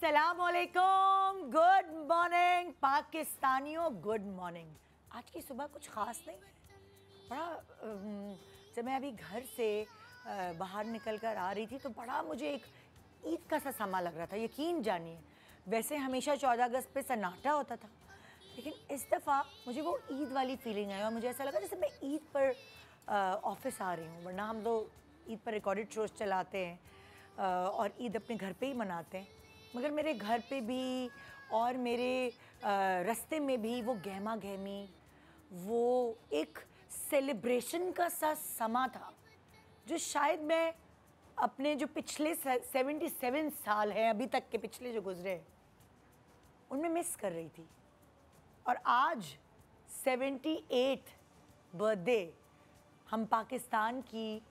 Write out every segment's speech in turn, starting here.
अस्सलामुअलैकुम, good morning पाकिस्तानियों, good morning. आज की सुबह कुछ ख़ास नहीं है, बड़ा जब मैं अभी घर से बाहर निकल कर आ रही थी तो बड़ा मुझे एक ईद का सा समा लग रहा था। यकीन जानिए, वैसे हमेशा 14 अगस्त पे सन्नाटा होता था, लेकिन इस दफ़ा मुझे वो ईद वाली फीलिंग आई और मुझे ऐसा लगा जैसे मैं ईद पर ऑफिस आ रही हूँ। वरना हम लोग ईद पर रिकॉर्डेड शोज चलाते हैं और ईद अपने घर पे ही मनाते हैं, मगर मेरे घर पे भी और मेरे रास्ते में भी वो गहमा गहमी, वो एक सेलिब्रेशन का सा समा था जो शायद मैं अपने जो पिछले 77 साल हैं अभी तक के, पिछले जो गुजरे उनमें मिस कर रही थी। और आज 78th बर्थडे हम पाकिस्तान की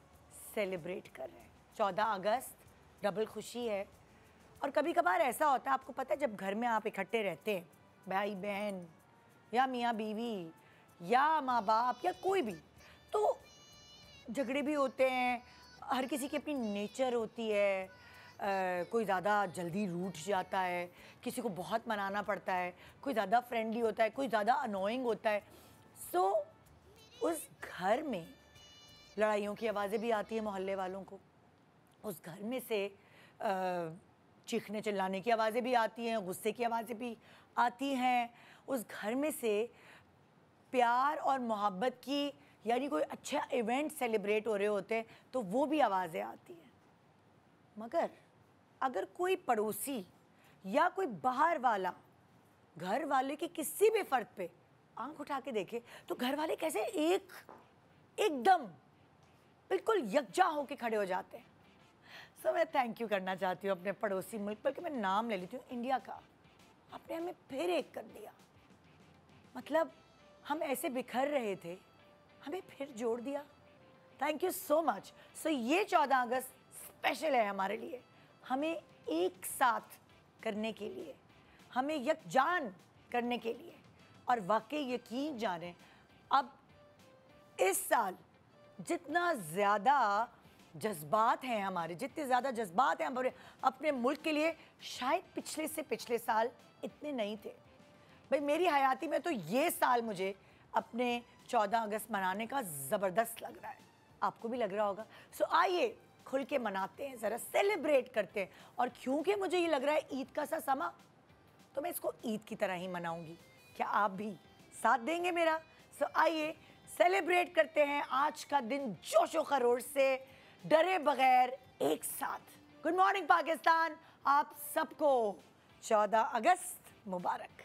सेलिब्रेट कर रहे हैं। 14 अगस्त डबल खुशी है। और कभी कभार ऐसा होता है, आपको पता है, जब घर में आप इकट्ठे रहते हैं, भाई बहन या मियाँ बीवी या माँ बाप या कोई भी, तो झगड़े भी होते हैं। हर किसी की अपनी नेचर होती है। कोई ज़्यादा जल्दी रूठ जाता है, किसी को बहुत मनाना पड़ता है, कोई ज़्यादा फ्रेंडली होता है, कोई ज़्यादा अनोइंग होता है। सो उस घर में लड़ाइयों की आवाज़ें भी आती हैं मोहल्ले वालों को। उस घर में से चीखने चिल्लाने की आवाज़ें भी आती हैं, गुस्से की आवाज़ें भी आती हैं। उस घर में से प्यार और मोहब्बत की, यानी कोई अच्छा इवेंट सेलिब्रेट हो रहे होते हैं तो वो भी आवाज़ें आती हैं। मगर अगर कोई पड़ोसी या कोई बाहर वाला घर वाले के किसी भी फ़र्द पे आंख उठा के देखे तो घर वाले कैसे एकदम बिल्कुल यकजा होके खड़े हो जाते हैं। सो मैं थैंक यू करना चाहती हूँ अपने पड़ोसी मुल्क पर, कि मैं नाम ले लेती हूँ, इंडिया का। आपने हमें फिर एक कर दिया। मतलब हम ऐसे बिखर रहे थे, हमें फिर जोड़ दिया। Thank you so much. So ये 14 अगस्त स्पेशल है हमारे लिए, हमें एक साथ करने के लिए, हमें यकजान करने के लिए। और वाकई यकीन जाने, अब इस साल जितना ज़्यादा जज्बात हैं हमारे, जितने ज़्यादा जज्बात हैं हमारे अपने मुल्क के लिए, शायद पिछले से पिछले साल इतने नहीं थे। भाई मेरी हयाती में तो ये साल मुझे अपने 14 अगस्त मनाने का ज़बरदस्त लग रहा है। आपको भी लग रहा होगा। सो आइए खुल के मनाते हैं, ज़रा सेलिब्रेट करते हैं। और क्योंकि मुझे ये लग रहा है ईद का सा समा, तो मैं इसको ईद की तरह ही मनाऊंगी। क्या आप भी साथ देंगे मेरा? सो आइए सेलिब्रेट करते हैं आज का दिन जोशो खरोश से, डरे बगैर, एक साथ। गुड मॉर्निंग पाकिस्तान, आप सबको 14 अगस्त मुबारक।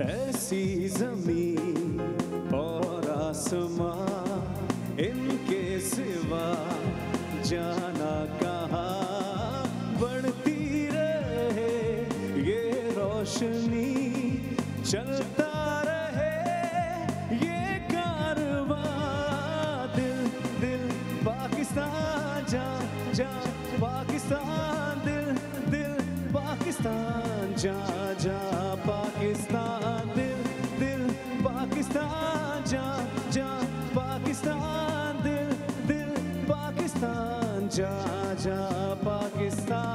ऐसी ज़मीन और आसमां, इनके सिवा जाना कहाँ। बढ़ती रहे ये रोशनी, चलता रहे ये कारवां। दिल दिल पाकिस्तान, जा जा पाकिस्तान, दिल दिल पाकिस्तान, जा जा पाकिस्तान, दिल दिल पाकिस्तान, जा जा पाकिस्तान, दिल दिल पाकिस्तान, जा जा Pakistan.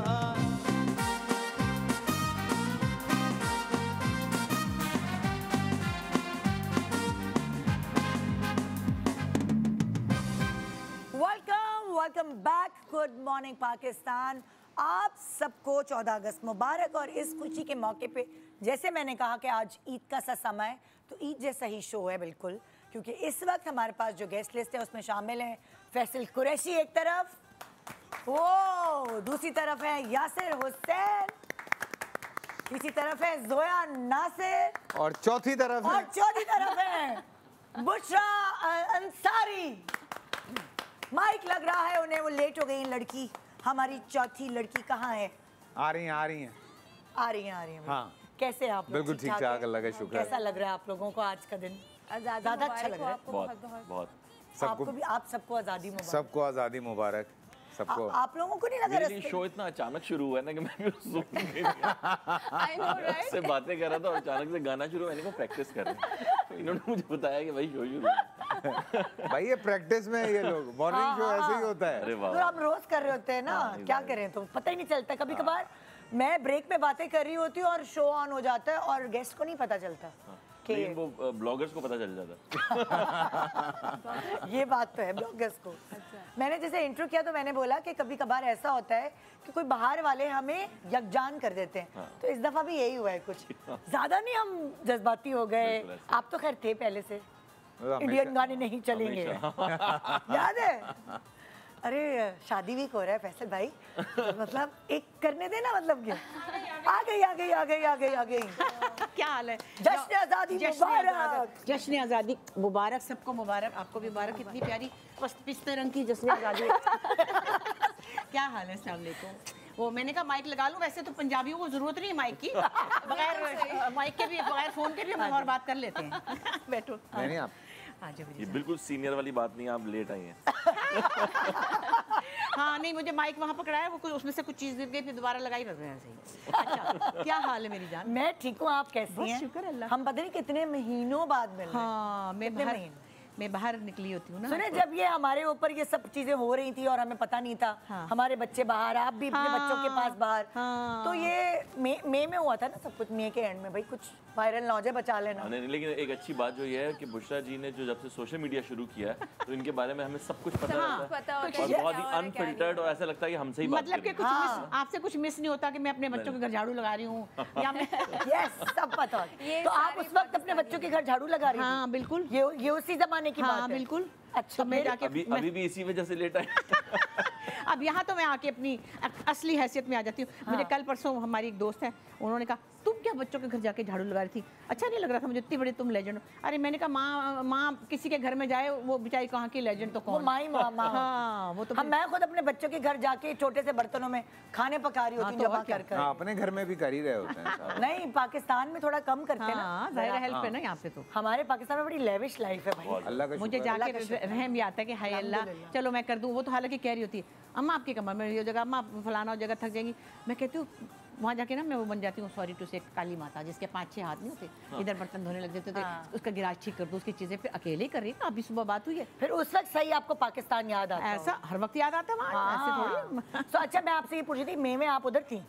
Welcome back. Good morning Pakistan, आप सबको 14 अगस्त मुबारक। और इस खुशी के मौके पे, जैसे मैंने कहा कि आज ईद का सा समय है, तो ईद जैसा ही शो है बिल्कुल, क्योंकि इस वक्त हमारे पास जो गेस्ट लिस्ट है उसमें शामिल हैं फैसल कुरैशी एक तरफ, वो दूसरी तरफ है यासिर हुसैन, तीसरी तरफ है जोया नासिर, और चौथी तरफ है बुशरा अंसारी। माइक लग रहा है उन्हें, वो लेट हो गई लड़की। हमारी चौथी लड़की कहाँ है? आ रही हैं। हाँ। कैसे आप? बिल्कुल ठीक ठाक, अल्लाह का शुक्र है। कैसा लग रहा है आप लोगों को आज का दिन? ज़्यादा अच्छा लग रहा है? बहुत। आपको भी, आप सबको आज़ादी मुबारक। सबको आज़ादी मुबारक। सबको। आप लोगों को नहीं लगा मेरे रास्ते शो इतना अचानक शुरू हुआ है ना कि मैं भी उस zone में आई नो राइट। से बातें कर रहा था और अचानक से गाना शुरू, मैंने कहा प्रैक्टिस कर रहे हैं। तो इन्होंने मुझे बताया कि भाई शो शुरू है। भाई ये प्रैक्टिस में है ये लोग, मॉर्निंग शो ऐसे ही होता है। अरे तो वाह, हम रोज कर रहे होते हैं ना, क्या करें, तो पता ही नहीं चलता। कभी कभार मैं ब्रेक में बातें कर रही होती हूँ और शो ऑन हो जाता है और गेस्ट को नहीं पता चलता कि लेकिन वो ब्लॉगर्स को पता चल जाता है। ये बात तो है ब्लॉगर्स को। मैंने जैसे इंट्रो किया तो मैंने बोला कि कभी कभार ऐसा होता है कि कोई बाहर वाले हमें यकजान कर देते हैं। तो इस दफा भी यही हुआ है, कुछ ज्यादा नहीं हम जज्बाती हो गए। बिल्कुल ऐसे। आप तो खैर थे पहले से, हमेशा- इंडियन गाने नहीं चलेंगे, याद है? अरे शादी भी हो रहा है फैसल भाई, मतलब एक करने देना, मतलब क्या आ गई आ गई आ गई आ गई आ गई। क्या हाल है? जश्न आज़ादी मुबारक। जश्न आज़ादी मुबारक, सबको मुबारक, आपको भी मुबारक। कितनी प्यारी पिस्ते रंग की जश्न आज़ादी। क्या हाल है? अस्सलाम वालेकुम। वो मैंने कहा माइक लगा लूं, वैसे तो पंजाबियों को जरूरत नहीं है माइक की, बगैर माइक के भी बगैर फोन के भी हम और बात कर लेते हैं। बैठो। नहीं आप आ जाओ मेरी ये बिल्कुल सीनियर वाली बात नहीं है, आप लेट आई हैं। हाँ नहीं, मुझे माइक वहाँ पकड़ा है, वो कुछ उसमें से कुछ चीज़ गिर गई, फिर दोबारा लगाई रख रहे हैं सही। अच्छा, क्या हाल है मेरी जान? मैं ठीक हूँ, आप कैसी बस हैं? शुक्र अल्लाह। हम पता नहीं कितने महीनों बाद मिल रहे हैं। हाँ कितने मैं बाहर निकली होती हूँ ना। सुने, जब ये हमारे ऊपर ये सब चीजें हो रही थी और हमें पता नहीं था, हाँ। हमारे बच्चे बाहर, आप भी अपने हाँ। बच्चों के पास बाहर, हाँ। तो ये मई में हुआ था ना सब कुछ, मई के एंड में। भाई कुछ वायरल ना हो जाए, बचा लेना। नहीं, लेकिन एक अच्छी बात जो ये है कि बुशरा जी ने जो जब से सोशल मीडिया शुरू किया है तो इनके बारे में हमें सब कुछ पता हाँ, रहता पता है होता और है बहुत ही क्या हो रहा है, क्या अनफिल्टर्ड, और ऐसा लगता है कि हमसे ही बात मतलब कि कर कुछ रही है। मिस, आपसे कुछ मिस नहीं होता कि मैं अपने बच्चों के घर झाड़ू लगा रही हूँ या मैं यस, सब पता होता है। ये तो आप सारी उस वक्त अपने बच्चों के घर झाड़ू लगा रही थी? हाँ बिल्कुल, ये उसी जमाने की बात हाँ है। बिल्कुल। अच्छा, तो मैं जाके अभी भी इसी वजह से लेट आई। अब यहाँ तो मैं आके अपनी असली हैसियत में आ जाती हूँ। मुझे कल परसों हमारी एक दोस्त है, उन्होंने कहा तुम क्या बच्चों के घर जाके झाड़ू लगा रही थी? अच्छा नहीं लग रहा था मुझे, इतनी बड़ी तुम लेजेंड हो। अरे मैंने कहा माँ किसी के घर में जाए, वो बेचारी कहाँ की लेजेंड, तो वो कौन? माई माँ हाँ वो तो हम, मैं खुद अपने बच्चों के घर जाके छोटे से बर्तनों में खाने पका रही होती हूँ, तो जमा और क्या? कर कर। हाँ, अपने घर में भी कर ही रहे होते हैं। नहीं, पाकिस्तान में थोड़ा कम करते हैं हाँ ना, जाहिर हेल्प है ना यहाँ पे तो। हमारे पाकिस्तान में बड़ी लेविश लाइफ है भाई। अल्लाह का मुझे शुक्र है। जाके रहम भी आता है कि हाय अल्लाह, चलो मैं कर दूँ। वो तो हालांकि कह रही होती है अम्मा आपकी कमर में ये जगह, अम्मा फलाना जगह थक जाएंगी। मैं कहती हूँ वहाँ जाके ना मैं वो बन जाती हूँ, सॉरी टू से, काली माता जिसके 5-6 हाथ नहीं होते, इधर बर्तन धोने लग जाते थे, उसका गिलास ठीक कर दो, उसकी चीज़ें फिर अकेले ही कर रही है ना। अभी सुबह बात हुई है, फिर उस वक्त सही आपको पाकिस्तान याद आता ऐसा हर वक्त याद आता है वहाँ, ऐसे थोड़ी। तो अच्छा, मैं आपसे ये पूछ रही थी, मई में आप उधर थी?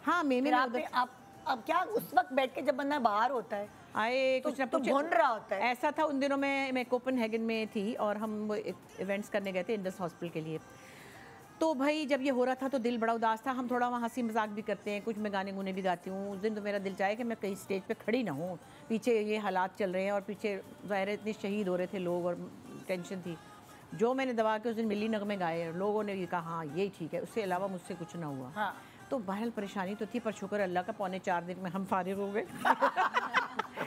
हाँ मैं फिर आपने उधर आप अब क्या उस वक्त बैठ के जब बंदा बाहर होता है आए, तो कुछ ना तो कुछ ढूंढ रहा होता है। ऐसा था उन दिनों में, मैं कोपेनहेगन में थी और हम वो इवेंट्स करने गए थे इंडस हॉस्पिटल के लिए। तो भाई जब ये हो रहा था तो दिल बड़ा उदास था। हम थोड़ा वहाँ हंसी मजाक भी करते हैं, कुछ मैं गाने गुने भी गाती हूँ। उस दिन तो मेरा दिल चाहे कि मैं कहीं स्टेज पे खड़ी ना हूँ, पीछे ये हालात चल रहे हैं और पीछे ज़ाहिर है इतने शहीद हो रहे थे लोग और टेंशन थी। जो मैंने दबा के उस दिन मिली नगमे गाए, लोगों ने ये कहा हाँ यही ठीक है, उससे अलावा मुझसे कुछ ना हुआ। हाँ। तो बहरहाल परेशानी तो थी, पर शुक्र अल्लाह का 4.25 दिन में हम फारिग हो गए।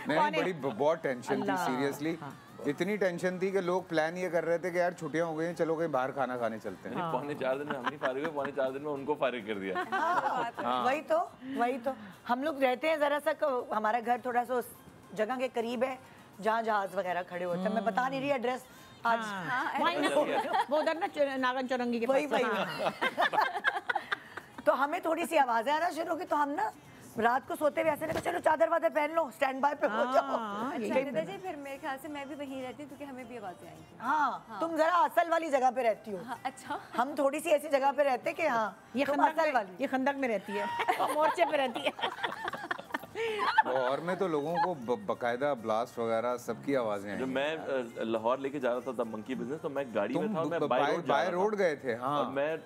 नहीं, बड़ी बहुत टेंशन थी अल्लाह, सीरियसली। हाँ। इतनी टेंशन थी कि लोग प्लान ये कर रहे थे कि यार छुट्टियां हो गई हैं, चलो कहीं बाहर खाना खाने चलते हैं। 4.25 दिन में हम नहीं फारिग हुए, 4.25 दिन में उनको फारिग कर दिया। वही तो हम लोग रहते हैं जरा सा, हमारा घर थोड़ा सा उस जगह के करीब है जहाँ जहाज वगैरह खड़े होते हैं। मैं बता नहीं रही एड्रेस आज। वहीं ना वो उधर ना नागन चौरंगी के वही पास। वही हाँ। तो हमें थोड़ी सी आवाजें आना शुरू होगी, तो हम ना रात को सोते हुए ऐसे लगा चलो चादर वादर पहन लो, स्टैंड बाय पे हो जाओ। अच्छा निदा जी, फिर मेरे ख्याल से मैं भी वहीं रहती हूँ क्योंकि हमें भी आवाजें आएंगी। हाँ, तुम जरा असल वाली जगह पे रहती हो। हाँ, अच्छा। हम थोड़ी सी ऐसी जगह पे रहते कि हाँ ये तुम खंदक असल में, वाली। ये खंदक में रहती है, मोर्चे पे रहती है। और में तो लोगों को बकायदा ब्लास्ट वगैरह सबकी आवाजें जब आई। मैं लाहौर लेके जा रहा था मंकी बिजनेस, तो मैं गाड़ी में था और मैं तुम बाय रोड गए थे? हाँ। और मैं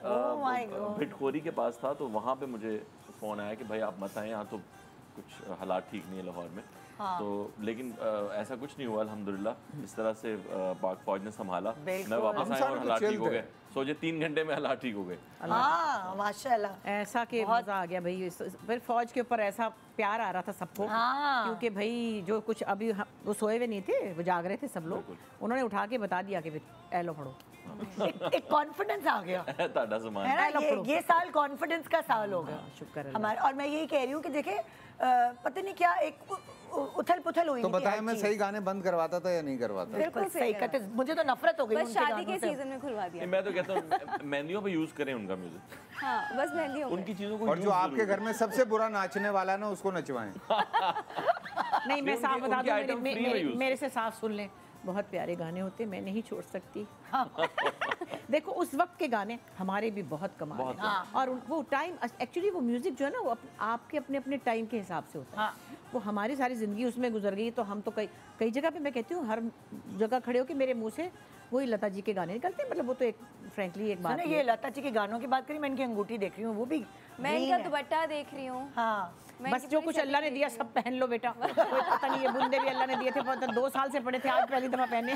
my God. भिटखोरी के पास था, तो वहाँ पे मुझे फ़ोन आया कि भाई आप मत आए, यहाँ तो कुछ हालात ठीक नहीं है लाहौर में। तो लेकिन ऐसा कुछ नहीं हुआ अल्हम्दुलिल्लाह। इस तरह से पाक फौज ने संभाला, मैं वापस हम आया सारे और तो हालात chill ठीक हो थे। गए। सोचे 3 घंटे में हालात ठीक हो गए। हाँ माशाल्लाह। ऐसा कि मजा आ गया भाई। फिर फौज के ऊपर ऐसा प्यार आ रहा था सबको, हाँ। क्योंकि भाई जो कुछ अभी वो सोए हुए नहीं थे, वो जाग रहे थे सब लोग, उन्होंने उठा के बता दिया कि एलो पढ़ो। एक कॉन्फिडेंस आ गया ताड़ा सामान है ना। ये साल कॉन्फिडेंस का साल होगा शुक्र है। हमारे। और मैं यही कह रही हूँ कि देखे पता नहीं क्या एक उथल पुथल हुई तो थी बताएं हर मैं चीज़। सही गाने बंद करवाता था या नहीं करवाता? बिल्कुल सही कहते, मुझे तो नफरत हो गई बस उनके शादी गानों के से। सीजन में खुलवा दिया। मैं तो कहता हूँ मेन्यू पे यूज करें उनका म्यूजिक, हाँ बस मेहंदी हो उनकी चीजों को और जो use आपके जरूर घर में सबसे बुरा नाचने वाला है ना उसको नचवाएं। नहीं, मैं साफ उनके- बता उनके दूं, item free में use मेरे से साफ सुन लें, बहुत प्यारे गाने होते, मैं नहीं छोड़ सकती। देखो उस वक्त के गाने हमारे भी बहुत कमाल बहुत हैं। और वो टाइम एक्चुअली वो म्यूजिक जो है ना वो आपके अपने अपने टाइम के हिसाब से होता है। वो हमारी सारी ज़िंदगी उसमें गुजर गई, तो हम तो कई जगह पे मैं कहती हूँ हर जगह खड़े हो कि मेरे मुंह से वही लता जी के गाने निकलते हैं। मतलब वो तो एक फ्रेंकली एक बात सुनो, ही ये है। लता जी के गानों की बात करी, मैं इनकी अंगूठी देख रही हूँ, वो भी मैं green इनका है। दुपट्टा देख रही हूँ। हाँ मैं बस इनकी जो पूरी कुछ अल्लाह ने setting दिया देख सब पहन लो बेटा। कोई पता नहीं, ये बूंदे भी अल्लाह ने दिए थे, 2 साल से पड़े थे, आज पहली दफ़ा पहने।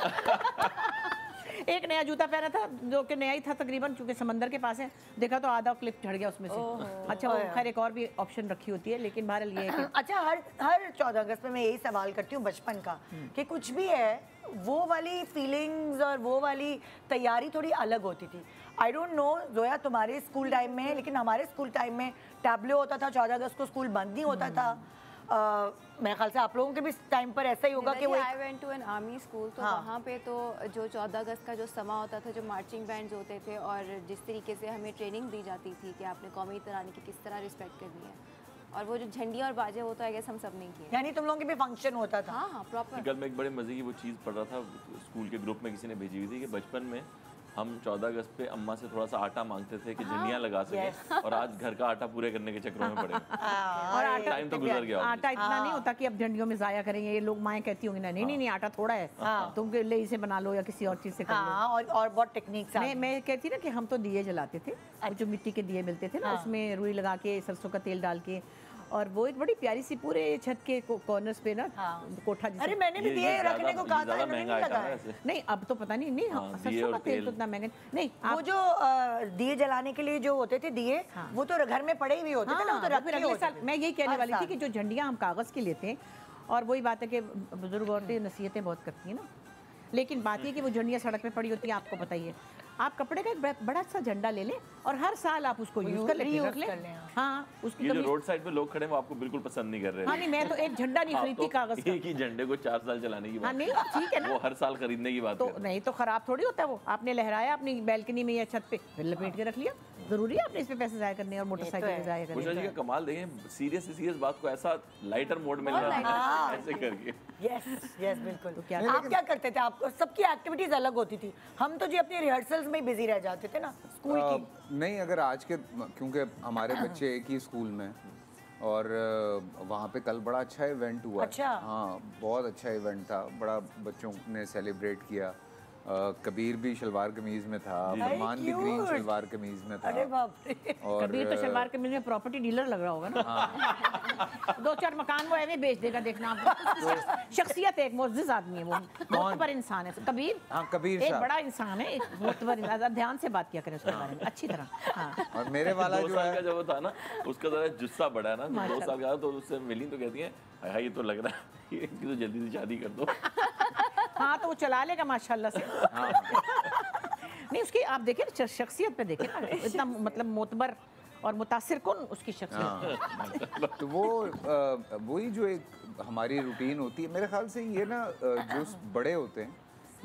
एक नया जूता पहना था जो कि नया ही था तकरीबन, क्योंकि समंदर के पास है, देखा तो आधा क्लिप झड़ गया उसमें से। अच्छा वो खैर एक और भी ऑप्शन रखी होती है, लेकिन बहरहाल ये है कि अच्छा, हर 14 अगस्त में मैं यही सवाल करती हूँ बचपन का, कि कुछ भी है वो वाली फीलिंग्स और वो वाली तैयारी थोड़ी अलग होती थी। आई डोंट नो जोया तुम्हारे स्कूल टाइम में, लेकिन हमारे स्कूल टाइम में टैबलो होता था, 14 अगस्त को स्कूल बंद नहीं होता था। मेरे ख्याल से आप लोगों के भी टाइम पर ऐसा ही होगा कि वो I went to an army school, तो हाँ। वहाँ पे तो जो 14 अगस्त का जो समा होता था, जो मार्चिंग बैंड्स होते थे और जिस तरीके से हमें ट्रेनिंग दी जाती थी कि आपने कौमी तराने की किस तरह रिस्पेक्ट करनी है, और वो जो झंडियाँ और बाजे वो तो आई गेस हम सब नहीं किए। यानी तुम लोगों के भी फंक्शन होता था। हाँ हाँ प्रॉपर। कल मैं एक बड़े मजे की वो चीज़ पढ़ रहा था, स्कूल के ग्रुप में किसी ने भेजी हुई थी कि बचपन में हम 14 अगस्त पे अम्मा से थोड़ा सा आटा मांगते थे कि झंडियाँ लगा सके, और आज घर का आटा पूरे करने के चक्करों में पड़े। और आटा टाइम तो गुजर गया। आटा इतना नहीं होता कि अब झंडियों में जाया करेंगे, ये लोग माएँ कहती होंगी ना, नहीं आटा थोड़ा है, तुम ले इसे बना लो या किसी और चीज़ से कर लो। हाँ, और बहुत टेक्निक्स मैं कहती ना कि हम तो दिए जलाते थे, जो मिट्टी के दिए मिलते थे ना, उसमें रुई लगा के सरसों का तेल डाल के, और वो एक बड़ी प्यारी सी पूरे छत के कॉर्नर्स पे ना कोठा जिसे, अरे मैंने भी ये दिए ज़्यादा- रखने को ये कहा था, ज़्यादा इन्होंने महंगा नहीं आइटम है लगाया। वैसे। नहीं अब तो पता नहीं हाँ, दिए सरसों का और तेल तेल। तो इतना महंगा नहीं। वो जो दिए जलाने के लिए जो होते थे दिए, वो तो घर में पड़े हुए होते थे ना, वो तो फिर रखे अगले होते साल थे। मैं यही कहने हर वाली थी साल। कि जो झंडियाँ हम कागज़ की लेते हैं, और वही बात है कि बुजुर्ग औरतें नसीहतें बहुत करती हैं ना, लेकिन बात ये कि वो झंडियाँ सड़क पे पड़ी होती हैं, आपको पता ही है। आप कपड़े का एक बड़ा सा झंडा ले लें और हर साल आप उसको यूज कर लें, reuse रख लें। कर लें, हाँ उसकी ये जो कमी। रोड साइड पे लोग खड़े हैं वो आपको बिल्कुल पसंद नहीं कर रहे हाँ नहीं, मैं तो एक झंडा नहीं आप खरीदती तो कागज़ का। एक ही झंडे को 4 साल चलाने की हाँ बात नहीं ठीक है ना, वो हर साल खरीदने की बात तो कर रहे हैं। नहीं तो खराब थोड़ी होता है वो, आपने लहराया अपनी बैल्कनी में या छत पे, फिर लपेट के रख लिया। जरूरी है आपने इस पे पैसे जाया करने और मोटरसाइकिल पे जाया उषा करने। जी का कमाल देखें, सीरियस से सीरियस बात को ऐसा लाइटर मोड में ले आना है, ऐसे करके। यस बिल्कुल। तो क्या आप क्या करते थे? आपको सबकी एक्टिविटीज अलग होती थी, हम तो जी अपनी रिहर्सल्स में बिजी रह जाते थे ना स्कूल की। नहीं, अगर आज के, क्योंकि हमारे बच्चे एक ही स्कूल में, और वहाँ पे कल बड़ा अच्छा इवेंट हुआ। अच्छा। हाँ, बहुत अच्छा इवेंट था, बड़ा बच्चों ने सेलिब्रेट किया। कबीर भी शलवार कमीज में था, फरमान भी ग्रीन cute। शलवार कमीज में था। अरे बाप रे। और कबीर तो शलवार कमीज में प्रॉपर्टी डीलर लग रहा होगा ना। 2-4 मकान वो ऐसे बेच देगा, देखना आप। शख्सियत है, एक मुअज़्ज़िज़ आदमी है वो, मोतबर इंसान है कबीर। हाँ, कबीर एक साहब। बड़ा इंसान है, एक मोतबर इंसान। ध्यान से बात किया करें उसके बारे में अच्छी तरह। हाँ और मेरे वाला 2 जो साल है, का जब वो था ना, उसका जरा जुस्सा बढ़ा है ना, 2 साल का, तो उससे मिली तो कहती है हाय ये तो लग रहा है कि तो जल्दी से शादी कर दो। हाँ तो वो चला लेगा माशाल्लाह से। नहीं उसकी आप देखें ना शख्सियत पे देखें ना, इतना मतलब मोतबर और मुतासिर कौन उसकी शख्सियत। तो वो वही जो एक हमारी रूटीन होती है, मेरे ख्याल से ये ना जो बड़े होते हैं,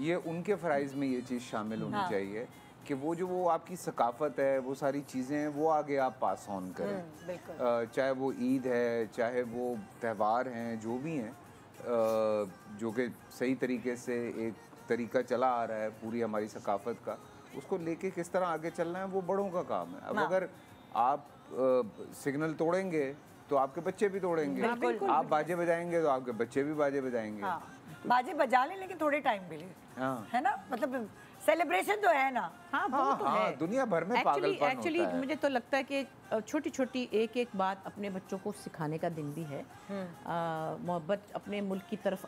ये उनके फ़राइज़ में ये चीज़ शामिल होनी चाहिए कि वो आपकी सकाफ़त है, वो सारी चीज़ें हैं, वो आगे आप पास ऑन करें। चाहे वो ईद है, चाहे वो त्यौहार हैं, जो भी हैं, जो कि सही तरीके से एक तरीका चला आ रहा है पूरी हमारी सकाफ़त का, उसको लेके किस तरह आगे चलना है वो बड़ों का काम है। अब अगर आप सिग्नल तोड़ेंगे तो आपके बच्चे भी तोड़ेंगे, आप बाजे बजाएंगे तो आपके बच्चे भी बाजे बजाएंगे। हाँ, बाजे बजा लें लेकिन थोड़े टाइम के लिए, है ना, मतलब सेलिब्रेशन तो है ना। हाँ वो तो है, दुनिया भर में पागलपन एक्चुअली होता है। मुझे तो लगता है कि छोटी छोटी एक एक बात अपने बच्चों को सिखाने का दिन भी है। मोहब्बत अपने मुल्क की तरफ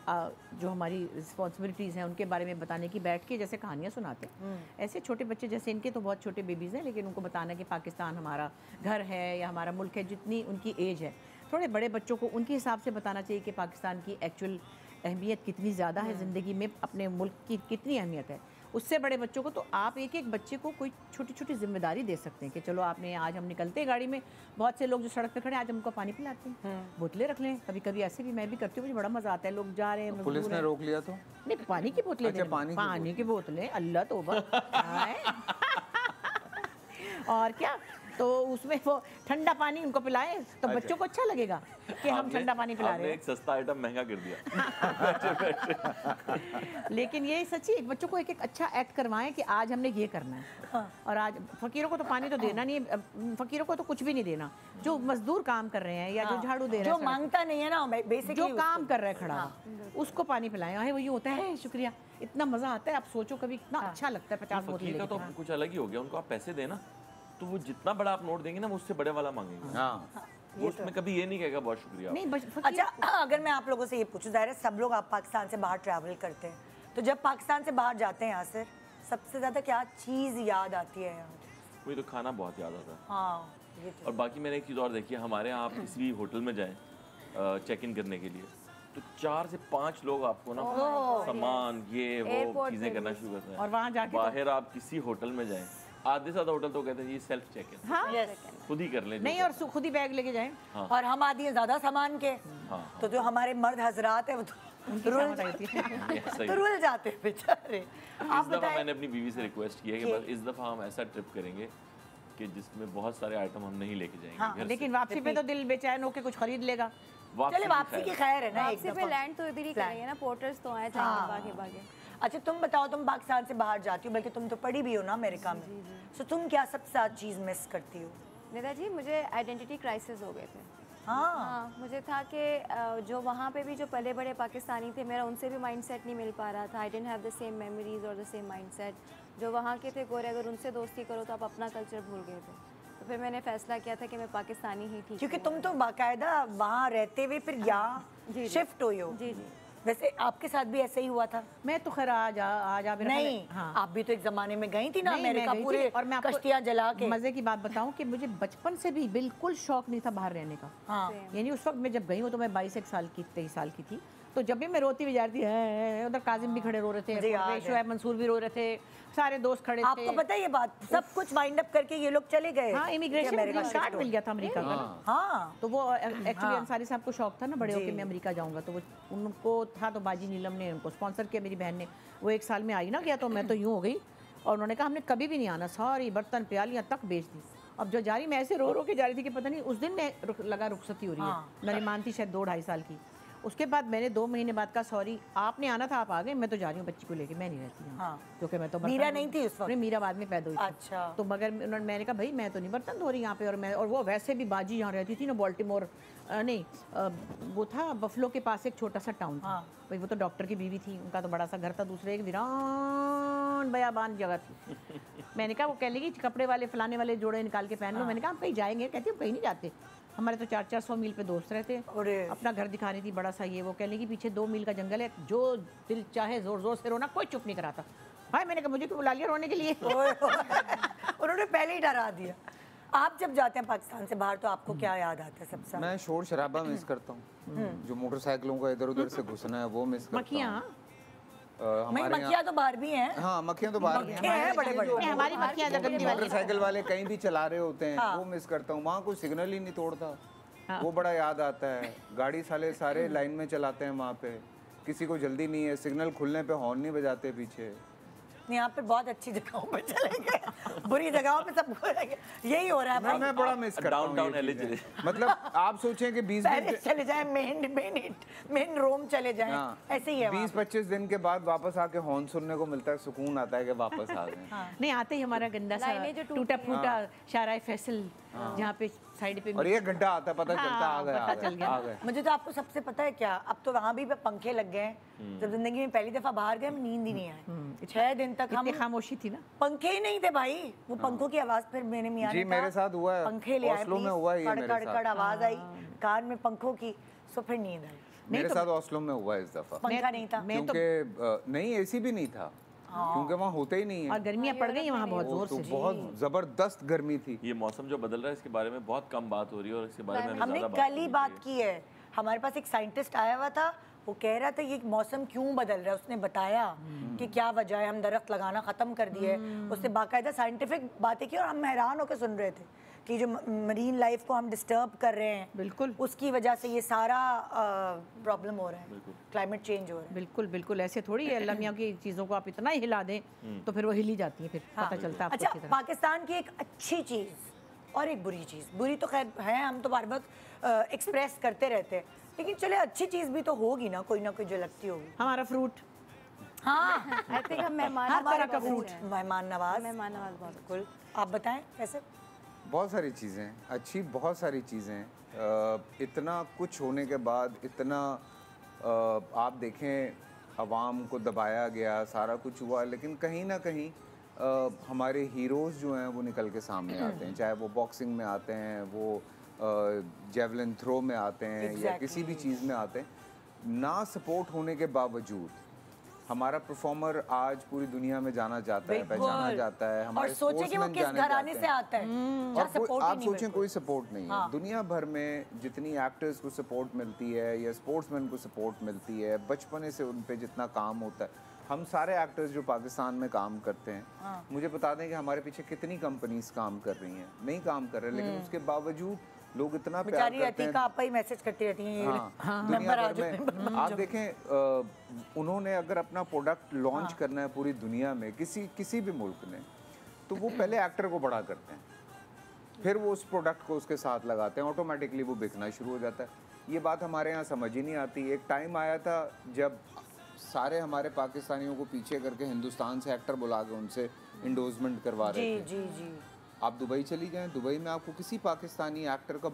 जो हमारी रिस्पॉन्सिबिलिटीज़ हैं उनके बारे में बताने की, बैठ के जैसे कहानियाँ सुनाते हैं, ऐसे छोटे बच्चे जैसे इनके तो बहुत छोटे बेबीज़ हैं, लेकिन उनको बताना कि पाकिस्तान हमारा घर है या हमारा मुल्क है, जितनी उनकी एज है, थोड़े बड़े बच्चों को उनके हिसाब से बताना चाहिए कि पाकिस्तान की एक्चुअल अहमियत कितनी ज़्यादा है ज़िंदगी में, अपने मुल्क की कितनी अहमियत है। उससे बड़े बच्चों को तो आप एक एक बच्चे को कोई छोटी छोटी जिम्मेदारी दे सकते हैं कि चलो आपने आज हम निकलते हैं गाड़ी में, बहुत से लोग जो सड़क पे खड़े हैं आज हमको पानी पिलाते हैं, बोतलें रख लें, कभी कभी ऐसे भी मैं भी करती हूँ, मुझे बड़ा मज़ा आता है, लोग जा रहे हैं पुलिस ने रोक लिया तो नहीं पानी की बोतलें अच्छा, पानी की बोतलें, अल्लाह तौबा और क्या, तो उसमें वो ठंडा पानी उनको पिलाएं तो बच्चों को अच्छा लगेगा कि हम ठंडा पानी पिला रहे हैं। एक सस्ता आइटम महंगा कर दिया। लेकिन ये सच्ची एक बच्चों को एक एक अच्छा एक्ट करवाएं कि आज हमने ये करना है। और आज फकीरों को तो पानी तो देना नहीं है, फकीरों को तो कुछ भी नहीं देना, जो मजदूर काम कर रहे हैं या जो झाड़ू दे रहे हैं, जो मांगता नहीं है ना बेसिकली, जो काम कर रहे हैं खड़ा उसको पानी पिलाएं। वही होता है, शुक्रिया, इतना मजा आता है, आप सोचो कभी इतना अच्छा लगता है 50 बोतल फकीर का तो कुछ अलग ही हो गया, उनको आप पैसे देना तो वो जितना बड़ा आप नोट देंगे ना वो उससे बड़े वाला मांगेंगे। हाँ वो उसमें कभी ये नहीं कहेगा बहुत शुक्रिया नहीं अच्छा, अगर मैं आप लोगों से ये पूछूं, जाहिर है सब लोग आप पाकिस्तान से बाहर ट्रैवल करते हैं, तो जब पाकिस्तान से बाहर जाते हैं यहाँ से सबसे ज़्यादा क्या चीज़ याद आती है यहाँ? वही तो खाना बहुत याद आता है। हाँ ये तो और बाकी मैंने एक चीज़ और देखी है, हमारे यहाँ आप किसी भी होटल में जाएं चेक इन करने के लिए तो 4 से 5 लोग आपको ना सामान ये वो चीज़ें करना शुरू करते हैं। और वहाँ जाके बाहर आप किसी होटल में जाएं, आधे से ज़्यादा होटल तो कहते हैं ये सेल्फ चेक इन, हाँ खुद ही कर लें। नहीं, और खुद ही बैग लेके जाएं। और हम आदि हैं ज़्यादा सामान के, तो जो हमारे मर्द हजरात है वो तो रुल जाते हैं बेचारे। इस दफ़ा मैंने अपनी बीवी से रिक्वेस्ट की है कि बस इस दफ़ा हम ऐसा ट्रिप करेंगे कि जिसमें बहुत सारे आइटम हम नहीं लेके जाएंगे। हाँ, लेकिन वापसी पे तो दिल बेचैन होके कुछ खरीद लेगा। चले वापसी की खैर है ना, वापसी पे लैंड तो इधर ही करेंगे ना, पोर्टर्स तो आए जाएंगे भागे भागे। अच्छा तुम बताओ, तुम पाकिस्तान से बाहर जाती हो, बल्कि तुम तो पढ़ी भी हो ना अमेरिका में, तो तुम क्या सबसे ज़्यादा चीज़ मिस करती हो? निदा जी मुझे आइडेंटिटी क्राइसिस हो गए थे। हाँ मुझे था कि जो वहाँ पे भी जो पले बड़े पाकिस्तानी थे, मेरा उनसे भी माइंडसेट नहीं मिल पा रहा था। I didn't have the same memories और द सेम माइंडसेट। जो वहाँ के थे गोरे, अगर उनसे दोस्ती करो तो आप अपना कल्चर भूल गए थे। तो फिर मैंने फैसला किया था कि मैं पाकिस्तानी ही ठीक, क्योंकि तुम तो बाकायदा वहाँ रहते हुए फिर यहाँ शिफ्ट हुई हो। जी जी। वैसे आपके साथ भी ऐसे ही हुआ था? मैं तो खैर आज नहीं, हाँ। आप भी तो एक जमाने में गई थी ना नहीं, अमेरिका, मैं गई पूरे थी, और मैं आपको कश्तियाँ जला के। मजे की बात बताऊं कि मुझे बचपन से भी बिल्कुल शौक नहीं था बाहर रहने का। हाँ। यानी उस वक्त मैं जब गई हूँ तो मैं 22 साल की 23 साल की थी, तो जब भी मैं रोती हुई जा रही थी, उधर काजिम भी खड़े रो रहे थे, शुएब मंसूर भी रो रहे थे, सारे दोस्त खड़े थे। आपको पता है ये बात, सब कुछ वाइंड अप करके ये लोग चले गए। हाँ, इमिग्रेशन कार्ड मिल गया था अमेरिका का। हाँ तो वो एक्चुअली अंसारी साहब को शौक था ना बड़े होके मैं अमेरिका जाऊंगा, तो वो उनको था, तो बाजी नीलम ने उनको स्पॉन्सर किया, मेरी बहन ने। वो 1 साल में आई ना गया, तो मैं तो यूँ हो गई, और उन्होंने कहा हमने कभी भी नहीं आना, सारी बर्तन प्यालियाँ तक बेच दी। अब जो जा रही, मैं ऐसे रो रो के जा रही थी कि पता नहीं उस दिन में लगा रुखसती हो रही है। नरीमान थी शायद 2-2.5 साल की। उसके बाद मैंने 2 महीने बाद कहा सॉरी आपने आना था, आप आ गए, मैं तो जा रही हूँ बच्ची को लेके, मैं नहीं रहती हूँ। हाँ। क्योंकि मैं तो मीरा नहीं थी उस वक्त? नहीं, मीरा बाद में पैदा हुई। अच्छा। तो मगर मैंने कहा भाई मैं तो नहीं बर्तन धो रही यहाँ पे, और वो वैसे भी बाजी यहाँ रहती थी ना बॉल्टीमोर, नहीं वो था बफलो के पास एक छोटा सा टाउन था। भाई वो तो डॉक्टर की बीवी थी, उनका तो बड़ा सा घर था, दूसरे एक वीरान बयाबान जगह थी। मैंने कहा, वो कह लेगी कपड़े वाले फलाने वाले जोड़े निकाल के पहन लो। मैंने कहा हम कहीं जाएंगे? कहती हम कहीं नहीं जाते, हमारे तो 400-400 मील पे दोस्त रहते, अपना घर दिखा रही थी बड़ा सा ये वो। कहने की पीछे 2 मील का जंगल है, जो दिल चाहे जोर जोर से रोना, कोई चुप नहीं कराता। भाई मैंने कहा मुझे क्यों बुला लिया रोने के लिए? उन्होंने पहले ही डरा दिया। आप जब जाते हैं पाकिस्तान से बाहर तो आपको क्या याद आता है सबसे? मैं शोर शराबा मिस करता हूँ, जो मोटरसाइकिलों का इधर उधर से घुसना है वो मिस करता हूँ। मक्खियाँ, मक्खियाँ तो बाहर भी हैं। हाँ मक्खियाँ तो बाहर हैं बड़े-बड़े। हमारी मक्खियाँ मोटरसाइकिल वाले कहीं भी चला रहे होते हैं, वो मिस करता हूँ। वहाँ कोई सिग्नल ही नहीं तोड़ता, वो बड़ा याद आता है। गाड़ी सारे लाइन में चलाते हैं वहाँ पे, किसी को जल्दी नहीं है, सिग्नल खुलने पे हॉर्न नहीं बजाते पीछे। यहाँ पे बहुत अच्छी जगहों पे चले गए, बुरी जगहों पे सब यही हो रहा है भाई। मैं बड़ा मिस करता हूँ डाउनटाउन एलए चले। मतलब आप सोचें कि 20 पेरिस चले जाए, मेन रोम चले जाए, ऐसे ही है। 20-25 दिन के बाद वापस आके हॉर्न सुनने को मिलता है, सुकून आता है कि वापस आ गए। नहीं आते ही हमारा गंदा सा टूटा फूटा शाराय फैसल जहाँ पे साइड पे, और 1 घंटा आता पता चलता आ गया। मुझे तो आपको सबसे पता है क्या, अब तो वहाँ भी पंखे लग गए। जब जिंदगी में पहली दफा बाहर गए, नींद ही नहीं आई। 6 दिन तक हम खामोशी थी ना, पंखे ही नहीं थे भाई। वो पंखों की आवाज, फिर मैंने मियां जी मेरे साथ हुआ है, पंखे ले आए, ओस्लो में हुआ है ये मेरे साथ। कड़ आवाज आई कान में पंखों की, सो फिर नींद आई। मेरे साथ ओस्लो में हुआ है इस दफा, पंखा नहीं था क्योंकि नहीं एसी भी नहीं था, क्योंकि वहाँ होते ही नहीं है, और गर्मियाँ पड़ गई वहाँ बहुत जोर से, बहुत जबरदस्त गर्मी थी। ये मौसम जो बदल रहा है इसके बारे में बहुत कम बात हो रही है, और इसके बारे में हमने कल ही बात की है। हमारे पास एक साइंटिस्ट आया हुआ था, वो कह रहा था ये मौसम क्यों बदल रहा है, उसने बताया कि क्या वजह है, हम दरख्त लगाना ख़त्म कर दिए। उसने बाकायदा साइंटिफिक बातें की और हम हैरान होकर सुन रहे थे कि जो मरीन लाइफ को हम डिस्टर्ब कर रहे हैं, बिल्कुल उसकी वजह से ये सारा प्रॉब्लम हो रहा है, क्लाइमेट चेंज हो रहा है। बिल्कुल बिल्कुल ऐसे थोड़ी है, अल्लाह मियाँ की चीज़ों को आप इतना ही हिला दें तो फिर वो हिल ही जाती है, फिर पता चलता है आपको अच्छा, अच्छी तरह। पाकिस्तान की एक अच्छी चीज़ और एक बुरी चीज़, बुरी तो खैर है, हम तो बार बार एक्सप्रेस करते रहते हैं, लेकिन चले अच्छी चीज़ भी तो होगी ना कोई जो लगती होगी। हमारा फ्रूट, हाँ, आई थिंक हम मेहमान हर तरह का बहुत fruit। हैं। मेहमान नवाज, मेहमान नवाज बहुत बिल्कुल। आप बताएं कैसे? बहुत सारी चीज़ें अच्छी, बहुत सारी चीज़ें, इतना कुछ होने के बाद इतना आप देखें अवाम को दबाया गया, सारा कुछ हुआ, लेकिन कहीं ना कहीं हमारे हीरोज़ जो हैं वो निकल के सामने आते हैं, चाहे वो बॉक्सिंग में आते हैं, वो जेवलिन थ्रो में आते हैं या किसी भी चीज़ में आते हैं। ना सपोर्ट होने के बावजूद हमारा परफॉर्मर आज पूरी दुनिया में जाना जाता है, पहचाना जाता है। और हमारे सोचे कि वो sportsmen किस जाने घराने जाते से हैं। आता है, और जहाँ सपोर्ट ही आप नहीं सोचें बिल्कुल। कोई सपोर्ट नहीं है। दुनिया भर में जितनी एक्टर्स को सपोर्ट मिलती है या स्पोर्ट्समैन को सपोर्ट मिलती है, बचपने से उन पे जितना काम होता है, हम सारे एक्टर्स जो पाकिस्तान में काम करते हैं, मुझे बता दें कि हमारे पीछे कितनी कंपनीज काम कर रही हैं, नहीं काम कर रहे, लेकिन उसके बावजूद लोग इतना प्यार बेचारी करते हैं। अतीका आपा ही मैसेज करती रहती हैं, हाँ, दुनिया भर में आप देखें, उन्होंने अगर अपना प्रोडक्ट लॉन्च करना है पूरी दुनिया में, किसी भी मुल्क ने, तो वो पहले एक्टर को बड़ा करते हैं, फिर वो उस प्रोडक्ट को उसके साथ लगाते हैं, ऑटोमेटिकली वो बिकना शुरू हो जाता है। ये बात हमारे यहाँ समझ ही नहीं आती। एक टाइम आया था जब सारे हमारे पाकिस्तानियों को पीछे करके हिंदुस्तान से एक्टर बुला के उनसे इंडोर्समेंट करवा रहे थे। जी जी। आप दुबई चली जाएं, दुबई में आपको किसी पाकिस्तानी एक्टर का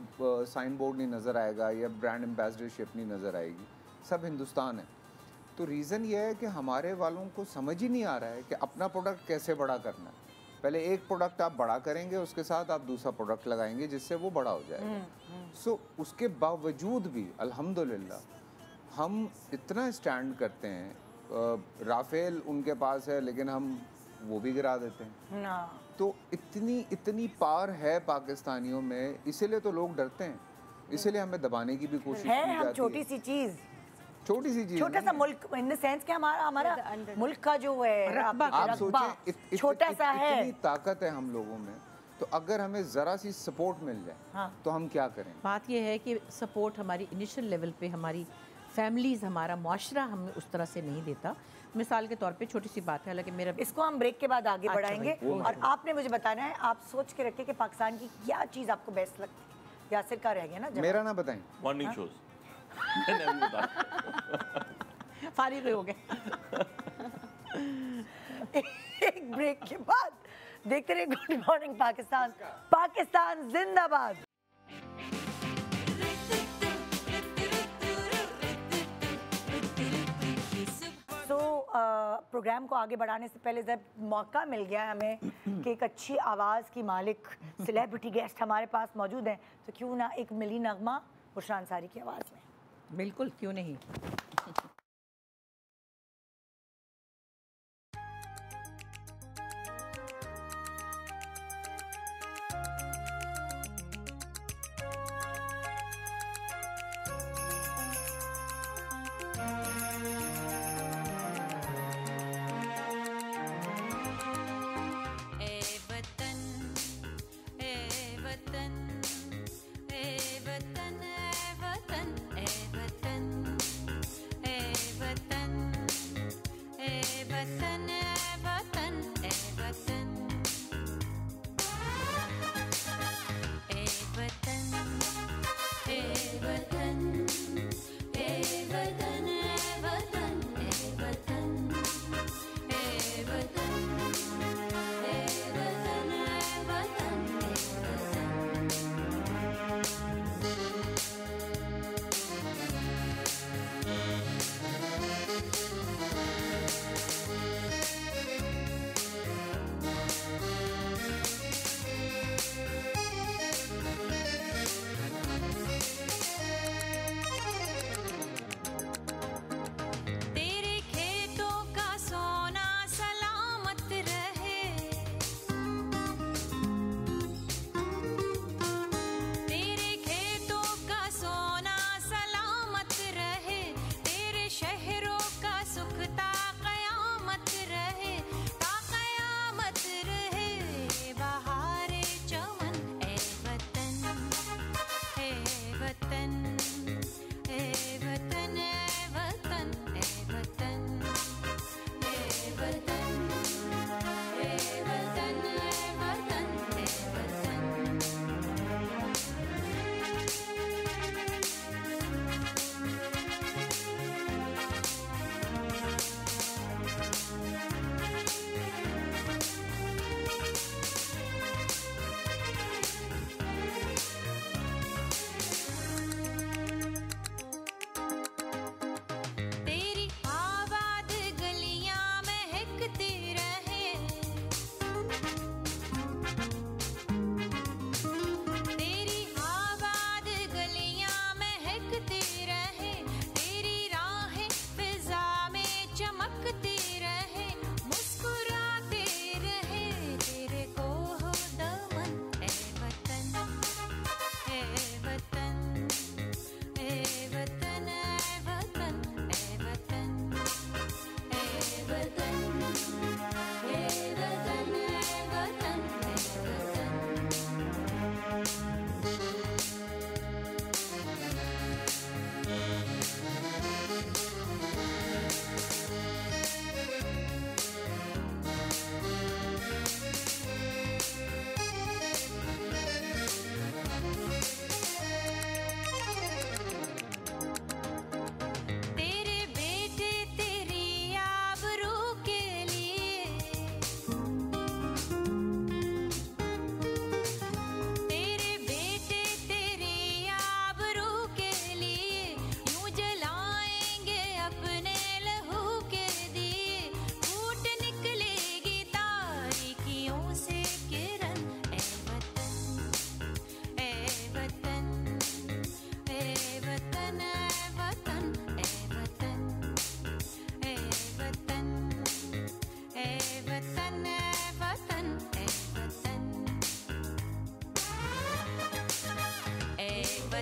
साइन बोर्ड नहीं नज़र आएगा या ब्रांड एम्बेसडरशिप नहीं नज़र आएगी, सब हिंदुस्तान है। तो रीज़न ये है कि हमारे वालों को समझ ही नहीं आ रहा है कि अपना प्रोडक्ट कैसे बड़ा करना है। पहले एक प्रोडक्ट आप बड़ा करेंगे, उसके साथ आप दूसरा प्रोडक्ट लगाएंगे जिससे वो बड़ा हो जाएगा। सो उसके बावजूद भी अल्हम्दुलिल्लाह हम इतना स्टैंड करते हैं। राफेल उनके पास है, लेकिन हम वो भी गिरा देते हैं ना। तो इतनी पावर है पाकिस्तानियों में, इसीलिए तो लोग डरते हैं, इसीलिए हमें दबाने की भी कोशिश की है हम जाती छोटी है। सी चीज, छोटी सी चीज छोटा सा मुल्क, इन द सेंस कि हमारा मुल्क का जो है आप रकबा छोटा सा है। इतनी ताकत है हम लोगों में, तो अगर हमें ज़रा सी सपोर्ट मिल जाए तो हम क्या करें। बात यह है कि सपोर्ट हमारी इनिशियल लेवल पे हमारी फैमिलीज़, हमारा माशरा हमें उस तरह से नहीं देता। मिसाल के तौर पे छोटी सी बात है, हालांकि मेरा इसको हम ब्रेक के बाद आगे अच्छा बढ़ाएंगे और आपने मुझे बताना है, आप सोच के रखिए कि पाकिस्तान की क्या चीज़ आपको बेस्ट लगती है। यासिर का रह गया ना जवाब। मेरा ना बताएं। मॉर्निंग शोज मैंने अभी बताया। फारिग हो गए। एक ब्रेक के बाद देखते रहे गुड मॉर्निंग पाकिस्तान, पाकिस्तान जिंदाबाद। प्रोग्राम को आगे बढ़ाने से पहले जब मौका मिल गया हमें कि एक अच्छी आवाज़ की मालिक सेलिब्रिटी गेस्ट हमारे पास मौजूद हैं, तो क्यों ना एक मिली नगमा बुशरा अंसारी की आवाज़ में। बिल्कुल, क्यों नहीं।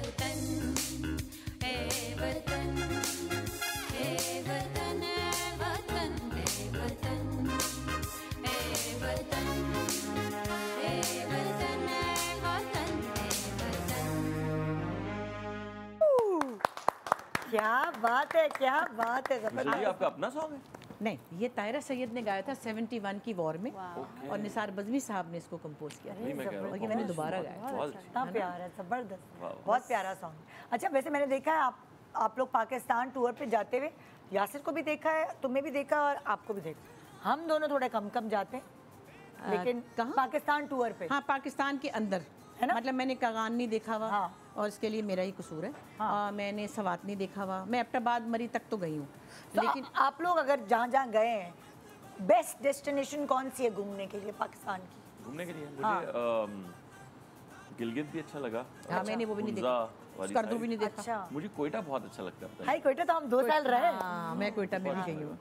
वतन ए वतन ए वतन ए वतन ए वतन ए वतन ए वतन ए वतन ए वतन। क्या बात है, क्या बात है, जी जबरदस्त। आपका अपना सॉन्ग है? नहीं, ये ताहिरा सैयद ने गाया था 71 की वॉर में और निसार बज़मी साहब ने इसको कंपोज किया नहीं, मैं कह रहा हूँ और ये मैंने दोबारा गाया। बहुत इतना प्यारा है, जबरदस्त, बहुत प्यारा सॉन्ग। अच्छा, वैसे मैंने देखा है आप लोग पाकिस्तान टूर पे जाते हुए, यासिर को भी देखा है, तुम्हें भी देखा और आपको भी देखा। हम दोनों थोड़े कम कम जाते हैं, लेकिन कहाँ? पाकिस्तान टूर पे। हाँ, पाकिस्तान के अंदर है ना? मतलब मैंने कागान नहीं देखा हुआ हाँ। और इसके लिए मेरा ही कसूर है। मैंने सवात नहीं देखा हुआ, मैं एबटाबाद मरी तक तो गई हूँ, तो लेकिन आप लोग अगर जहाँ जहाँ गए हैं, बेस्ट डेस्टिनेशन कौन सी है घूमने के लिए पाकिस्तान की? घूमने के लिए मुझे गिलगित भी अच्छा लगा। हाँ, मैंने वो भी नहीं हुंजा देखा, वाली स्कर्दू साइड। भी नहीं देखा। अच्छा, मुझे कोयटा बहुत अच्छा लगता है। हाई कोयटा तो हम 2 साल रहे। हाँ, मैं कोयटा में भी गई हूँ।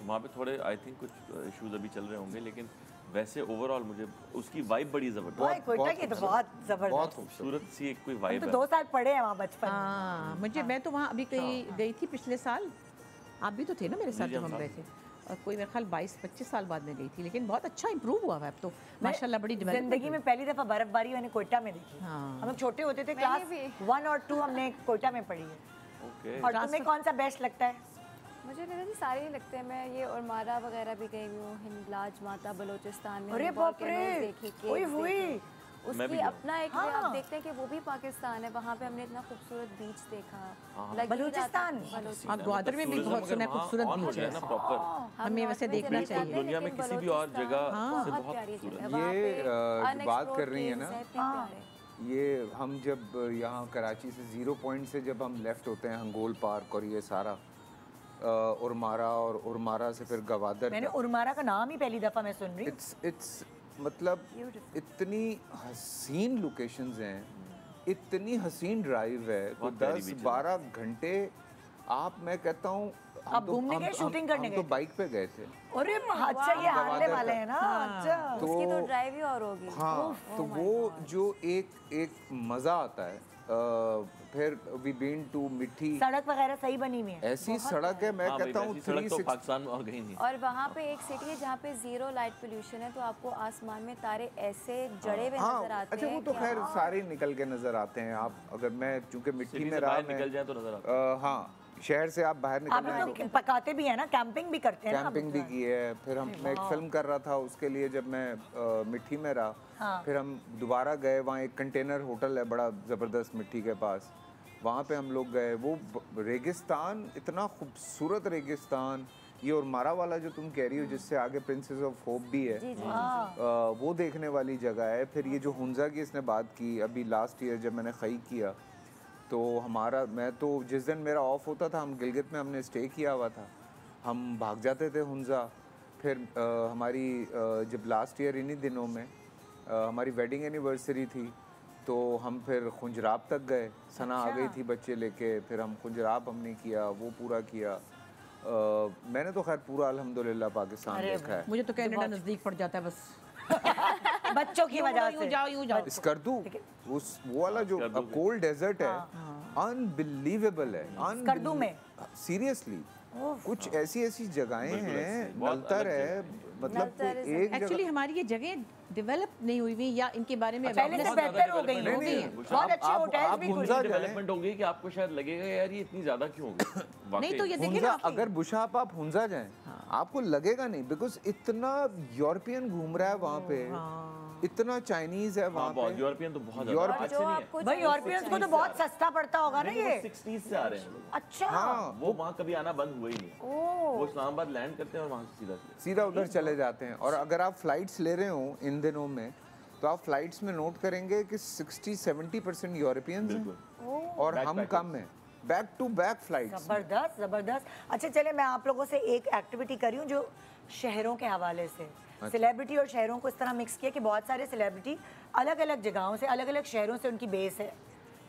वहाँ पे थोड़े आई थिंक कुछ इश्यूज अभी चल रहे होंगे, लेकिन वैसे ओवरऑल मुझे उसकी वाइब बड़ी जबरदस्त, हाई कोयटा की तो बहुत जबरदस्त। खूबसूरत सी एक कोई हम वाइब तो है। 2 साल पढ़े हैं वहाँ बचपन में। हाँ, मैं तो वहाँ अभी गई थी पिछले साल, आप भी तो थे ना मेरे साथ जब हम गए थे, और कोई मेरे ख्याल 22-25 साल बाद में गई थी, लेकिन बहुत अच्छा इंप्रूव हुआ है अब तो माशाल्लाह, बड़ी डेवलपमेंट। जिंदगी में पहली दफा बर्फबारी मैंने कोयटा में देखी। हाँ। हम लोग छोटे होते थे, मैंने क्लास भी। 1 और 2 हमने कोयटा में पढ़ी है। ओके, और तुम्हें कौन सा बेस्ट लगता है? मुझे मेरे जी सारे ही लगते हैं। मैं ये उर्मारा वगैरह भी गई हुई हूँ, हिंदलाज माता बलोचिस्तान में। अरे मैंने बाप रे, volcanoes देखे, caves ओए हुई। देखे। मैं उसकी भी गया हूँ। अपना एक हाँ। आप देखते हैं कि वो भी पाकिस्तान है, वहाँ पे हमने इतना खूबसूरत बीच देखा। हाँ। लग ही रहा था- बलूचिस्तान? बलूचिस्तान। हाँ, ग्वादर में भी टूरिज्म बहुत अगर सुना है, वहाँ खूबसूरत on हो बीच जाए है। ना प्रॉपर, हम हमें north वैसे में देखना चले जाते चाहिए। हैं, दुनिया में लेकिन किसी भी और बलूचिस्तान जगह से बहुत बहुत प्यारी खूबसूरत जगह है। है। वहाँ ये, पे जो बात unexplored कर रही है caves ना, हैं, इतने प्यारे। ये हम जब यहाँ कराची से 0 पॉइंट से जब हम लेफ्ट होते हैं हंगोल पार्क और ये सारा उर्मारा, और उर्मारा से फिर गवादर, मैंने उर्मारा का नाम ही पहली दफा मैं सुन रही हूँ। इट्स मतलब इतनी हसीन लोकेशंस हैं, इतनी हसीन ड्राइव है, तो बहुत प्यारी 10-12 घंटे आप, मैं कहता हूँ आप घूमने गए, शूटिंग करने हम तो गए? बाइक पे गए थे। अरे अच्छा, ये हारले गवादर वाले का। हैं ना। अच्छा, उसकी तो ड्राइव ही और होगी। हाँ, तो वो जो एक मज़ा आता है। फिर वी बीन टू मिठी, सड़क वगैरह सही बनी हुई है। ऐसी सड़क है, मैं हाँ भाई, कहता हूँ वैसी सड़क तो 360 पाकिस्तान में और कहीं नहीं। और वहाँ पे एक सिटी है जहाँ पे 0 लाइट पोल्यूशन है, तो आपको आसमान में तारे ऐसे जड़े हुए हाँ, नजर आते अच्छा हैं। वो तो कि खैर आप- सारे निकल के नजर आते हैं। आप अगर मैं चूंकि मिट्टी सिटी में से रहा, बाहर मैं निकल जाए तो नजर आता हाँ, शहर से आप बाहर आप निकलना है, तो पकाते भी है ना, कैंपिंग भी करते हैं ना? कैंपिंग भी की है। फिर मैं एक फिल्म कर रहा था, उसके लिए जब मैं मिट्टी में रहा, हाँ। फिर हम दोबारा गए, वहाँ एक कंटेनर होटल है बड़ा ज़बरदस्त मिट्टी के पास, वहाँ पे हम लोग गए। वो रेगिस्तान, इतना खूबसूरत रेगिस्तान, ये उर्मारा वाला जो तुम कह रही हो जिससे आगे प्रिंसेस ऑफ होप भी है, वो देखने वाली जगह है। फिर ये जो हुंजा की इसने बात की, अभी लास्ट ईयर जब मैंने खई किया, तो मैं तो जिस दिन मेरा ऑफ होता था, हम गिलगित में हमने स्टे किया हुआ था, हम भाग जाते थे हुंजा। फिर हमारी जब लास्ट ईयर इन्हीं दिनों में हमारी वेडिंग एनिवर्सरी थी, तो हम फिर खुंजराब तक गए। सना आ गई थी बच्चे लेके, फिर हम खुंजराब हमने किया, वो पूरा किया। मैंने तो खैर पूरा अल्हम्दुलिल्लाह पाकिस्तान देखा है। मुझे तो कनाडा नजदीक पड़ जाता है बस। बच्चों की वजह यूं से। जाओ यूं जाओ। स्कर्दू, वो वाला जो कोल्ड डेजर्ट है, अनबिलीवेबल है। स्कर्दू में? सीरियसली कुछ ऐसी जगहें हैं, बहुत नलतर अलग है, मतलब नलतर कोई is एक एक्चुअली जगह। हमारी ये जगह डेवलप नहीं हुई हुई या इनके बारे में पहले से awareness- बेहतर हो गई नहीं, हैं। हो गई नहीं, हैं। बहुत अच्छे होटल्स भी खुले हुंजा हैं। जाएं। डेवलपमेंट हो गई कि आपको शायद लगेगा यार ये इतनी ज्यादा क्यों हो गई। नहीं तो ये देखिए हुंजा, ना, अगर बुशाप आप हुंजा जाएं, आपको लगेगा नहीं, बिकॉज इतना यूरोपियन घूम रहा है वहाँ पे, इतना चाइनीज है वहाँ बहुत पे। यूरोपियन तो बहुत यूरोप- ज्यादा आज जो से नहीं आप कुछ भाई यूरोपियंस को तो बहुत सस्ता पड़ता होगा ना है। ये। 60s से आ रहे हैं लोग। अच्छा, हाँ, वो वहाँ कभी आना बंद हुआ ही नहीं। वो इस्लामाबाद लैंड करते हैं और वहाँ से सीधा सीधा उधर चले जाते हैं। और अगर आप फ्लाइट्स ले रहे हो इन दिनों में, तो आप फ्लाइट्स में नोट करेंगे कि 60-70% यूरोपियंस हैं और हम कम हैं। Back to back flights. जबरदस्त जबरदस्त। अच्छा चले, मैं आप लोगों से एक एक्टिविटी करी हूँ जो शहरों के हवाले से, सेलिब्रिटी और शहरों को इस तरह मिक्स किया कि बहुत सारे सेलिब्रिटी अलग अलग जगहों से, अलग अलग शहरों से उनकी बेस है,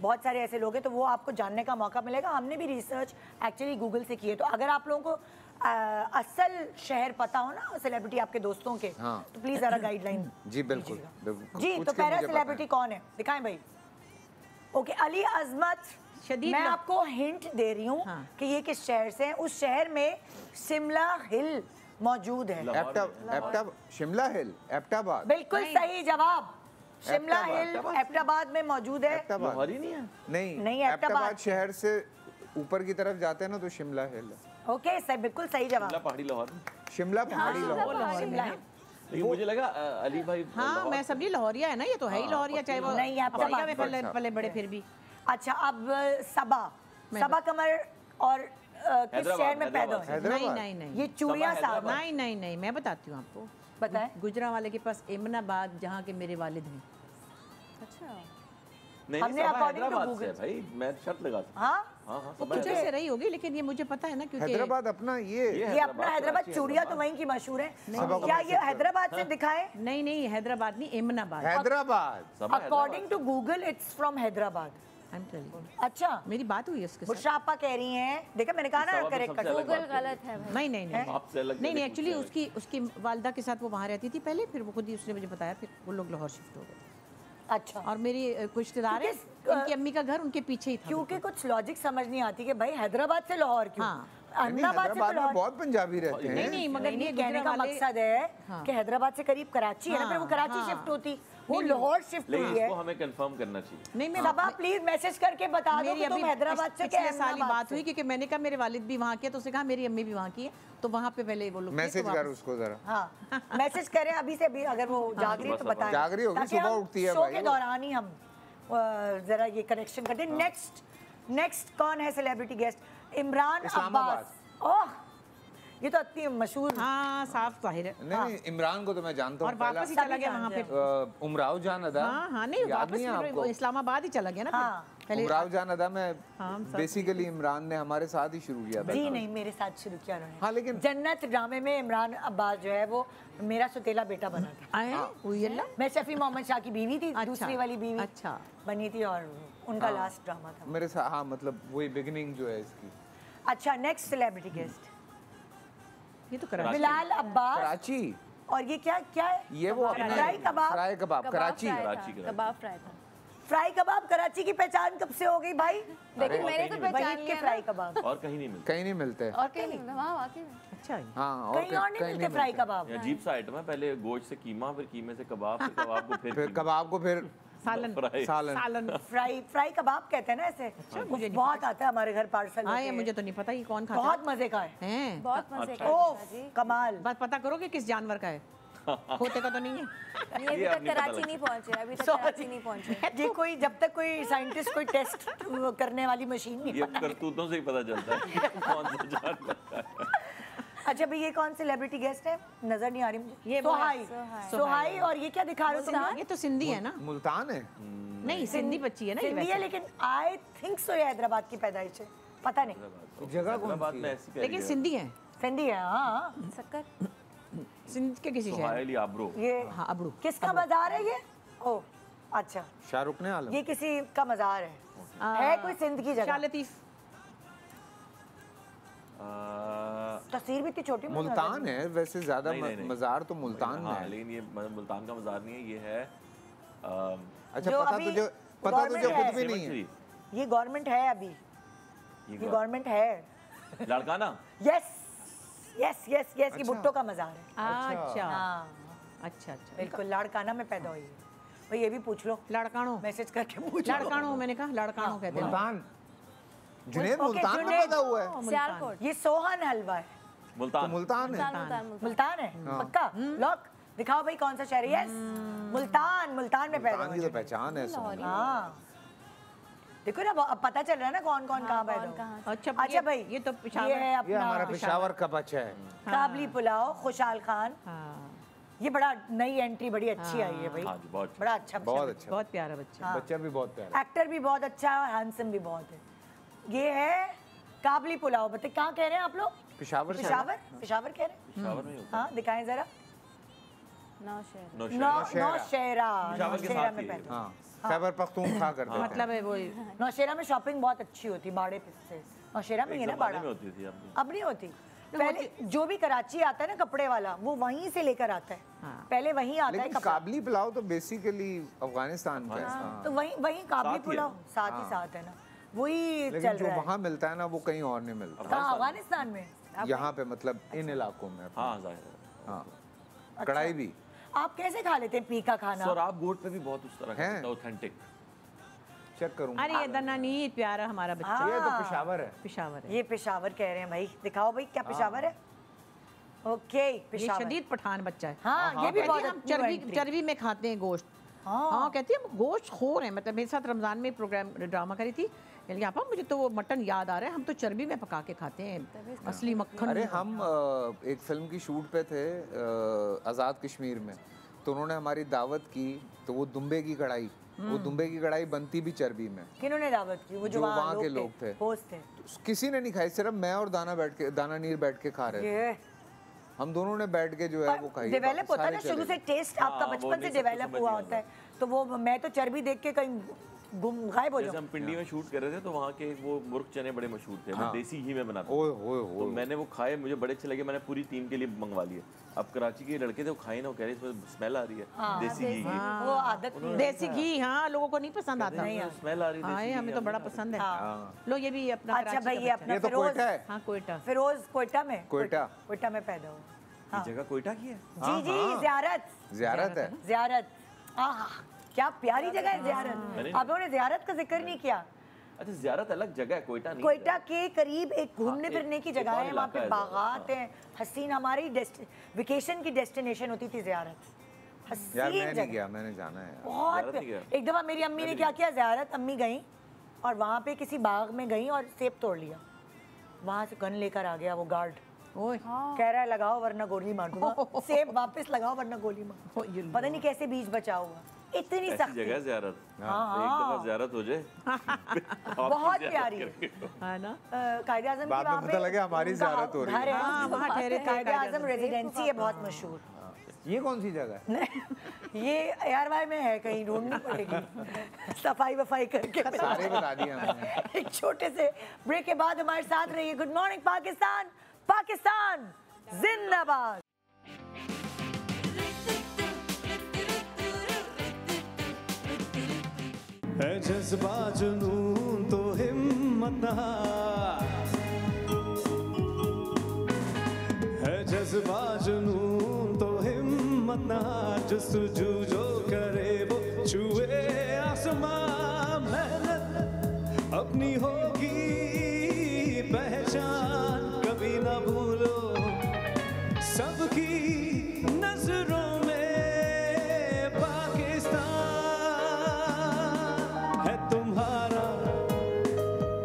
बहुत सारे ऐसे लोग हैं, तो वो आपको जानने का मौका मिलेगा। हमने भी रिसर्च एक्चुअली गूगल से की है, तो अगर आप लोगों को असल शहर पता हो ना सेलिब्रिटी आपके दोस्तों के, हाँ। तो प्लीज़ ज़रा गाइडलाइन जी बिल्कुल, बिल्कुल। जी। कुछ तो के पहला मुझे पता है। सेलिब्रिटी कौन है, दिखाएं भाई। ओके, अली अजमत, शदीद मैं लो- आपको हिंट दे रही हूँ हाँ। कि ये किस शहर से हैं। उस शहर में शिमला हिल मौजूद है। शिमला हिल, एबटाबाद। बिल्कुल सही जवाब। शिमला एबटाबाद। हिल एबटाबाद में मौजूद है। एबटाबाद लाहौर ही नहीं है। नहीं, नहीं, एबटाबाद एबटाबाद शहर से ऊपर की तरफ जाते हैं ना तो शिमला हिल है। ओके, सही, बिल्कुल सही शिमला जवाब। पहाड़ी लाहौर में। शिमला पहाड़ी लाहौर। शिमला हिल। लेकिन मुझे लगा अली भाई हाँ लाहौर मैं समझी लाहौरिया है ना, ये तो है ही लाहौरिया, चाहे वो नहीं, आप अफ्रीका बात में कर पले बड़े फिर भी। अच्छा, अब सबा कमर और किस शहर में पैदा हुए? हैदराबाद। नहीं ये चूड़िया साहब। नहीं मैं बताती हूँ आपको। बताएं। गुजरावाले के पास एमनाबाद, जहाँ के मेरे वालिद हैं। अच्छा, नहीं हमने सबा according to हैदराबाद से Google- है भाई, मैं शर्त लगाता हूँ। हाँ, हाँ वो सबा पीछे हैदराबाद। से रही होगी, लेकिन ये मुझे पता है ना, क्योंकि हैदराबाद अपना ये अपना हैदराबाद, कराची, चूड़िया तो हैदराबाद। वहीं की मशहूर है। सबा क्या को ये हैदराबाद से दिखाएं? नहीं हैदराबाद नहीं, Eminabad. Hyderabad. Saba according to Google it's from Hyderabad. I'm telling you। अच्छा, मेरी बात हुई है उसके साथ। बुशरा आपा कह रही हैं, देखा मैंने कहा ना सबा तो करेक्ट सबसे कर। अलग गूगल बात है। गलत है भाई। नहीं आपसे अलग नहीं मेरे एक्चुअली कुछ उसकी उसकी वालदा के साथ वो वहाँ रहती थी पहले, फिर वो खुद ही उसने मुझे बताया, फिर वो लोग लाहौर शिफ्ट हो गए। अच्छा, और मेरी कुछ रिश्तेदार है, क्योंकि, इनकी अम्मी का घर उनके पीछे ही था। क्योंकि कुछ लॉजिक समझ नहीं आती कि भाई हैदराबाद से लाहौर क्यों, हाँ। अहमदाबाद से तो हैदराबाद में लाहौर। बहुत पंजाबी रहते हैं। नहीं मगर नहीं, ये कहने का गुजरावाले- मकसद है हाँ। कि हैदराबाद से करीब कराची है ना, फिर वो कराची हाँ। शिफ्ट होती, वो लाहौर शिफ्ट लेकिन हुई है। इसको हमें कंफर्म करना चाहिए। नहीं मैं सबा प्लीज मैसेज करके बता दो मेरी कि तुम अभी हैदराबाद से पिछले साल ही अहमदाबाद बात से। हुई, क्योंकि मैंने कहा मेरे वालिद भी वहाँ के, तो उसने कहा मेरी अम्मी भी वहाँ की है, तो वहाँ पे पहले वो लोग थे, तो मैसेज कर वापस- उसको जरा। हाँ, मैसेज करें अभी से भी, अगर वो जाग रही है तो सुबह बताएं। जाग रही होगी, ताकि सुबह हम उठती है शो भाई के वो। दौरान ही हम जरा ये कनेक्शन करते हैं। नेक्स्ट कौन है सेलिब्रिटी गेस्ट? इमरान इस्लामाबाद। अब्बास। ओह, ये तो इतनी मशहूर। हाँ साफ जाहिर है। नहीं, इमरान को तो मैं जानता और हूँ। वापस ही पहला चला गया वहाँ जानते पे। उमराव जान अदा। हाँ नहीं याद वापस नहीं है फिर आपको? वो इस्लामाबाद ही चला गया ना हाँ। फिर। पहले उमराव जान अदा में हाँ, हम सब- बेसिकली इमरान ने हमारे साथ ही शुरू किया था। जी नहीं, मेरे साथ शुरू किया उन्होंने। हाँ, लेकिन- जन्नत ड्रामे में इमरान अब्बास जो है वो मेरा सुतेला बेटा बना था। आए हुई अल्लाह। मैं शफी मोहम्मद शाह की बीवी थी, अच्छा, दूसरी वाली बीवी अच्छा। बनी थी, और उनका लास्ट ड्रामा था। मेरे साथ, हाँ, मतलब वही बिगिनिंग जो है इसकी। अच्छा, नेक्स्ट सेलिब्रिटी गेस्ट ये तो करा बिलाल अब्बास। कराची। और ये क्या क्या है? ये वो अपना फ्राई कबाब। फ्राई कबाब कराची। कराची। कबाब फ्राई था। फ्राई कबाब कराची की पहचान कब से हो गई भाई? लेकिन मैंने तो पहचान वहीद के लिया फ्राई ना। कबाब। और कहीं नहीं मिलता। कहीं नहीं मिलते। और कहीं नहीं मिलता, वहाँ वाकई में। अच्छा है। हाँ, और कहीं और नहीं मिलते फ्राई कबाब। ये अजीब सा आइटम है, पहले गोश्त से कीमा, फिर कीमे से कबाब, फिर कबाब को फिर फिर कबाब को फिर सालन फ्राई। सालन। सालन। फ्राई कबाब कहते हैं ना ऐसे। मुझे नहीं बहुत आता है हमारे घर पार्सल। आए मुझे तो नहीं पता ये कौन खाता बहुत मजे का है। है। बहुत मजे का ओह, था जी। कमाल। बस पता करो कि किस जानवर का है। खोते का तो नहीं है। ये अभी ये तक अब नहीं पता कराची लग नहीं पहुँचे, अभी तक Sorry. कराची नहीं पहुँचे। ये कोई जब तक कोई साइंटिस्ट कोई टेस्ट करने वाली मशीन नहीं ये बना। करतूतों से ही पता चलता है कौन सा जानवर है। अच्छा भाई, ये कौन सेलिब्रिटी गेस्ट है? नजर नहीं आ रही मुझे। ये वो है, सोहाई। सोहाई। और ये क्या दिखा रहे हो तुम? ये तो सिंधी है ना? मुल्तान है। नहीं सिंधी बच्ची है ना ये सिंधी है, वैसे। लेकिन आई थिंक सो ये हैदराबाद की पैदाइश है, पता नहीं। जगह कौन हैदराबाद सी में है? ऐसी कह लेकिन रही है। सिंधी है, सिंधी है। हाँ, शक्कर। सिंध के किसी शहर। सुहाइली आब्रो। ये हाँ अबड़ू। किसका मजार है ये? ओ अच्छा, शाहरुख ने आलम। ये किसी का मजार है कोई सिंध की शाह जगह। लतीफ। तस्वीर भी इतनी छोटी मुझे नजर मुल्तान है वैसे ज्यादा। नहीं, नहीं, नहीं। मजार तो मुल्तान में हाँ, है। लेकिन ये मुल्तान का मजार नहीं है, ये है अच्छा, जो पता अभी तुझे government खुद है। भी नहीं है। सिमंचरी। नहीं। ये गवर्नमेंट है अभी, ये गवर्नमेंट है। Larkana. Yes yes yes yes, ये अच्छा। भुट्टो का मजार है। अच्छा हाँ अच्छा अच्छा। बिल्कुल, लाड़काना में पैदा हुई है। भाई ये भी पूछ लो, लड़कानो। मैसेज करके पूछ लो। लड़कानो मैंने कहा, लड़कानो कहते हैं। मुल्तान। जुनैद ओके, मुल्तान में जुनैद। पैदा हुआ है। सियालकोट। ये सोहन हलवा है। तो मुल्तान। मुल्तान है। मुल्तान। मुल्तान है पक्का? लॉक दिखाओ भाई, कौन सा शहर है? यस, मुल्तान। मुल्तान में पैदा मुल्तान की हुआ तो पहचान है सोनी। हाँ, देखो ना, अब पता चल रहा है ना कौन कौन कहाँ पैदा हुआ। कहाँ अच्छा अच्छा भाई, ये तो ये पिशावर। है ये अपना हमारा पेशावर का बच्चा है। काबली पुलाव, खुशहाल खान। हाँ ये बड़ा नई एंट्री, बड़ी अच्छी आई है भाई। हाँ जी, बहुत बड़ा अच्छा बहुत अच्छा। बहुत प्यारा बच्चा। बच्चा भी बहुत प्यारा। एक्टर भी बहुत अच्छा है और हैंडसम भी बहुत है। ये है काबली पुलाव। बताइए कहाँ कह रहे हैं आप लोग? पेशावर से। पिशावर? पिशावर कह रहे हैं? पेशावर में ही होता हाँ दिखाएं जरा। नौशहर। है। नौशहरा। नौशेरा। पिशावर के नौशेरा साथ में ही है। पैदा। हाँ, खैबर पख्तूनख्वा करते थे। मतलब है वो नौशेरा में शॉपिंग बहुत अच्छी होती, बाड़े से। नौशेरा में ही है एक ना ज़माने बाड़ा? में होती थी अपनी। अब नहीं होती। पहले जो भी कराची आता है ना कपड़े वाला, वो वहीं से लेकर आता है। हाँ। पहले वहीं आता है लेकिन कपड़ा। काबली पुलाव तो बेसिकली अफगानिस्तान का है। हाँ। तो वहीं काबली साथ ही पुलाव है। साथ ही साथ है ना, वही लेकिन चल जो रहा है। वहाँ मिलता है ना वो कहीं और नहीं मिलता। कहाँ, अफगानिस्तान में? यहाँ पे मतलब इन इलाकों में। हाँ जाहिर है। हाँ अच्छा। कढ़ाई भी। आप कैसे खा लेते हैं पीका खाना? सर आप गोट पे भी बहुत उस तरह हैं? का ऑथेंटिक। चेक करूँगा। अरे ये दनानीर प्यारा हमारा बच्चा, ये तो पेशावर है। पेशावर है। ये पेशावर कह रहे हैं भाई, दिखाओ भाई क्या पेशावर है। ओके ये पेशावर। शदीद पठान बच्चा है। हाँ ये भी बहुत हम अच्छी चर्बी entry। चर्बी में खाते हैं गोश्त। हाँ कहती है हम गोश्त खोर हैं। मतलब मेरे साथ रमज़ान में प्रोग्राम ड्रामा करी थी, कहती आपा मुझे तो वो मटन याद आ रहा है, हम तो चर्बी में पका के खाते हैं, असली मक्खन। अरे हम एक फिल्म की शूट पे थे आज़ाद कश्मीर में, तो उन्होंने हमारी दावत की, तो वो दुम्बे की कढ़ाई, वो दुम्बे की कढ़ाई बनती भी चर्बी में। किन्होंने दावत की? वो जो जो वहाँ के लोग थे। होस्ट थे। तो किसी ने नहीं खाई, सिर्फ मैं और दाना नीर बैठ के खा रहे थे। ये हम दोनों ने बैठ के जो है वो खाई। डेवलप होता है सारे ना शुरू चले से, गए। टेस्ट आपका हाँ, वो बचपन से नहीं, सबको डेवलप समझ हुआ नहीं होता है। तो वो मैं तो चर्बी देख के कहीं गायब हो जैसे जाऊँ। हम पिंडी में शूट कर रहे थे तो वहाँ के वो मुर्ग चने बड़े मशहूर थे, मैं देसी घी में बनाता ओए था। ओए तो ओए। मैंने वो खाए, मुझे बड़े अच्छे लगे, मैंने पूरी टीम के लिए मंगवा लिए। अब कराची के लड़के थे वो खाए ना, वो कह रहे इसमें स्मेल आ रही है देसी घी की। वो आदत नहीं है। देसी घी, हाँ लोगों को नहीं पसंद आता। स्मेल आ रही हाँ है हमें तो बड़ा पसंद है। हाँ। लो ये भी अपना अच्छा कराची भाई का ये बच्चा अपना ये तो फिरोज, कोयटा है। हाँ कोयटा। फिरोज कोयटा में, कोयटा। कोयटा में पैदा हुआ। ये जगह कोयटा की है। जी जी जियारत, ज़ियारत है। जियारत। आहा क्या प्यारी जगह है जियारत। आप लोगों ने जियारत का जिक्र नहीं किया। अच्छा ज़ियारत अलग जगह है, कोयटा नहीं। कोयटा के करीब एक घूमने हाँ, फिरने की एक जगह और है, वहाँ पे इलाका है बागात हैं, हसीन, हमारी वेकेशन की डेस्टिनेशन होती थी जियारत। यार हसीन मैं नहीं जगह, गया, मैंने जाना है यार। बहुत जियारत नहीं गया? एक दफ़ा मेरी अम्मी ने क्या किया, जियारत अम्मी गई और वहाँ पे किसी बाग में गई और सेब तोड़ लिया। वहाँ से गन लेकर आ गया वो गार्ड, ओए कह रहा है लगाओ वरना गोली मार दूंगा। सेब वापस लगाओ वरना गोली मार। ये पता नहीं कैसे बीज बचा हुआ, इतनी ऐसी सख्त जगह है ज़ियारत। हाँ, एक दफा ज़ियारत हो जाए बहुत प्यारी है। है ना। कायदे आज़म की बाद में वहाँ पता पे लगे हमारी उनका ज़ियारत हो रही है। घर हाँ, वहाँ ठहरे थे कायदे कायदे आज़म रेजिडेंसी है बहुत मशहूर। ये कौन सी जगह है? ये ARY में है, कहीं ढूंढनी पड़ेगी सफाई वफाई करके। सारे बता दिए मैंने। एक छोटे से ब्रेक के बाद हमारे साथ रहिए। गुड मॉर्निंग पाकिस्तान, पाकिस्तान जिंदाबाद। है जज्बा जुनून तो हिम्मत ना, है जज्बा जुनून तो हिम्मत ना, जस्तजू जो करे वो छुए आसमां। मेहनत अपनी होगी पहचान, कभी ना भूलो सबकी नजरों में पाकिस्तान है तुम्हारा,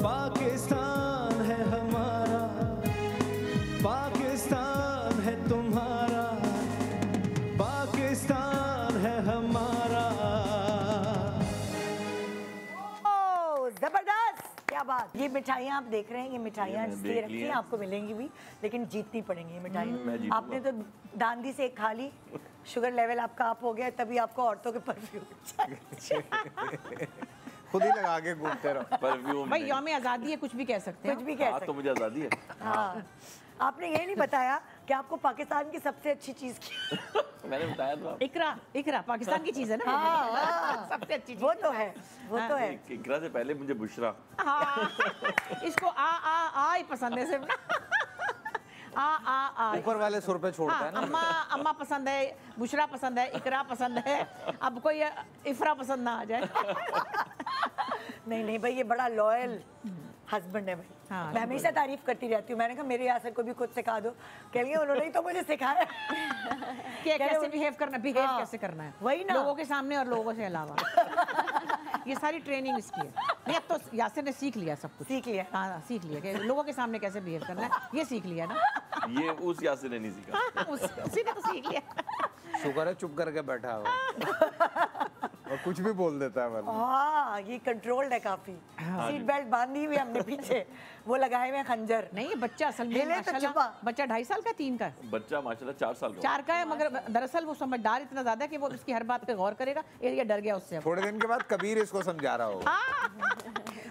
पाकिस्तान है हमारा, पाकिस्तान है तुम्हारा, पाकिस्तान है हमारा। ओ जबरदस्त, क्या बात। ये मिठाइयाँ आप देख रहे हैं, ये मिठाइयाँ ये मैं इसलिए देख रखी ली हैं, हैं। आपको मिलेंगी भी, लेकिन जीतनी पड़ेंगी ये मैं मिठाइयाँ। जीतूंगा। आपने तो दांडी से एक खा ली, शुगर लेवल आपका अप हो गया, तभी आपको औरतों के परफ्यूम खुद ही लगा के घूमते रहो। परफ्यूम भाई यौम आज़ादी है, कुछ भी कह सकते कुछ हैं। भी कह हाँ सकते तो मुझे आज़ादी है। हैं। हाँ आपने ये नहीं बताया कि आपको पाकिस्तान की सबसे अच्छी चीज़ क्या? मैंने बताया तो इकरा, इकरा पाकिस्तान की चीज़ है ना। हाँ, सबसे अच्छी चीज़। वो तो है, वो तो है। इकरा से पहले मुझे बुशरा। हाँ इसको आ ही पसंद है सिर्फ ना। आ ऊपर वाले सुर पे छोड़ता हाँ, है ना। अम्मा अम्मा पसंद है, बुशरा पसंद है, इकरा पसंद है, अब कोई इफरा पसंद ना आ जाए। नहीं नहीं भाई, ये बड़ा लॉयल हस्बैंड है भाई। हाँ, मैं हमेशा तारीफ करती रहती हूँ। मैंने कहा मेरे यासर को भी खुद सिखा दो, कह रही है उन्होंने ही तो मुझे सिखाया कि कैसे बिहेव करना, हाँ, कैसे करना है वही ना। लोगों के सामने और लोगों से अलावा। ये सारी ट्रेनिंग इसकी है। नहीं अब तो यासिर ने सीख लिया सब कुछ। सीख लिया। हाँ सीख लिया कि लोगों के सामने कैसे बिहेव करना है, ये सीख लिया ना। ये उस यासिर ने नहीं सीखा। उसी ने तो सीख लिया। शुक्र है चुप करके बैठा हो और कुछ भी बोल देता है वरना। हाँ ये कंट्रोल्ड है काफी। सीट बेल्ट बांधी हुई है हमने पीछे, वो लगाए हुए हैं खंजर। नहीं ये बच्चा असल में हिले तो माशाल्लाह, चुपा। बच्चा 2.5 साल का, 3 का है। बच्चा माशाल्लाह 4 साल का 4 का है, मगर दरअसल वो समझदार इतना ज्यादा है कि वो उसकी हर बात पे गौर करेगा। ये डर गया उससे अब। थोड़े दिन के बाद कबीर इसको समझा रहा होगा।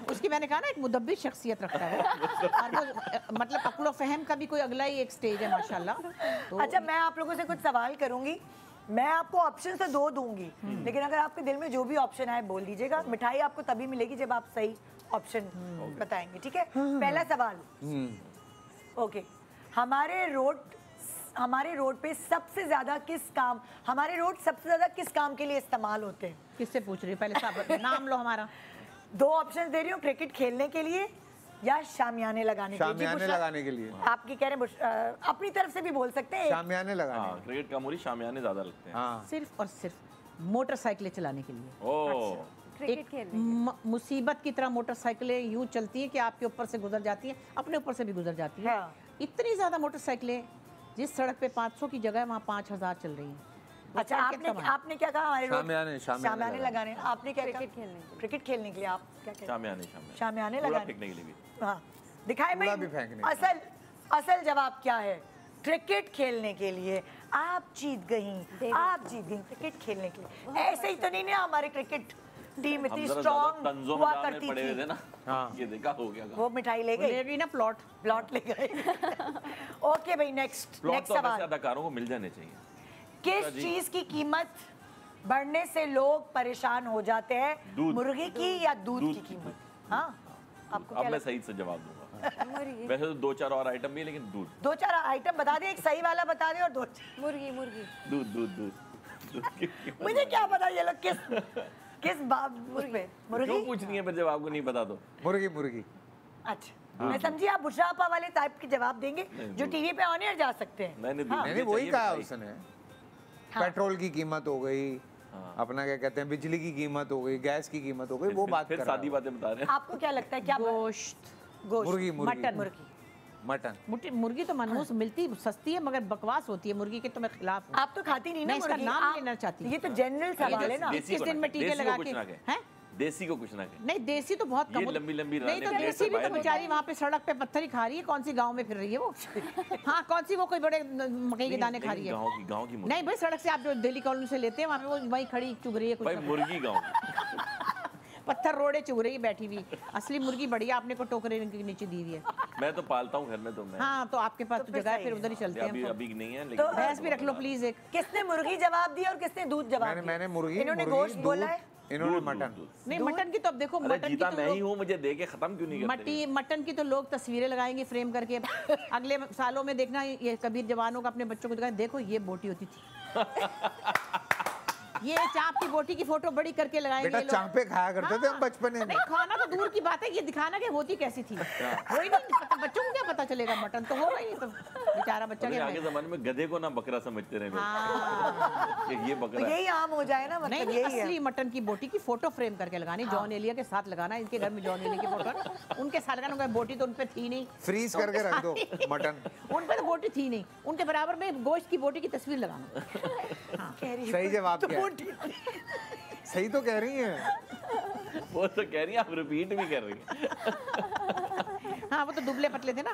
उसकी मैंने कहा ना एक मुदब्बिर शख्सियत रखता है और वो मतलब अक्ल फहम का भी कोई अगला ही एक स्टेज है माशाल्लाह। तो अच्छा, मैं आप लोगों से कुछ सवाल करूंगी। मैं आपको ऑप्शन तो 2 दूंगी, लेकिन अगर आपके दिल में जो भी ऑप्शन आए बोल दीजिएगा। मिठाई आपको तभी मिलेगी जब आप सही ऑप्शन बताएंगे, ठीक है? पहला सवाल, ओके, हमारे रोड पे सबसे ज्यादा किस काम के लिए इस्तेमाल होते हैं? किससे पूछ रही हो? पहले साहब नाम लो हमारा। 2 ऑप्शन दे रही हूँ, क्रिकेट खेलने के लिए या शामियाने लगाने के लिए। शामियाने लगाने के लिए। आपकी कह रहे हैं, अपनी तरफ से भी बोल सकते हैं। शामियाने लगाने। हाँ, क्रिकेट का मूरी शामियाने ज्यादा लगते हैं। हाँ। सिर्फ और सिर्फ मोटरसाइकिलें चलाने के लिए। ओह, क्रिकेट एक खेलने मुसीबत की तरह मोटरसाइकिलें यूं चलती हैं कि आपके ऊपर से गुजर जाती हैं, अपने ऊपर से भी गुजर जाती हैं। हाँ। इतनी ज्यादा मोटरसाइकिलें, जिस सड़क पे 500 की जगह वहाँ 5000 चल रही हैं। अच्छा, आपने क्या कहा? हमारे रोड शामियाने लगाने। लगाने। आपने क्या कहा? क्रिकेट खेलने के लिए। क्रिकेट खेलने के लिए आप क्या कहते हैं? शामियाने कूड़ा लगाने। फेंकने के लिए भी। हाँ, दिखाए कूड़ा भी भाई फेंकने। असल जवाब क्या है? क्रिकेट खेलने के लिए। आप जीत गई, आप जीत गई क्रिकेट खेलने के लिए। ऐसे ही तो नहीं ना हमारे क्रिकेट टीम इतनी स्ट्रॉन्ग हुआ करती थी ना। हाँ। ये देखा हो गया। वो मिठाई ले गई ना, प्लॉट ले गए। ओके भाई, नेक्स्ट सवाल। अदाकारों को मिल जाने चाहिए। किस चीज की कीमत बढ़ने से लोग परेशान हो जाते हैं? मुर्गी की या दूध की कीमत? हाँ, आपको अब मैं सही से जवाब दूंगा। वैसे तो 2-4 और आइटम भी है, लेकिन दूध। 2-4 आइटम बता दे, एक सही वाला बता दे और 2। मुर्गी दूध। मुझे क्या पता ये लोग किस मुर्गी क्यों पूछनी है फिर जब आपको नहीं पता तो? मुर्गी। अच्छा, मैं समझी आप बुशरापा वाले टाइप के जवाब देंगे जो टीवी पे ऑन एयर जा सकते हैं। नहीं, वही कहा उसने। पेट्रोल की कीमत हो गई, अपना क्या कहते हैं, बिजली की कीमत हो गई, गैस की कीमत हो गई, वो बात कर रहा है। सादी बातें बता रहे हैं। आपको क्या लगता है क्या? गोश्त, मुर्गी, मटन। मुर्गी तो मनहूस मिलती, सस्ती है, मगर बकवास होती है मुर्गी के। तो मैं खिलाफ हूं। आप तो खाती नहीं ना मैं इसका मुर्गी। नाम लेना चाहती हूं। ये तो जनरल सवाल है ना। किस दिन में टीके लगा के हैं? देसी को कुछ ना कहे। नहीं, देसी तो बहुत कम। ये लंबी नहीं तो देसी भी तो बेचारी वहाँ पे सड़क पे पत्थर ही खा रही है। कौन सी गांव में फिर रही है वो? हाँ, कौन सी वो कोई बड़े मकई के दाने खा रही है? गांव की नहीं भाई, सड़क से आप जो दिल्ली कॉलोनी से लेते हैं वहाँ पे वो वहीं खड़ी चुग रही है कुछ। मुर्गी गाँव पत्थर रोड़े चुग रही है बैठी हुई। असली मुर्गी बढ़िया आपने को टोकरे के नीचे दी हुई है। मैं तो पालता हूँ घर में, तो मैं। हाँ, तो आपके पास तो जगह है, फिर उधर ही चलते हैं। अभी नहीं है, तो लेकिन भैंस भी रख लो प्लीज एक। किसने मुर्गी जवाब दिया और किसने दूध जवाब दिया? मैंने मुर्गी। इन्होंने गोश्त बोला है, इन्होंने मटन। नहीं, मटन की तो अब देखो, मटन की जीता तो मैं ही हूँ, मुझे दे के खत्म क्यों नहीं करते? मटन की तो लोग तस्वीरें लगाएंगे फ्रेम करके। अगले सालों में देखना, ये कबीर जवानों का अपने बच्चों को दिखाएं, देखो ये बोटी होती थी। ये चाप की बोटी की फोटो बड़ी करके लगाएंगे। बेटा चापे खाया करते थे हम बचपन में। नहीं, खाना तो दूर की बात है, ये दिखाना कि होती कैसी थी वही नहीं पता। बच्चों को क्या पता चलेगा? मटन तो होगा ही, तो बेचारा बच्चा क्या आगे जमाने में गधे को ना बकरा समझते रहे लोग। हाँ। कि ये बकरा है। यही आम हो जाए ना, मतलब नहीं, यही है। असली मटन की बोटी की फोटो फ्रेम करके लगानी। जॉन एलिया के साथ लगाना। इनके घर में जॉन एलिया की फोटो, उनके साथ लगाना। बोटी तो उनपे थी नहीं, फ्रीज करके रख दो मटन। उन पे तो बोटी थी नहीं, उनके बराबर में गोश्त की बोटी की तस्वीर लगाना। सही जवाब क्या है? सही तो कह रही हैं। वो तो कह रही है, आप रिपीट भी कर रही हैं। हाँ, वो तो दुबले पतले थे ना,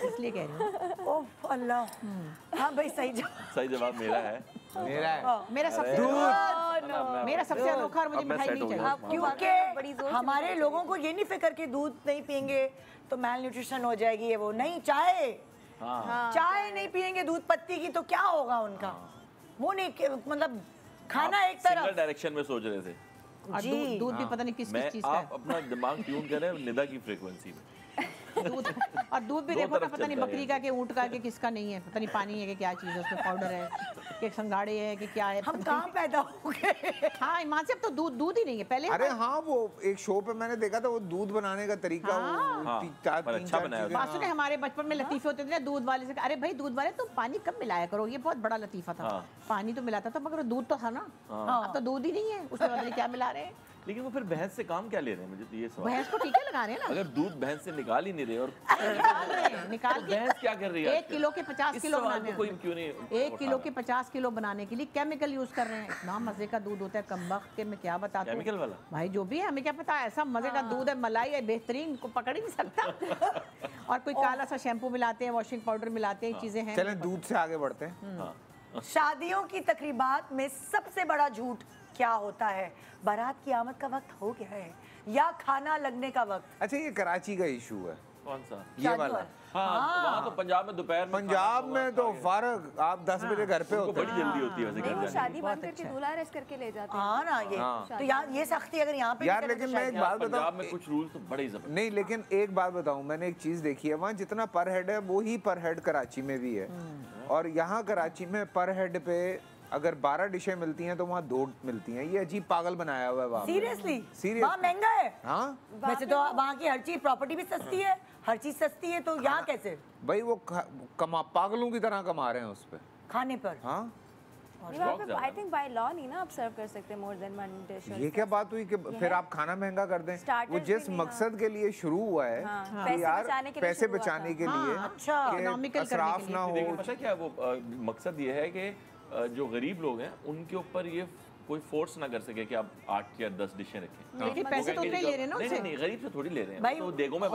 इसलिए कह रही हूँ। ओह अल्लाह। हाँ भाई, सही जवाब मेरा है। मेरा सबसे अनोखा, और मुझे मिठाई नहीं चाहिए। क्योंकि हमारे लोगों को ये नहीं फिक्र कि दूध नहीं पियेंगे तो मैल न्यूट्रिशन हो जाएगी। ये वो नहीं, चाय नहीं पियेंगे दूध पत्ती की तो क्या होगा उनका? वो नहीं, मतलब खाना एक तरफ डायरेक्शन में सोच रहे थे। और दूध भी पता नहीं किस चीज का है। आप अपना दिमाग ट्यून करें निदा की फ्रीक्वेंसी में। दूध भी देखो ना, पता नहीं बकरी का कि ऊंट का कि किसका नहीं है, पता नहीं पानी है कि क्या चीज है, उसमें पाउडर है कि संगाड़े है कि क्या है। हम कहाँ पैदा हो गए? हाँ, ईमान से अब तो दूध ही नहीं है। पहले अरे हाँ, वो एक शो पे मैंने देखा था, वो दूध बनाने का तरीका अच्छा बनाया। बासु ने हमारे बचपन में लतीफे होते थे ना दूध वाले से, अरे भाई दूध वाले तुम पानी कम मिलाया करो। ये बहुत बड़ा लतीफा था। पानी तो मिलाता था मगर दूध तो था ना। अब तो दूध ही नहीं है, उसमें बदले क्या मिला रहे हैं? लेकिन वो फिर भैंस से काम क्या ले रहे हैं? मुझे तो ये सवाल। भैंस को टीके लगा रहे हैं ना। अगर दूध भैंस से निकाल ही नहीं रहे और निकाल के भैंस क्या कर रही है? 1 किलो के 50 किलो बनाने, कोई क्यों नहीं 1 किलो के 50 किलो बनाने के लिए केमिकल यूज कर रहे हैं। इतना मजे का दूध होता है कमबख्त के, मैं क्या बताता हूँ। केमिकल वाला भाई जो भी है, हमें क्या पता, ऐसा मजे का दूध है, मलाई है बेहतरीन, को पकड़ ही नहीं सकता। और कोई काला सा शैम्पू मिलाते हैं, वॉशिंग पाउडर मिलाते हैं, चीजें हैं। चलें दूध से आगे बढ़ते हैं। शादियों की तकरीबात में सबसे बड़ा झूठ क्या होता है। बारात की आमद का वक्त हो गया है या खाना लगने का वक्त। अच्छा, ये कराची का इशू है कौन सा? ये वाला। हाँ, वहाँ तो पंजाब में दोपहर में पंजाब में तो फारग आप 10 बजे घर पे होते बड़ी जल्दी होती है वैसे नहीं, घर वो जाने शादी बंद करके दूल्हा अरेस्ट करके ले जाते हैं। हाँ ना, ये तो यार ये सख्ती अगर यहाँ पे यार, भी करें तो लेकिन मैं शायद एक बात की। पंजाब बताऊं, में कुछ रूल तो बड़े ही जबरदस्त। नहीं लेकिन एक बात बताऊं, मैंने एक चीज देखी है, वहाँ जितना पर हेड है वो ही पर हेड कराची में भी है। और यहाँ कराची में पर हेड पे अगर 12 डिशें मिलती हैं तो वहाँ 2 मिलती हैं। ये अजीब पागल बनाया हुआ है वहाँ पे। सीरियसली वहाँ महंगा है। हाँ, वैसे तो वहाँ की हर चीज, प्रॉपर्टी भी सस्ती है, हर चीज सस्ती है, तो यहाँ कैसे भाई वो पागलों की तरह कमा रहे हैं उस पे खाने पर। हाँ, आई थिंक बाय लॉ नहीं ना आप सर्व कर सकते मोर देन 1 डिश। ये क्या बात हुई कि फिर आप खाना महंगा कर दें? Starters वो जिस भी नहीं, मकसद के लिए शुरू हुआ है कि यार पैसे बचाने के लिए, अच्छा, कि असराफ ना हो। लेकिन पता है क्या वो मकसद ये है कि जो गरीब लोग हैं उनके ऊपर ये कोई फोर्स ना कर सके कि आप 8 या 10 डिशें रखें। लेकिन पैसे तो उतने ही ले रहे हैं ना नहीं उससे। नहीं, गरीब से थोड़ी ले रहे हैं। भाई तो देखो मैं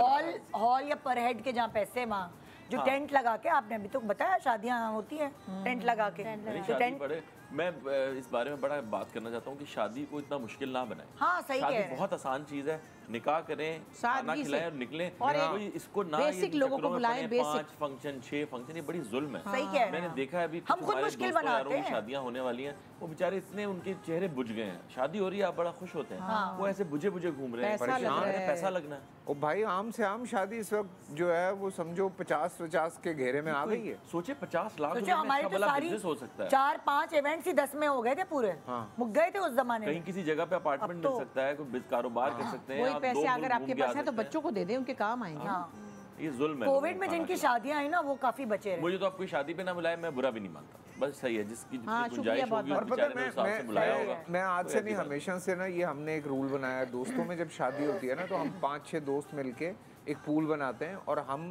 हॉल या पर हेड के जहाँ पैसे हैं, वहाँ जो टेंट लगा के, आपने अभी तो बताया शादियाँ होती हैं टेंट लगा के, नहीं, तो शादी टेंट। पड़े। मैं इस बारे में बड़ा बात करना चाहता हूँ कि शादी को इतना मुश्किल ना बनाएं। हाँ, सही कह शादी रहे हैं। बहुत आसान चीज है। निकाह करें, खाना सादगी से। खिलाएं और निकलें। और एक कोई इसको ना बेसिक लोगों को बुलाएं, बेसिक। 5 फंक्शन 6 फंक्शन, ये बड़ी जुल्म है। सही कह रहे हैं। मैंने देखा है अभी हम खुद हमारे मुश्किल दोस्तों यारों बनाते की हैं। शादियां होने वाली हैं, वो बेचारे इतने उनके चेहरे बुझ गए हैं। शादी हो रही है, आप बड़ा खुश होते हैं, वो ऐसे बुझे बुझे घूम रहे हैं, पैसा लग परेशान रहा है, है। पैसा लगना है। ओ भाई, आम से आम शादी इस वक्त जो है वो समझो 50 के घेरे में आ गई है। सोचे 50 लाख सोचो रुपए में हमारी अच्छा तो भला सारी बिजनेस हो सकता है। 4-5 इवेंट्स ही 10 में हो गए थे पूरे। मुक गए थे उस जमाने कहीं में। किसी जगह पे अपार्टमेंट अब मिल तो- सकता है, कोई कारोबार कर सकते हैं। वही आप पैसे 2 अगर मुल्क आपके घूम के आ पास है तो सकते हैं। बच्चों को दे दें, उनके काम आएंगे। ये जुल्म है। कोविड में जिनकी शादियां आई ना, वो काफी बचे रहे। मुझे तो आप कोई शादी पे ना बुलाए, मैं बुरा भी नहीं मानता। बस सही है, जिसकी हाँ, जितनी शुक्रिया गुंजाइश बहुत होगी बहुत। और उस पता बेचारे ने है, उस हिसाब से बुलाया होगा। मैं आज कोई से ऐसी नहीं, बात हमेशा से ना, ये हमने एक रूल बनाया है। दोस्तों में जब शादी होती है ना, तो हम 5-6 दोस्त मिलके एक पूल बनाते हैं और हम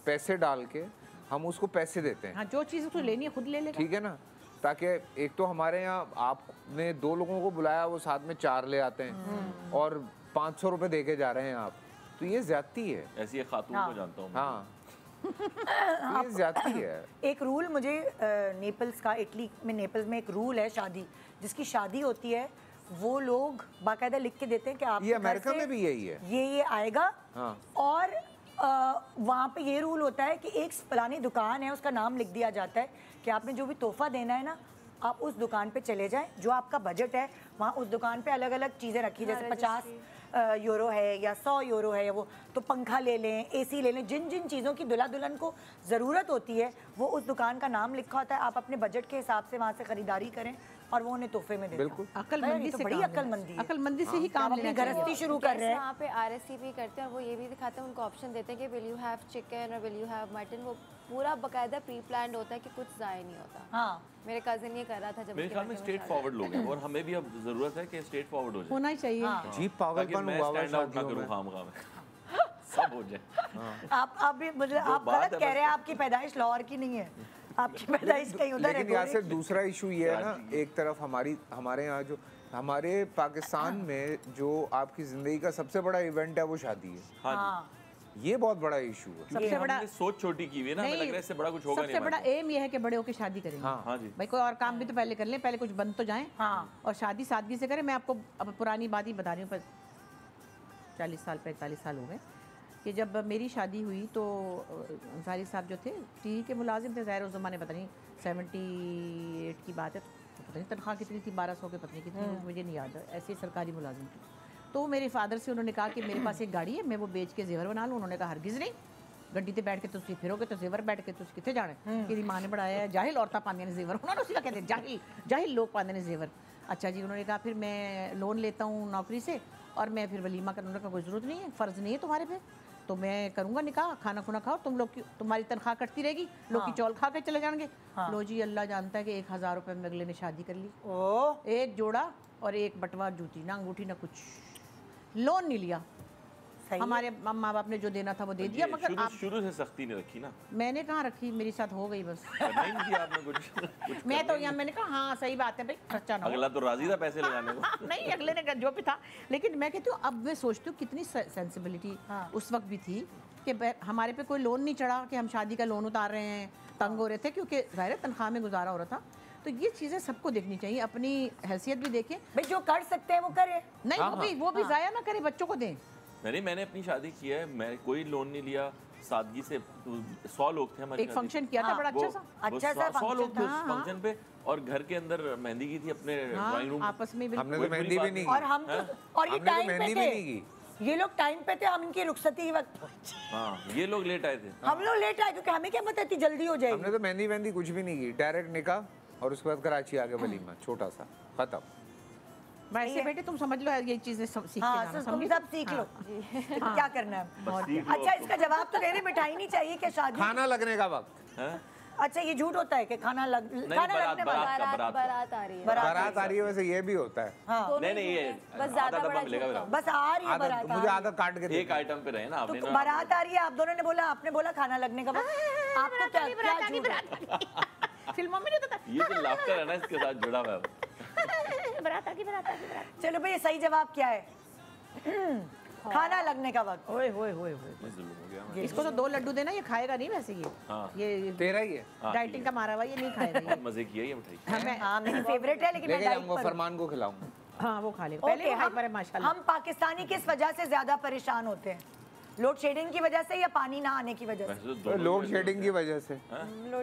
पैसे डाल के हम उसको पैसे देते हैं। हाँ, जो चीज़ उसको लेनी है खुद ले लेगा। ठीक है ना, ताकि एक तो हमारे यहाँ आपने 2 लोगों को बुलाया, वो साथ में 4 ले आते हैं और 500 रुपए दे के जा रहे हैं आप, तो ये ज्यादती है। ऐसी एक खातून को जानता हूँ मैं। हाँ, तो ये ज्यादती है। एक रूल मुझे नेपल्स का, इटली में नेपल्स में एक रूल है शादी, जिसकी शादी होती है वो लोग बाकायदा लिख के देते हैं कि आप ये अमेरिका में भी यही है। ये आएगा। हाँ। और वहाँ पे ये रूल होता है कि एक फलानी दुकान है, उसका नाम लिख दिया जाता है कि आपने जो भी तोहफा देना है ना, आप उस दुकान पे चले जाएं, जो आपका बजट है वहाँ उस दुकान पे अलग अलग चीज़ें रखी, जैसे 50 यूरो है या 100 यूरो है, वो तो पंखा ले लें, एसी ले लें, जिन जिन चीज़ों की दुल्हा दुल्हन को ज़रूरत होती है वो उस दुकान का नाम लिखा होता है। आप अपने बजट के हिसाब से वहाँ से ख़रीदारी करें और वो उन्हें तोहफे में दें। बिल्कुल। अक्लमंदी तो से बड़ी काम लेना। अक्लमंदी है। अक्लमंदी से ही काम आप अपनी लेना चाहिए। गृहस्थी शुरू कर रहे हैं। वहाँ पे RSVP करते हैं और वो ये भी दिखाते हैं, उनको ऑप्शन देते हैं कि विल यू हैव चिकन और विल यू हैव मटन। वो पूरा बाकायदा प्री प्लान्ड होता है कि कुछ ज़ाया नहीं होता। हाँ, मेरे कज़न ये कर रहा था जब मेरे उसके ख्याल में बच्चे स्ट्रेट शादी फॉरवर्ड लोग हैं और हमें भी अब जरूरत है कि स्ट्रेट फॉरवर्ड हो जाए। होना ही चाहिए। अजीब ताकि पागलपन मैं हुआ हुआ है स्टैंड आउट ना शादियों करूँ में। खामखा में। सब हो जाए। आप भी मतलब आप बात गलत है कह बस। रहे हैं, आपकी पैदाइश लाहौर की नहीं है, आपकी पैदाइश कहीं उधर है। लेकिन यहाँ से गोरे। दूसरा इशू ये है ना, एक तरफ हमारे यहाँ जो हमारे पाकिस्तान में जो आपकी जिंदगी का सबसे बड़ा इवेंट है वो शादी है। हाँ ये बहुत बड़ा इशू है। जी। सबसे बड़ा हमने सोच छोटी की हुई है ना, हमें लग रहा है इससे बड़ा कुछ होगा नहीं सबसे बड़ा हमारे एम ये है कि बड़े होकर शादी करेंगे। हाँ जी। भाई कोई और काम भी तो पहले कर लें, पहले कुछ बन तो जाएं। हाँ। और शादी सादगी से करें। मैं आपको अब पुरानी बात ही बता रही हूँ, पर 40 साल 45 साल हो गए कि जब मेरी शादी हुई तो अंसारी साहब जो थे टी के मुलाजिम थे। ज़ाहिर उस ज़माने पता नहीं 78 की बात है, तो पता नहीं तनख्वाह कितनी थी, 1200 के पत्नी कितनी, मुझे नहीं याद है, ऐसे ही सरकारी मुलाजिम थी। तो मेरे फादर से उन्होंने कहा कि मेरे पास एक गाड़ी है, मैं वो बेच के जेवर बना लूँ। उन्होंने कहा हरगिज़ नहीं, गड्डी ते बैठ के तुसी फिरोगे तो जेवर बैठ के तुसी कितने जाने। तेरी माँ ने बढ़ाया है, जाहिल औरतां पांदे ने जेवर, उन्होंने उसी का कहते जाहिल जाहिल लोग पांदे ने जेवर। अच्छा जी, उन्होंने कहा फिर मैं लोन लेता हूँ नौकरी से और मैं फिर वलीमा करने का कोई ज़रूरत नहीं है, फ़र्ज़ नहीं है तुम्हारे पे, तो मैं करूँगा निकाह, खाना खुना खाओ, तुम लोग की तुम्हारी तनख्वाह कटती रहेगी, लोग की चौल खा के चले जाएंगे। लो जी, अल्लाह जानता है कि 1000 रुपये में अगले ने शादी कर ली। ओह, एक जोड़ा और एक बटवा जूती, ना अंगूठी ना कुछ, लोन नहीं लिया। सही है। हमारे माँ बाप ने जो देना था वो दे दिया, मगर आप शुरू से सख्ती नहीं रखी ना। मैंने कहाँ रखी, मेरे साथ हो गई बस। नहीं किया आपने कुछ मैं तो यहाँ मैंने कहा हाँ सही बात है भाई, खर्चा ना हो। अगला तो राजी था पैसे लगाने को। नहीं, अगले ने जो भी था, लेकिन मैं कहती हूँ अब मैं सोचती हूँ कितनी सेंसिबिलिटी उस वक्त भी थी कि हमारे पे कोई लोन नहीं चढ़ा कि हम शादी का लोन उतार रहे हैं, तंग हो रहे थे, क्योंकि ज़ाहिर है तनख्वाह में गुजारा हो रहा था। तो ये चीज़ें सबको देखनी चाहिए, अपनी हैसियत भी देखें। भाई जो कर सकते हैं वो करे। नहीं वो भी ज़ाया ना करे, बच्चों को दें। मैंने अपनी शादी की है, मैं कोई लोन नहीं लिया, सादगी से 100 लोग थे हमारे। एक फंक्शन किया था बड़ा अच्छा सा, 100 लोग थे उस फंक्शन पे, और घर के अंदर मेहंदी की थी अपने ड्राइंग रूम आपस में। हमने तो मेहंदी भी नहीं और हम और ये टाइम पे मेहंदी भी नहीं की। ये लोग टाइम पे थे, हम इनकी रुखसती के वक्त पहुंचे। हाँ, ये लोग लेट आए थे। हम लोग लेट आए क्योंकि हमें क्या पता इतनी जल्दी हो जाएगी। हमने तो मेहंदी कुछ भी नहीं की, डायरेक्ट निकाह और उसके बाद कराची आ गया वलीमा, छोटा सा, खत्म। वैसे बेटे तुम समझ लो ये चीजें सब सीख के हाँ, जाना, तुम समझी? सब सीख लो क्या करना है। बस सीख लो अच्छा अब तो। इसका जवाब तो दे दे, मिठाई नहीं चाहिए क्या शादी? खाना लगने का वक्त। हैं? अच्छा ये झूठ होता है कि खाना लगने बारात वाला बारात आ रही है। बारात आ रही है, वैसे ये भी होता है। हाँ नहीं ये बस ज्यादा आधा डब्बा बड़ा मिलेगा मेरा। बस आ रही है बारात। मुझे आधा काट के एक आइटम पे रहे ना आपने तो ना। बारात आ रही है, आप दोनों ने बोला, आपने बोला खाना लगने का वक्त। आपको क्या झूठ है? फिल्मों में नहीं होता। ये जो लाफ्टर है ना इसके साथ जुड़ा हुआ है। बारात आ गई। चलो भाई सही जवाब क्या है? खाना लगने का वक्त। ओए ये जुल्म हो गया हमारा। इसको तो 2 लड्डू देना, ये खाएगा नहीं वैसे ये। हाँ। ये तेरा ही है। डाइटिंग का मारा हुआ, ये नहीं खाएगा ये। बहुत मजे किया ये मिठाई। हाँ मेरी फेवरेट है, लेकिन मैं लेके डाइट जाऊंगा, पर हूँ। फरमान को खिलाऊंगा। हाँ वो खा लेगा, पहले ओके, हाइपर है माशाल्लाह। हम पाकिस्तानी किस वजह से ज्यादा परेशान होते हैं? लोड शेडिंग की वजह से या पानी ना आने की वजह से? वैसे तो दोनों लोड ही शेडिंग की वजह से।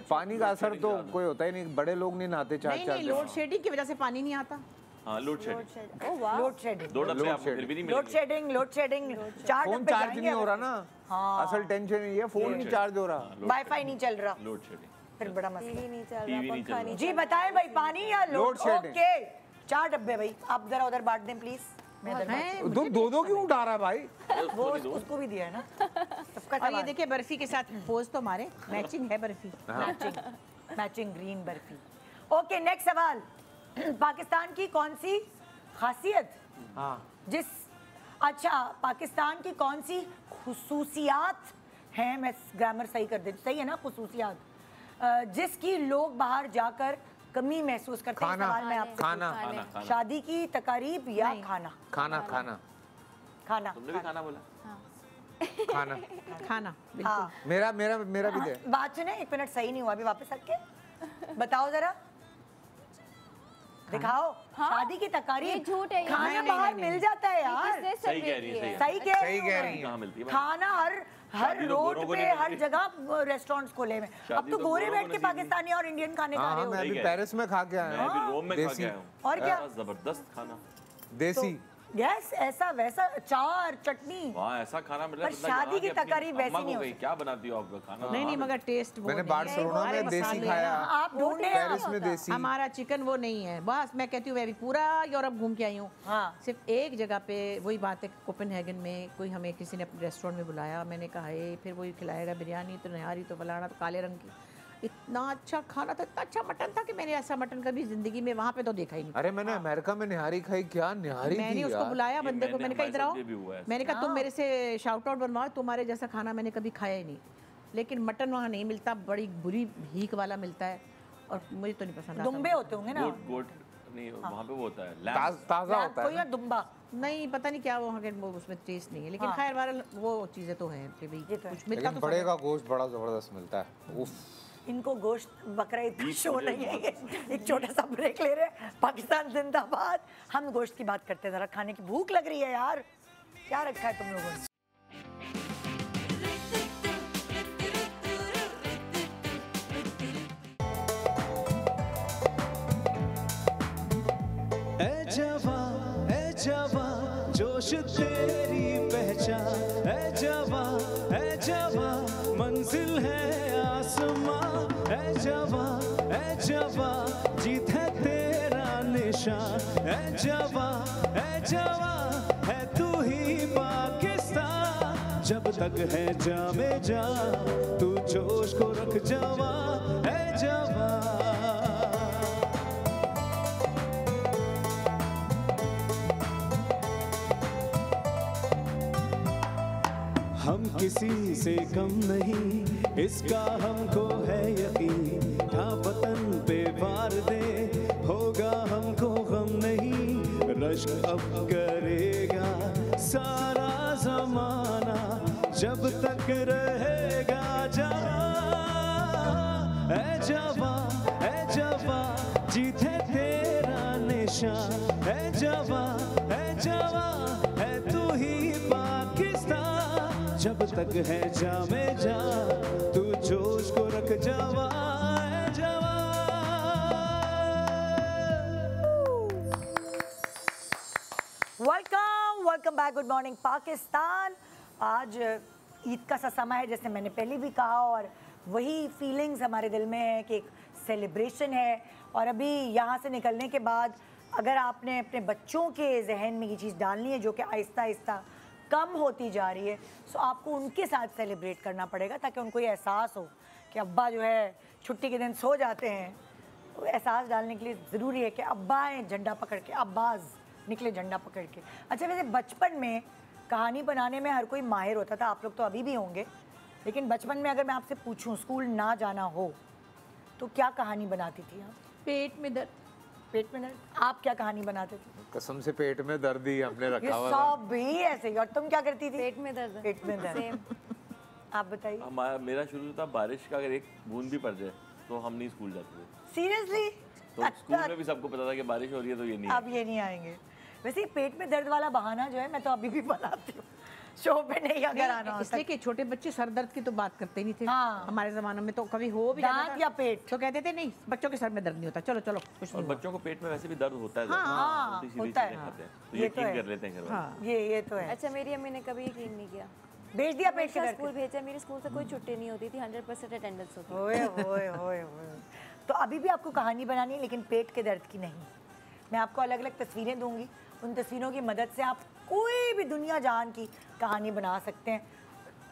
पानी का असर तो कोई होता ही नहीं, बड़े लोग नहीं नहाते चार नहीं चार नहीं, दिन। लोड शेडिंग की वजह से पानी नहीं आता। हाँ, लोड शेडिंग। ओह वाह। लोड शेडिंग 2 डब्बे आपको फिर भी नहीं लोड मिलेंगे। शेडिंग लोड शेडिंग 4 फोन डब्बे चार्ज जाएंगे नहीं हो रहा अब। ना, असल टेंशन ये फोन नहीं चार्ज हो रहा। वाईफाई नहीं चल रहा, लोड शेडिंग। फिर बड़ा मसला। टीवी नहीं चल टीवी रहा, नहीं पंखा चल नहीं जी बताएं भाई, पानी या लोड लोड शेडिंग। ओके 4 डब्बे भाई, आप जरा उधर बांट दें प्लीज। मैं इधर बांट- हैं, दो क्यों उठा रहा है भाई? वो उसको भी दिया है ना सबका और ये सवाल। देखिए बर्फी के साथ पोज तो हमारे मैचिंग है barfi. Matching green barfi. Okay next सवाल। पाकिस्तान की कौन सी खासियत जिस अच्छा पाकिस्तान की कौन सी खुसूसियात हैं, मैं ग्रामर सही कर देती, सही है ना खुसूसियात, जिसकी लोग बाहर जाकर कमी महसूस करते हैं? खाना। सवाल मैं आपसे खाना। पूछती हूँ। शादी की तकारीब या खाना? खाना खाना खाना तुमने भी खाना बोला? खाना खाना बिल्कुल। हाँ मेरा भी दे। बात सुने, 1 मिनट सही नहीं हुआ अभी, वापस रख के बताओ जरा, दिखाओ। शादी की ये तकारीब झूठ है, ये खाना नहीं, बाहर नहीं, मिल जाता है यार। किसने सही कह सर्वे रही है, किया? सही कह सही कह रही कहाँ मिलती है भाई? खाना हर शादी तो रोड गोरों को पे नहीं हर मिलती। जगह रेस्टोरेंट्स खोले हैं। अब शादी तो तो गोरे गोरों बैठ को के नसीब है। पाकिस्तानी और इंडियन खाने खा हाँ रहे हो। मैं सही अभी कह पेरिस में खा के आया मैं हूँ। भी रोम में खा देसी। के आया हूँ। और क्या? बड़ा जबरदस्त खाना। देसी। यस ऐसा वैसा चार चटनी। वहाँ ऐसा खाना मिला पर शादी की तकारीब वैसी नहीं होती। होती। क्या बनाती हो आपका खाना? नहीं नहीं, मगर टेस्ट वो मैंने नहीं बार्सिलोना है। में हमारे देसी मसाले खाया। हैं। आप ढूंढे पेरिस में देसी। हमारा चिकन वो नहीं है। बस मैं कहती हूँ मैं भी पूरा यूरोप घूम के आई हूँ। हाँ। सिर्फ एक जगह पे वही बात है, कोपेनहेगन में कोई हमें किसी ने अपने रेस्टोरेंट में बुलाया, मैंने कहा है फिर वही खिलाएगा बिरयानी तो नहारी तो फलाना तो काले रंग की, इतना अच्छा खाना था, इतना अच्छा मटन था कि मैंने ऐसा मटन कभी जिंदगी में वहाँ पे तो देखा ही नहीं। अरे मैंने अमेरिका में निहारी खाई, क्या निहारी थी मैंने उसको यार। बुलाया बंदे को, मैंने कहा इधर आओ, हमारे साथ भी हुआ है ऐसा। मैंने कहा तुम मेरे से शाउट आउट बनवाओ, तुम्हारे जैसा खाना मैंने कभी खाया ही नहीं। लेकिन मटन वहाँ नहीं मिलता, बड़ी बुरी भीख वाला मिलता है और मुझे तो नहीं पसंद आता। दुम्बे होते होंगे ना? गोट नहीं, वहाँ पे वो होता है लैम्ब। ताजा लैम्ब होता कोई है या ना। दुम्बा? नहीं पता नहीं क्या वहाँ के वो उसमें टेस्ट नहीं है, लेकिन हाँ। खैर बहरहाल वो चीज़ें तो हैं कि भाई ये तो है। कुछ मिलता लेकिन तो बड़े सब का गोश्त बड़ा जबरदस्त मिलता है। उफ। इनको गोश्त बकरा इतना बीफ शो मुझे नहीं है। बहुत ये एक छोटा सा ब्रेक ले रहे हैं। पाकिस्तान जिंदाबाद। हम गोश्त की बात करते हैं, जरा खाने की भूख लग रही है यार। क्या रखा है तुम लोगों ने? ए जवा जोश तेरी पहचान, ए जवा मंजिल है आसमां, ए जवा जीत है तेरा निशान, ए जवा है तू ही पाकिस्तान, जब तक है जामे जा तू जोश को रख जवा, ए जवा। हम किसी से कम नहीं, इसका हमको है यकीन, हाँ वतन पे वार दे होगा हमको गम नहीं, रश्क अब करेगा सारा जमाना जब तक रहेगा जवां, ए जवां जवा है तू ही पाकिस्तान। जब तक है जामे जा तू जोश को रख जवा है जवा। Welcome back, good morning Pakistan. आज ईद का सा समय है, जैसे मैंने पहले भी कहा, और वही फीलिंग्स हमारे दिल में है कि एक सेलिब्रेशन है। और अभी यहाँ से निकलने के बाद अगर आपने अपने बच्चों के जहन में ये चीज़ डालनी है जो कि आहिस्ता आहिस्ता कम होती जा रही है, तो आपको उनके साथ सेलिब्रेट करना पड़ेगा ताकि उनको ये एहसास हो कि अब्बा जो है छुट्टी के दिन सो जाते हैं। तो एहसास डालने के लिए ज़रूरी है कि अब्बा आए झंडा पकड़ के, अब्बाज निकले झंडा पकड़ के। अच्छा, वैसे बचपन में कहानी बनाने में हर कोई माहिर होता था, आप लोग तो अभी भी होंगे, लेकिन बचपन में अगर मैं आपसे पूछूं स्कूल ना जाना हो तो क्या कहानी बनाती थी आप? पेट में दर्द। पेट में दर्द। आप क्या कहानी बनाते थे? कसम से पेट में दर्द ही हमने रखा हुआ था। सब भी ऐसे ही। और तुम क्या करती थी? पेट में दर्द। पेट में दर्द। आप बताइए। हमारा मेरा शुरू था, बारिश का अगर एक बूंद भी पड़ जाए तो हम नहीं स्कूल जाते थे। सीरियसली? तो स्कूल में भी सबको पता था कि बारिश हो रही है तो ये नहीं अब ये नहीं आएंगे। वैसे पेट में दर्द वाला बहाना जो है मैं तो अभी भी बनाती हूँ, शो पे नहीं अगर आना होता। इसलिए कि छोटे बच्चे सर दर्द की तो बात करते ही नहीं थे। हाँ। हमारे जमाने में तो कभी हो भी जाता दांत था या पेट तो कहते थे नहीं, बच्चों के सर में दर्द नहीं होता, चलो चलो कुछ और नहीं बच्चों को पेट में वैसे भी दर्द होता है, हाँ, उल्टी सीधी होता है। चीजें खाते हैं तो ये यकीन तो है। कर लेते हैं घर वाले। हुआ। ये तो है। अच्छा, मेरी अम्मी ने कभी यकीन नहीं किया। भेज दिया पेट के हमेशा दर्द स्कूल के? भेजा, मेरे स्कूल से कोई छुट्टी नहीं होती थी, 100% अटेंडेंस होती थी। ओए ओए ओए ओए। तो अभी भी आपको कहानी बनानी है, लेकिन पेट के दर्द की नहीं। मैं आपको अलग अलग तस्वीरें दूंगी, उन तस्वीरों की मदद से आप कोई भी दुनिया जहान की कहानी बना सकते हैं।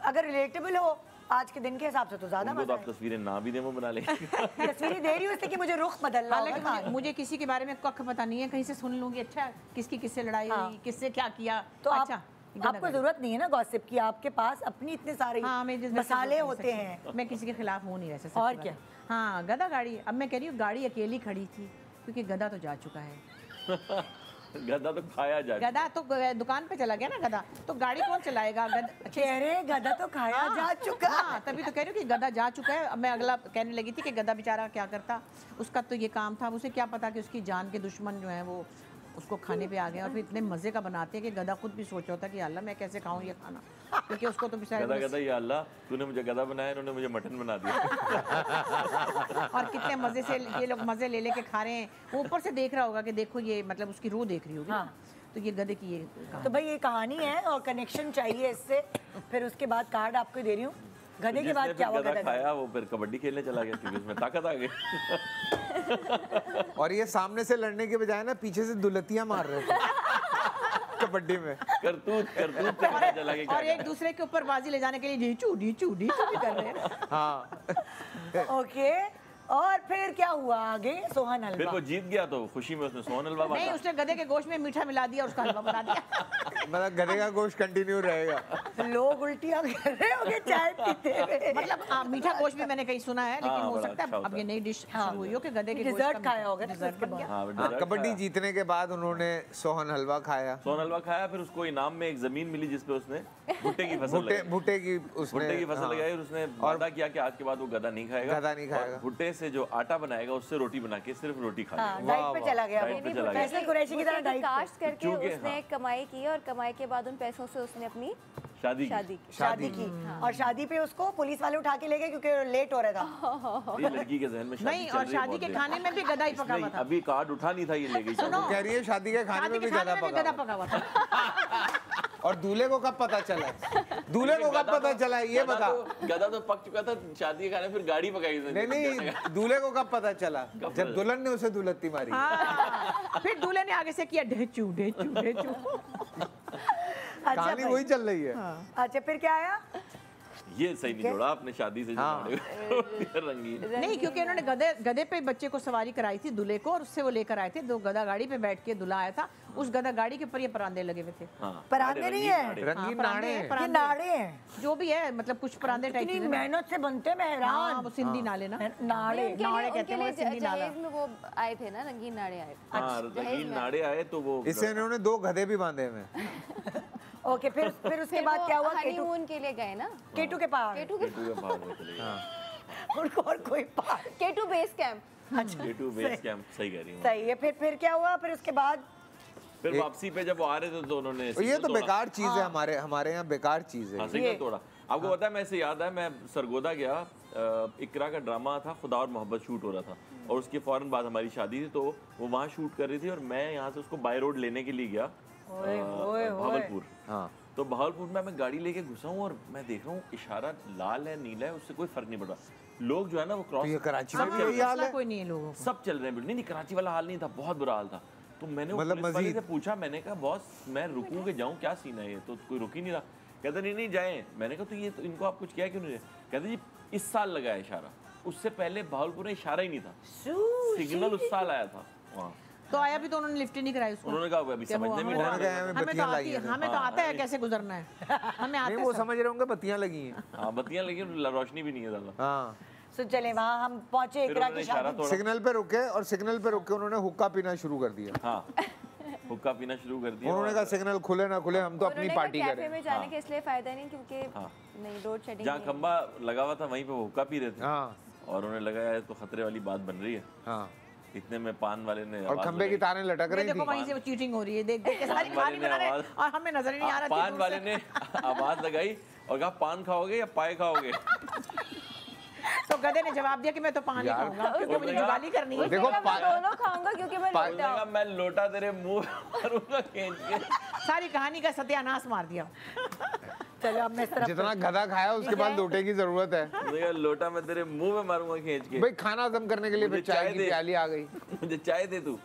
अगर रिलेटेबल हो आज के दिन के हिसाब से तो ज़्यादा उनको तो मजा आप तस्वीरें ना भी दें वो बना लेंगे। है। तस्वीरें दे रही हूँ इसलिए कि मुझे रुख बदलना होगा हालांकि कहानी। मुझे किसी के बारे में कख पता नहीं है, कहीं से सुन लूंगी अच्छा किसकी किससे लड़ाई हाँ। हुई, किससे क्या किया। तो अच्छा आपको जरूरत नहीं है ना गॉसिप की, आपके पास अपनी इतने सारे हाँ, मैं जिस मसाले होते हैं। मैं किसी के खिलाफ हूँ नहीं वैसे। और क्या? हाँ, गधा गाड़ी। अब मैं कह रही हूँ गाड़ी अकेली खड़ी थी क्योंकि गधा तो जा चुका है। गधा तो खाया जा गधा तो दुकान पे चला गया ना गधा, तो गाड़ी कौन चलाएगा? कह रहे गधा तो खाया जा चुका। हाँ, तभी तो कह रही हूँ कि गधा जा चुका है। अब मैं अगला कहने लगी थी कि गधा बेचारा क्या करता, उसका तो ये काम था, उसे क्या पता कि उसकी जान के दुश्मन जो हैं वो उसको खाने पे आ गए और फिर इतने मज़े का बनाते हैं कि गधा खुद भी सोच होता कि अल्लाह मैं कैसे खाऊं ये खाना, क्योंकि उसको तो गधा बेचारे गधा या अल्लाह तूने मुझे गधा बनाया, इन्होंने मुझे मटन बना दिया। और कितने मज़े से ये लोग मज़े ले लेके खा रहे हैं। वो ऊपर से देख रहा होगा कि देखो ये मतलब उसकी रूह देख रही होगी। हाँ। तो ये गधे की ये तो भाई ये कहानी है और कनेक्शन चाहिए इससे। फिर उसके बाद कार्ड आपको दे रही हूँ। गधे के बाद जिसने क्या हुआ? फिर गधा गधा खाया वो फिर कबड्डी खेलने चला गया क्योंकि उसमें ताकत आ गई। और ये सामने से लड़ने के बजाय ना पीछे से दुलतियां मार रहे थे कबड्डी में। करतूत करतूत से पता चला कि और एक दूसरे के ऊपर बाजी ले जाने के लिए ढीचू ढीचू ढीचू भी कर रहे हैं। हाँ। ओके, और फिर क्या हुआ आगे? सोहन फिर हलवा। वो जीत गया तो खुशी में उसने सोहन हलवा नहीं, बांटा। उसने गधे के गोश्त में मीठा मिला दिया और उसका हलवा बना दिया। मतलब गधे का गोश्त कंटिन्यू रहेगा। लोग उल्टियां कर रहे होंगे चाय पीते हुए। मतलब मीठा गोश्त भी मैंने कहीं सुना है, लेकिन हाँ, हो बड़ा सकता अच्छा है अब होता ये नई डिश शुरू हुई हो कि गधे के गोश्त डिजर्ट का खाया होगा ना डिजर्ट उसके बन गया। हाँ, हाँ, dessert कबड्डी खाया। जीतने के बाद उन्होंने सोहन हलवा खाया। सोहन हलवा खाया, फिर उसको इनाम में एक जमीन मिली जिसपे उसने भुट्टे की फसल भुट्टे लगाई। भुट्टे की उसने भुट्टे की फसल हाँ। लगाई और उसने वादा किया कि आज के बाद वो गधा नहीं खाएगा। गधा नहीं खाएगा। और भुट्टे से जो आटा बनाएगा उससे रोटी बना के सिर्फ रोटी हाँ, खाएगा। डाइट पे चला गया। डाइट पे चला गया। फैसल कुरैशी की तरह डाइट पे। कास्ट करके चूंकि, उसने हाँ। कमाई की और कमाई के बाद उन पैसों से उसने अपनी शादी की। शादी की। शादी की। और शादी पे उसको पुलिस वाले उठा के ले गए क्योंकि लेट हो रहा था। ये लड़की के जहन में शादी नहीं, चल और रही है शादी बहुत के देर खाने में भी गधा ही पका हुआ इसने था। अभी कार्ड उठा नहीं था, ये ले गई। सुनो, कह रही है शादी के खाने शादी में के भी खाने गधा में भी गधा पका पका हुआ था। और दूल्हे को कब पता चला? दूल्हे को कब पता चला ये बता। गधा तो पक चुका था शादी के खाने, फिर गाड़ी पकाई उसने। नहीं, दूल्हे को कब पता चला? जब दुल्हन ने उसे दुलत्ती मारी। हाँ, फिर दूल्हे ने आगे से किया ढेचू ढेचू ढेचू। अच्छा कहानी भाई। वही चल रही है। अच्छा फिर क्या आया? ये सही नहीं जोड़ा आपने शादी से जो हाँ। रंगीन। नहीं, क्योंकि उन्होंने गधे पे बच्चे को सवारी कराई थी दूल्हे को, और उससे वो लेकर आए थे। दो गधा गाड़ी पे बैठ के दूल्हा आया था, उस गधा गाड़ी के ऊपर ये परांदे लगे हुए थे। हाँ, परांदे नहीं है, रंगीन परांदे नाड़े। हैं, ये परांदे। नाड़े हैं। जो भी है, मतलब कुछ परांदे टाइप इतनी के। मेहनत से बनते हैं, मैं हाँ, हैरान। वो सिंधी नाले ना। नाड़े। उनके नाड़े लिए कहते हैं, वो सिंधी नाला। जहेज में वो आए थे ना, रंगीन नाड़े आए थे। हाँ, रंगीन नाड़े आए तो वो इससे इन्होंने 2 गधे भी बांधे हुए। ओके, फिर उसके फिर बाद वो क्या हुआ? केटू हनीमून के लिए गए ना, केटू के पहाड़। केटू के केटू के पहाड़ में चले गए। उनको और कोई पहाड़। केटू बेस कैंप। केटू बेस कैंप, सही कह रही हूँ। सही है। फिर क्या हुआ? फिर उसके बाद फिर वापसी पे जब वो आ रहे थे तो उन्होंने ये सिग्नल तो तोड़ा। बेकार चीज है, हमारे यहाँ बेकार चीज है। हाँ सिग्नल तोड़ा। आपको पता है, मैं इसे याद है, मैं सरगोदा गया, इकरा का ड्रामा था खुदा और मोहब्बत शूट हो रहा था और उसके फौरन बाद हमारी शादी थी, तो वो वहाँ शूट कर रही थी और मैं यहाँ से उसको बाय रोड लेने के लिए गया भावलपुर। हाँ तो भावलपुर में मैं गाड़ी लेके घुसा हूँ और मैं देख रहा हूँ इशारा लाल है नीला है, उससे कोई फर्क नहीं पड़ रहा। लोग जो है ना वो क्रॉस, ये कराची में भी हाँ, यही हाल मसला है। कोई नहीं है लोगों को। सब चल रहे हैं। नहीं कराची वाला हाल नहीं था, बहुत बुरा हाल था। तो मैंने वो मतलब पुलिस वाले मजीद? से पूछा, मैंने कहा बॉस मैं रुकूं के जाऊं, क्या सीन है ये? तो कोई रुक ही नहीं रहा। कहते नहीं जाएं। मैंने कहा तो ये तो इनको आप कुछ किया क्यों नहीं? कहते जी इस साल लगा है इशारा, उससे पहले भावलपुर में इशारा ही नहीं था, सिग्नल उस साल आया था वहाँ। तो आया भी तो उन्होंने लिफ्ट ही नहीं कराई उसको। उन्होंने कहा अभी समझने में उन्होंने कहा हमें हमें तो बत्तियां लगी हैं। हमें तो आता है कैसे गुजरना है, हमें आता नहीं है वो सब। समझ रहे होंगे बत्तियां लगी हैं। हाँ बत्तियां लगी, रोशनी भी नहीं है ज्यादा। हाँ सो चले वहाँ हम पहुंचे फिर इकरा उन्होंने की इशारा शादी। तोड़ा। सिग्नल पे रुके और सिग्नल पे रुक के उन्होंने हुक्का पीना शुरू कर दिया। हाँ हुक्का पीना शुरू कर दिया। उन्होंने कहा सिग्नल खुले ना खुले हम तो अपनी उन्होंने पार्टी कहा कैफे करें। में जाने के इसलिए फायदा नहीं क्योंकि नहीं रोड शेडिंग जहाँ खंबा लगा हुआ था वहीं पे वो हुक्का पी रहे थे हाँ और उन्होंने लगाया है तो खतरे वाली बात बन रही है। हाँ इतने में पान वाले ने और आवाज खंबे की लगाई। तारें लटक ये रही देखो थी। वहीं से वो चीटिंग हो रही है, देख देख के सारी पान वाले खाली ने बना रहे आवाज- और हमें नजर ही नहीं आ रहा। पान वाले ने आवाज लगाई और कहा पान खाओगे या पाए खाओगे? तो गधे ने जवाब दिया कि मैं तो पान ही खाऊंगा क्योंकि मुझे जुगाली करनी है। देखो मैं दोनों खाऊंगा क्योंकि मैं पा- लोटा हूँ। मैं लोटा तेरे मुंह में मारूंगा खींच के। सारी कहानी का सत्यानाश मार दिया। चलो अब मैं इस तरफ जितना गधा खाया उसके बाद लोटे की जरूरत है। उसने कहा लोटा मैं तेरे मुंह में मारूंगा खींच के। भाई खाना हजम करने के लिए फिर मुझे चाय चाय की दे। प्याली आ गई। मुझे चाय दे तू।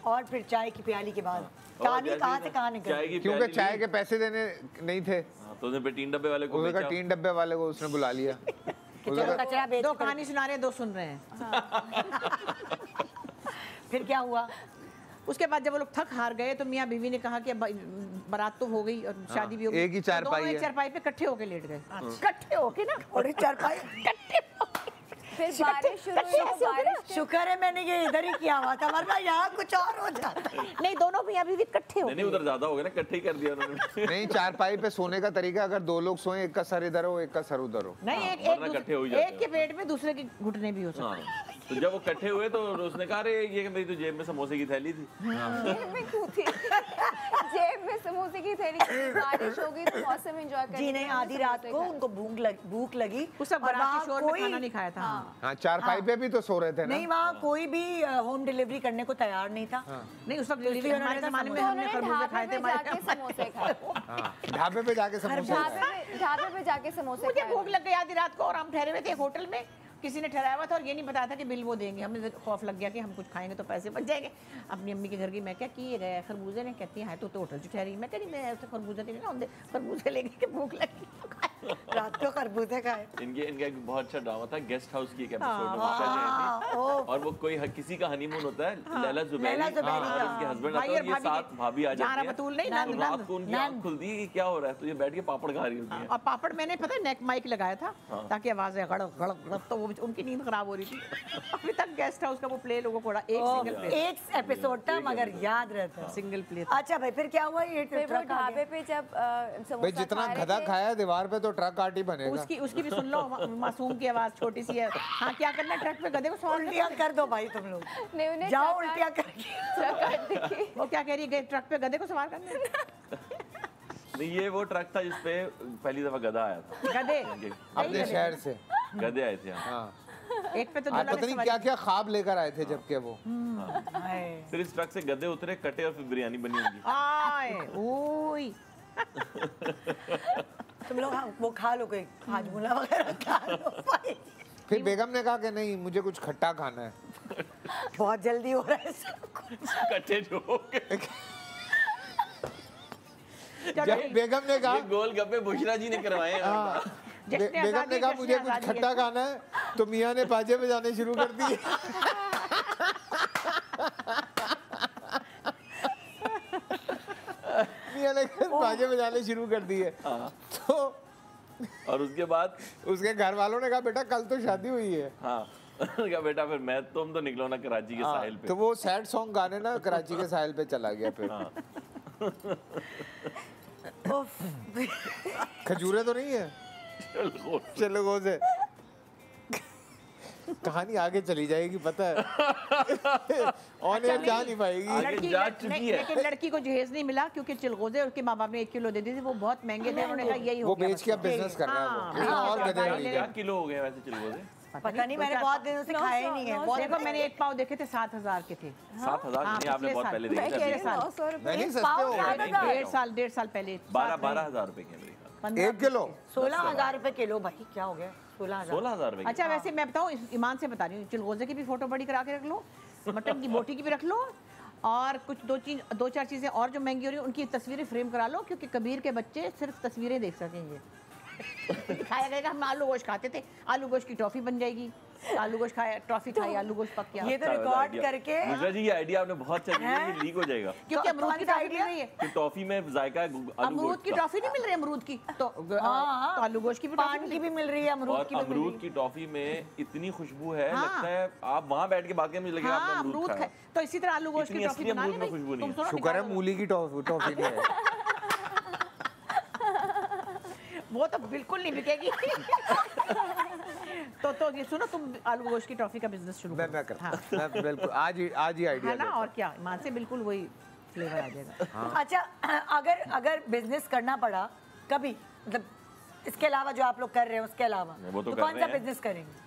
और फिर चाय की प्याली के बाद और कहानी जैसे कहाँ से कहाँ निकल चाय गई? की क्योंकि प्याली चाय ली। के पैसे देने नहीं थे। हाँ, तो उसने फिर 3 डब्बे वाले को उसने कहा बेचा। 3 डब्बे वाले को उसने बुला लिया। कि चलो कचरा बेच दो कर- कहानी सुना रहे हैं, दो सुन रहे हैं। फिर क्या हुआ? उसके बाद जब वो लोग थक हार गए तो मियाँ बीवी ने कहा कि अब बारात तो हो गई और शादी भी हो गई। एक ही तो चारपाई दोनों एक है। चारपाई पे इकट्ठे होके लेट गए। इकट्ठे होके ना और चारपाई फिर बारिश शुरू हुई तो बारिश शुक्र है मैंने ये इधर ही किया हुआ था, वरना यहाँ कुछ और हो जाता। नहीं, दोनों मियाँ बीवी इकट्ठे हो नहीं नहीं उधर ज्यादा हो गया ना, इकट्ठे ही कर दिया उन्होंने। नहीं चारपाई पे सोने का तरीका अगर 2 लोग सोए, एक का सर इधर हो एक का सर उधर हो। नहीं, एक वरना इकट्ठे हो ही जाते एक के पेट में दूसरे के घुटने भी हो सकते हैं। हाँ तो जब वो इकट्ठे हुए तो उसने कहा अरे ये मेरी तो जेब में समोसे की थैली थी। जेब में क्यों थी? जेब में समोसे की थैली। बारिश हो गई तो मौसम एंजॉय करने जी नहीं, आधी रात को उनको भूख लगी उस सब और बाराती वहाँ शोर में खाना नहीं खाया था। हाँ चारपाई पे भी तो सो रहे थे ना। नहीं, वहाँ कोई भी होम डिलीवरी करने को तैयार नहीं था। नहीं, उस वक्त इसलिए हमारे उन्होंने जमाने में तो हमने उन्होंने खरबूजे खाए ढाबे थे। पे जाके समोसे खाए। हाँ ढाबे पे जाके समोसे खाए। ढाबे पे जाके समोसे मुझे खाए। भूख लग गई आधी रात को और हम ठहरे हुए थे होटल में। किसी ने ठहराया हुआ था और ये नहीं बताया था कि बिल वो देंगे। हमें खौफ लग गया कि हम कुछ खाएंगे तो पैसे बच जाएंगे। अपनी अम्मी के घर की मैं क्या किए गए खरबूजे ने, कहती है तो होटल से ठहरी। मैं कह रही मैं ऐसे खरबूजे नहीं खाऊंगे, खरबूजे लेके के भूख लगी तो खाए। रात को खरबूजे खाए। इनका एक बहुत अच्छा ड्रामा था गेस्ट हाउस की एक एपिसोड में उषा जयंती और वो कोई किसी का हनीमून होता है लैला जुबैरी लैला जुबैरी और का। उनके हस्बैंड भाई आते हैं और और ये भाभी साथ भाभी आ जहाँ जाती बतूल है नहीं, तो नंद, रात को उनकी आंख खुलती है कि क्या हो रहा है तो ये बैठ के पापड़ खा रही होती है। और पापड़ मैंने पता है नेक माइक लगाया था ताकि आवाज आए गड़क गड़क गड़क, तो वो उनकी नींद खराब हो रही थी। अभी तक गेस्ट हाउस का वो प्ले लोगों को एक सिंगल प्ले एक एपिसोड था मगर याद रहता है। Single play. अच्छा भाई फिर क्या हुआ? ये फिर वो ट्रक आ ढाबे गया। पे जब भाई समोसा जितना खा रहे गधा थे, खाया है दीवार पे तो ट्रक आटी बनेगा। उसकी भी सुन लो, मासूम की आवाज छोटी सी है। हाँ क्या करना है, ट्रक पे गधे को सवार उल्टियाँ कर दो भाई तुम लोग, नहीं उन्हें जाओ ट्रक उल्टियाँ करके। ट्रक काट देखी। वो क्या कह रही है, ट्रक पे गधे को सवार करना है? नहीं ये वो ट्रक था जिसपे पहली दफा गधा आया था। गधे अपने शहर से। गधे आए थे यहाँ। हाँ एक पे तो आज दूल्हा पता ने नहीं सवारी क्या क्या ख्वाब लेकर आए थे जबकि वो। फिर इस ट्रक से गधे उतरे, कटे और फिर बिरयानी बनी होगी। आए ओई। तुम लोग वो खा लो, कोई हाजमुला वगैरह खा लो भाई। फिर बेगम ने कहा कि नहीं मुझे कुछ खट्टा खाना है। बहुत जल्दी हो रहा है सब कुछ। कटे जो हो गए। जब बेगम ने कहा ये गोलगप्पे बुशरा जी ने करवाए हैं। हाँ, जश्न बेगम आज़ादी, ने कहा जश्न मुझे कुछ आज़ादी खट्टा खाना है तो मियाँ ने बाजे बजाने शुरू कर दिए। मियाँ ने बाजे बजाने शुरू कर दिए। तो और उसके बाद उसके घर वालों ने कहा बेटा कल तो शादी हुई है। हाँ क्या बेटा फिर मैं तुम तो निकलो ना कराची के साहिल पे। तो वो सैड सॉन्ग गाने ना कराची के साहिल पे चला गया फिर। खजूरे तो नहीं है चलो गो से। कहानी आगे चली जाएगी पता है ऑन एयर जा नहीं पाएगी। आगे जा चुकी है। लेकिन लड़की को जहेज नहीं मिला क्योंकि चिलगोजे उसके माँ बाप ने 1 किलो दे दी थी, वो बहुत महंगे थे, उन्होंने कहा यही हो वो गया बेच के अब बिजनेस कर रहा है वो। कहीं और गधे खरीद क्या रहा है। किलो हो गए वैसे चिलगोजे? पता नहीं, मैंने बहुत दिनों से खाया ही नहीं है। देखो मैंने 1 पाव देखे थे 7,000 के थे। 7,000 नहीं, आपने बहुत पहले देखे थे। पिछले साल 900 रुपए नहीं एक सस्ते पाव हो गए। 7,000। 1.5 साल पहले 12,000 रुपए के मेरे ख्याल। 1 किलो 16,000 रुपए किलो भाई, क्या हो गया 16,000। 16,000 रुपए अच्छा वैसे मैं बताऊँ, ईमान से बता रही हूँ, चिलगोजे की भी फोटो बड़ी करा के रख लो, मटन की बोटी की भी रख लो, और कुछ 2-4 चीज़ें और जो महंगी हो रही हैं उनकी तस्वीरें फ्रेम करा लो, क्योंकि कबीर के बच्चे सिर्फ तस्वीरें देख सकेंगे। दिखाया जाएगा हम आलू गोश्त खाते थे, आलू गोश्त की टॉफी बन जाएगी, आलू गोश्त खाया, टॉफी खाई, आलू गोश्त पक गया। ये तो रिकॉर्ड करके मुझे जी ये आइडिया आपने बहुत अच्छा दिया, ये लीक हो जाएगा क्योंकि अमरूद की टॉफी मिल रही है, कि टॉफी में जायका है आलू अमरूद गोश्त की का। टॉफी नहीं मिल रही अमरूद की, तो हाँ, तो आलू गोश्त की भी पान टॉफी की भी मिल रही है, अमरूद और की भी मिल रही अमरूद है। की टॉफी में इतनी खुशबू है, हाँ। लगता है आप वहाँ बैठ के बाकी मुझे लगेगा हाँ आपने अमरूद अमरूद खाए, खाया। तो इसी तरह आलू गोश्त की इतनी टॉफी असली बना अमरूद ली में खुशबू भाई, नहीं तुम है। सुनो शुक्र है निकालो। मूली की टॉफी नहीं है। वो तो बिल्कुल नहीं बिकेगी। तो ये सुनो, तुम आलू गोश्त की टॉफी का बिजनेस शुरू मैं करो। करता हाँ। हूं। मैं बिल्कुल आज ही है आइडिया ना, और क्या, ईमान से बिल्कुल वही फ्लेवर आ जाएगा। अच्छा, अगर बिजनेस करना पड़ा कभी, मतलब इसके अलावा जो आप लोग कर रहे हैं उसके अलावा, वो तो तो कर कौन रहे सा हैं। बिजनेस करेंगे?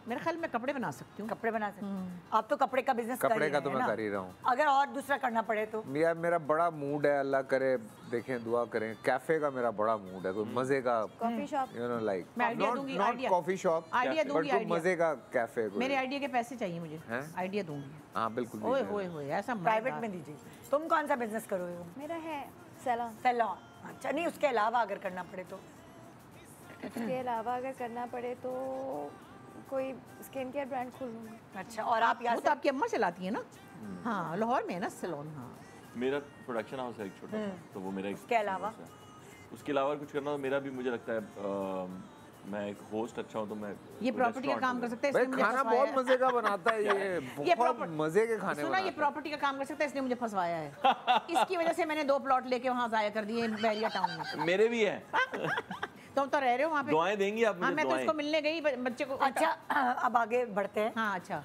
मेरे ख्याल में कपड़े बना सकती हूँ। कपड़े बना सकते हैं आप, तो कपड़े का बिजनेस कपड़े का तो मैं कर ही रहा हूँ। अगर और दूसरा करना पड़े तो? यार मेरा बड़ा मूड है, अल्लाह करे देखें दुआ करें, कैफे का मेरा बड़ा मूड है, कोई मजे का, coffee shop. You know like मैं आइडिया दूंगी, not idea. Coffee shop, idea but दूंगी, कोई आइडिया। मजे का कैफे। मेरे आइडिया के पैसे चाहिए मुझे, हैं? आइडिया दूंगी। हाँ बिल्कुल ओए दीजिए। होए होए, ऐसा प्राइवेट मजेदार। में दीजिए। तुम कौन सा बिजनेस करोगे? मेरा है सैलून। सैलून। अच्छा, नहीं उसके अलावा अगर करना पड़े तो? इसके अलावा अगर करना पड़े तो कोई स्किन केयर ब्रांड खोल लूँगी। अच्छा, और आप यहाँ वो तो आपकी अम्मा चलाती है ना? हाँ, लाहौर में है ना सैलून। हाँ, मेरा प्रोडक्शन हाउस है एक छोटा सा, तो वो मेरा एक उसके अलावा? business है। उसके अलावा कुछ करना तो मेरा भी, मुझे लगता है मैं एक होस्ट अच्छा हूँ तो मैं ये प्रॉपर्टी का काम कर सकता है, भाई इसने मुझे खाना फंसवाया बहुत मजे का बनाता है ये बहुत property- मजे के खाने सुना, ये बनाता है। प्रॉपर्टी का काम कर सकता है, इसने मुझे फंसवाया है। इसकी वजह से मैंने 2 प्लॉट लेके वहाँ जाया कर दिए बैरिया टाउन में। मेरे भी है। तुम तो रह रहे हो वहाँ पे। दुआएं देंगी आप हाँ, मुझे? मैं तो दुआएं इसको मिलने गई, बच्चे को। अच्छा, अब आगे बढ़ते हैं। हाँ अच्छा।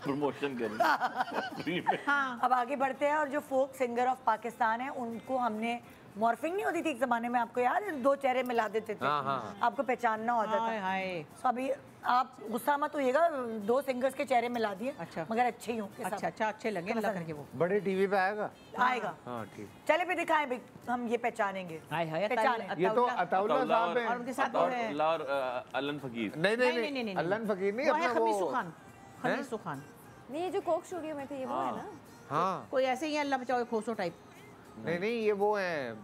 प्रमोशन करें। हाँ, अब आगे बढ़ते हैं, और जो फोक सिंगर ऑफ पाकिस्तान है उनको हमने, मॉर्फिंग नहीं होती थी एक जमाने में, आपको याद है? 2 चेहरे मिला देते थे, हाँ, हाँ। आपको पहचानना होता हाय था। हाय। तो अभी आप गुस्सा मत होइएगा, 2 सिंगर्स के चेहरे मिला दिए, अच्छा। मगर अच्छे ही होंगे सब। अच्छा, अच्छे लगे अल्लाह करके वो। बड़े टीवी पे आएगा। आएगा। हाँ ठीक। चले भी दिखाएं भाई, हम ये पहचानेंगे। हाय हाय, पहचाने। ये तो अताउल्ला साहब और है। उनके साथ वो है। और अलन फकीर। नहीं अल्लाह फकीर नहीं, वो है अपना खमीसू वो खान। खमीसू खान नहीं, ये जो कोक स्टूडियो में थे ये वो है ना? हाँ कोई ऐसे ही है, अल्लाह बचाओ, खोसो टाइप। नहीं ये वो है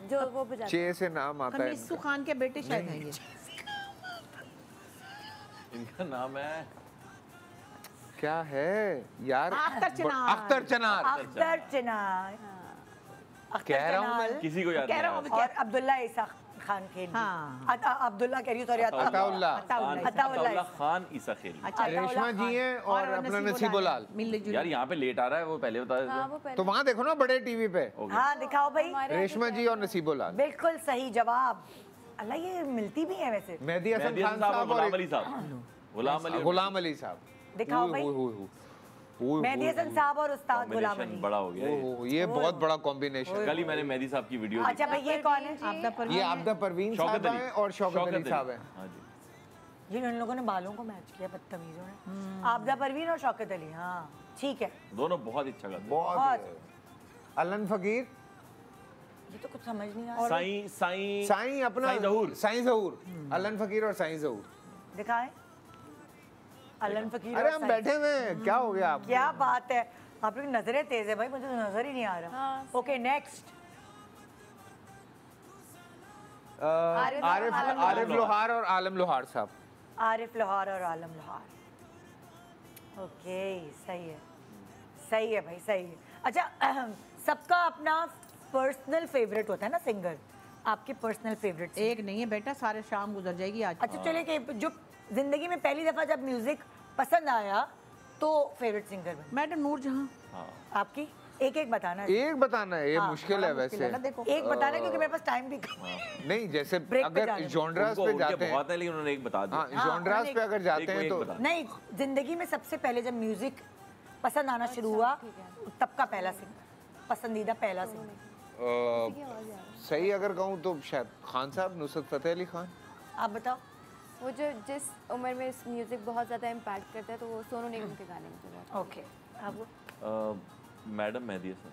जो वो बजाते चे से नाम आता है खमीसू खान के बेटे शायद हैं ये। इनका नाम है क्या है यार? अख्तर चनार। अख्तर चनार। अख्तर चिनार। कह रहा हूँ मैं। किसी को याद कह रहा नहीं हूँ आया। और अब्दुल्ला ईसा खान खेल। हाँ। अब्दुल्ला कह रही हूँ, सॉरी, अताउल्ला। अताउल्ला खान ईसा खेल। अच्छा, रेशमा जी हैं और अपना नसीबुलाल। मिल जुल। यार यहाँ पे लेट आ रहा है, वो पहले बता हाँ, देते। वो पहले तो वहाँ देखो ना बड़े टीवी पे, हाँ दिखाओ भाई। हमारे रेशमा जी और नसीबुलाल। बिल्कुल सही जवाब। अल्लाह, ये मिलती भी है वैसे। मेहदी हसन मेहदी खान हसन साहब और साहब और गुलाम अली साहब। गुलाम अली और- गुलाम अली साहब। दिखाओ भाई। मेहदी हसन साहब और उस्ताद गुलाम कॉम्बिनेशन अली। बड़ा हो गया ये। ये बहुत बड़ा कॉम्बिनेशन। कल ही मैंने मेहदी साहब की वीडियो अच्छा भाई, ये कौन है? आपदा पर ये आपदा परवीन शौकत साहब अली हैं और शौकत अली साहब हैं। हाँ जी। जिन उन लोगों ने बालों को मैच किया, बदतमीजों ने। आपदा परवीन और शौकत अली, हाँ ठीक है। दोनों बहुत अच्छा गाते हैं। बहुत। अलन फकीर, ये तो कुछ समझ नहीं आ रहा। साईं साईं साईं अपना साईं ज़हूर। साईं ज़हूर। अलन फकीर और साईं ज़हूर। दिखाएं। अलन फकीर। अरे और हम साईं। बैठे हुए हैं, क्या हो गया आपको? क्या बात है, आप लोग नजरें तेज है भाई, मुझे तो नजर ही नहीं आ रहा। हाँ, ओके, नेक्स्ट। आरिफ आरिफ लोहार और आलम लोहार साहब। आरिफ लोहार और आलम लोहार। ओके, सही है, सही है भाई, सही है। अच्छा, सबका अपना पर्सनल फेवरेट होता है ना सिंगर, आपके पर्सनल फेवरेट? एक नहीं है बेटा, सारे शाम गुजर जाएगी आज। अच्छा चलिए, कि जो जिंदगी में पहली दफा जब म्यूजिक पसंद आया तो फेवरेट सिंगर बने? मैडम नूर जहां। हाँ। आपकी? एक एक बताना है। एक बताना है, ये मुश्किल है वैसे। एक बताना क्योंकि मेरे पास टाइम भी कम है। नहीं जैसे Break पे अगर जाने जॉनरास पे जाते हैं, बहुत है लेकिन उन्होंने एक बता दिया। हाँ जॉनरास पे अगर जाते हैं तो नहीं, जिंदगी में सबसे पहले जब म्यूजिक पसंद आना शुरू हुआ तब का पहला सिंगर, पसंदीदा पहला सिंगर। सही अगर कहूँ तो शायद खान साहब, नुसरत फतेह अली खान। आप बताओ। वो जो जिस उम्र में म्यूजिक बहुत ज़्यादा इम्पैक्ट करता है तो वो सोनू निगम के गाने मुझे बहुत। ओके, आप मैडम मेहदी हसन।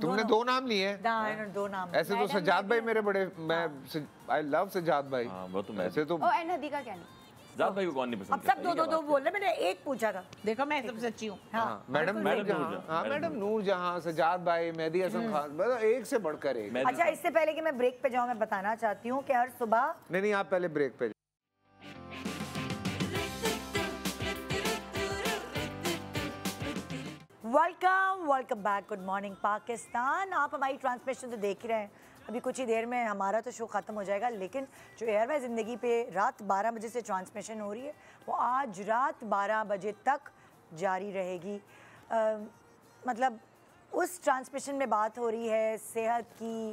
तुमने दो नाम लिए हैं। दो नाम। ऐसे तो सज्जाद भाई मेरे बड़े, मैं आई लव सज्जाद भाई। हाँ वो तो मैं। ऐसे तो एंड हदीका क्या नहीं। सज्जाद भाई को कौन नहीं पसंद अब सब दो दो दो बोल रहे, मैंने एक पूछा था। देखो मैं सबसे अच्छी हूँ। हाँ मैडम नूरजहां, हाँ मैडम नूरजहां, सज्जाद भाई, मेहदी हसन खान, बस एक से बढ़कर एक। अच्छा, इससे पहले कि मैं ब्रेक पे जाऊँ, मैं बताना चाहती हूँ कि हर सुबह नहीं आप पहले ब्रेक पे। Welcome back, good morning Pakistan. आप हमारी ट्रांसमिशन तो देख ही रहे हैं। अभी कुछ ही देर में हमारा तो शो ख़त्म हो जाएगा, लेकिन जो एयरवेज ज़िंदगी पे रात 12 बजे से ट्रांसमिशन हो रही है वो आज रात 12 बजे तक जारी रहेगी। मतलब उस ट्रांसमिशन में बात हो रही है सेहत की,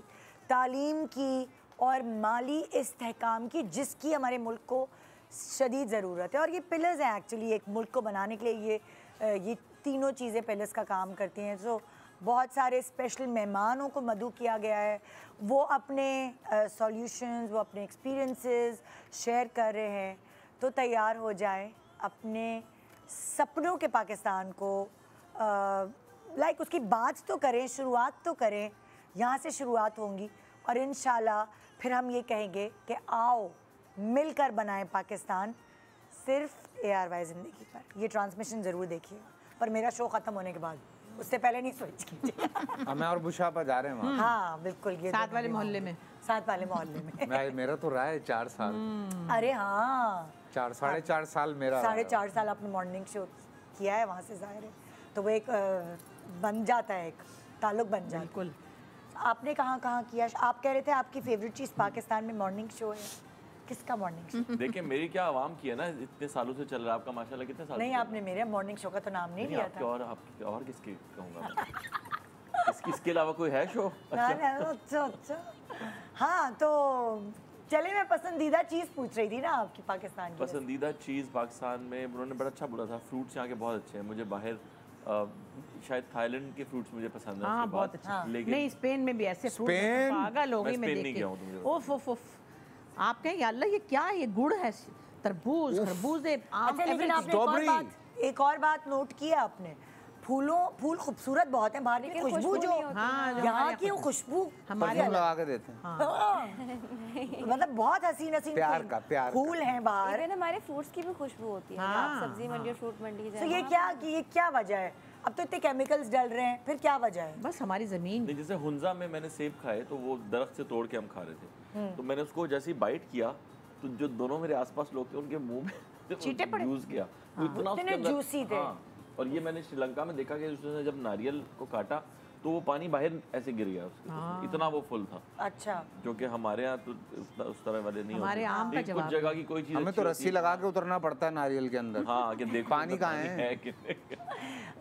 तालीम की और माली इस्तेहकाम की, जिसकी हमारे मुल्क को शदीद ज़रूरत है। और ये पिलर्स हैं एक्चुअली एक मुल्क को बनाने के लिए। ये तीनों चीज़ें पिलर्स का काम करती हैं। सो बहुत सारे स्पेशल मेहमानों को मदऊ किया गया है, वो अपने सॉल्यूशंस, वो अपने एक्सपीरियंसेस शेयर कर रहे हैं। तो तैयार हो जाए अपने सपनों के पाकिस्तान को, लाइक उसकी बात तो करें, शुरुआत तो करें। यहाँ से शुरुआत होंगी और इंशाल्लाह फिर हम ये कहेंगे कि आओ मिलकर बनाएं पाकिस्तान, सिर्फ ARY ज़िंदगी पर। ये ट्रांसमिशन ज़रूर देखिए, पर मेरा शो ख़त्म होने के बाद, उससे पहले नहीं स्विच कीजिए। मैं और बुशापा जा रहे हैं वहाँ। हाँ बिल्कुल, ये साथ वाले मोहल्ले में। साथ वाले मोहल्ले में। मेरा तो रहा है 4 साल। अरे हाँ, 4-4.5 साल मेरा। 4.5 साल आपने मॉर्निंग शो किया है वहाँ से, जाहिर है तो वो एक बन जाता है, एक ताल्लुक बन जाता है। बिल्कुल। आपने कहाँ कहाँ किया? आप कह रहे थे आपकी फेवरेट चीज़ पाकिस्तान में मॉर्निंग शो है। किसका मॉर्निंग शो? देखिए मेरी क्या आवाम की है ना, इतने सालों से चल रहा है आपका माशाल्लाह। कितने साल? नहीं, आपने मेरे मॉर्निंग शो का तो नाम नहीं लिया था। और किसके कहूँगा? इसके अलावा कोई है शो? अच्छा। हाँ तो चले, मैं पसंदीदा चीज़ पूछ रही थी ना आपकी पाकिस्तान की। पसंदीदा चीज़ पाकिस्तान में उन्होंने बड़ा अच्छा बोला था, फ्रूट्स यहाँ के बहुत अच्छे हैं। मुझे बाहर शायद थाईलैंड के फ्रूट्स मुझे पसंद है। हाँ बहुत अच्छा। लेकिन नहीं, स्पेन में भी ऐसे फ्रूट पागल हो गई मैं देख के। ओफ ओफ ओफ, आप कहें या अल्लाह ये क्या है? ये गुड़ है, तरबूज, खरबूज, आम। अच्छा, लेकिन आपने एक और बात नोट किया आपने, फूल खूबसूरत बहुत हैं बाहर, लेकिन खुशबू जो यहाँ की वो खुशबू हमारे लगा के देते हैं। मतलब बहुत हसीन हसीन प्यार फूल हैं बाहर। इवन हमारे फ्रूट्स की भी खुशबू होती है। आप सब्जी मंडी और फ्रूट मंडी तो ये क्या वजह है? अब तो इतने केमिकल्स डल रहे हैं, फिर क्या वजह है? बस हमारी ज़मीन। जैसे हुंजा में मैंने सेब खाए तो वो दरख्त से तोड़ के हम खा रहे थे, तो मैंने उसको जैसे ही बाइट किया तो जो दोनों मेरे आसपास लोग थे उनके मुंह में चींटे पड़े, यूज किया, वो इतना उसके अंदर जूसी थे। और ये मैंने श्रीलंका में देखा कि उसने जब नारियल को काटा तो वो पानी बाहर ऐसे गिर गया उसके, इतना वो फुल था। अच्छा, जो कि हमारे यहाँ तो उस तरह वाले नहीं हमारे होते। आम का कुछ जगह की कोई चीज हमें तो रस्सी लगा के उतरना पड़ता है नारियल के अंदर। हाँ कि देखो पानी कहाँ है?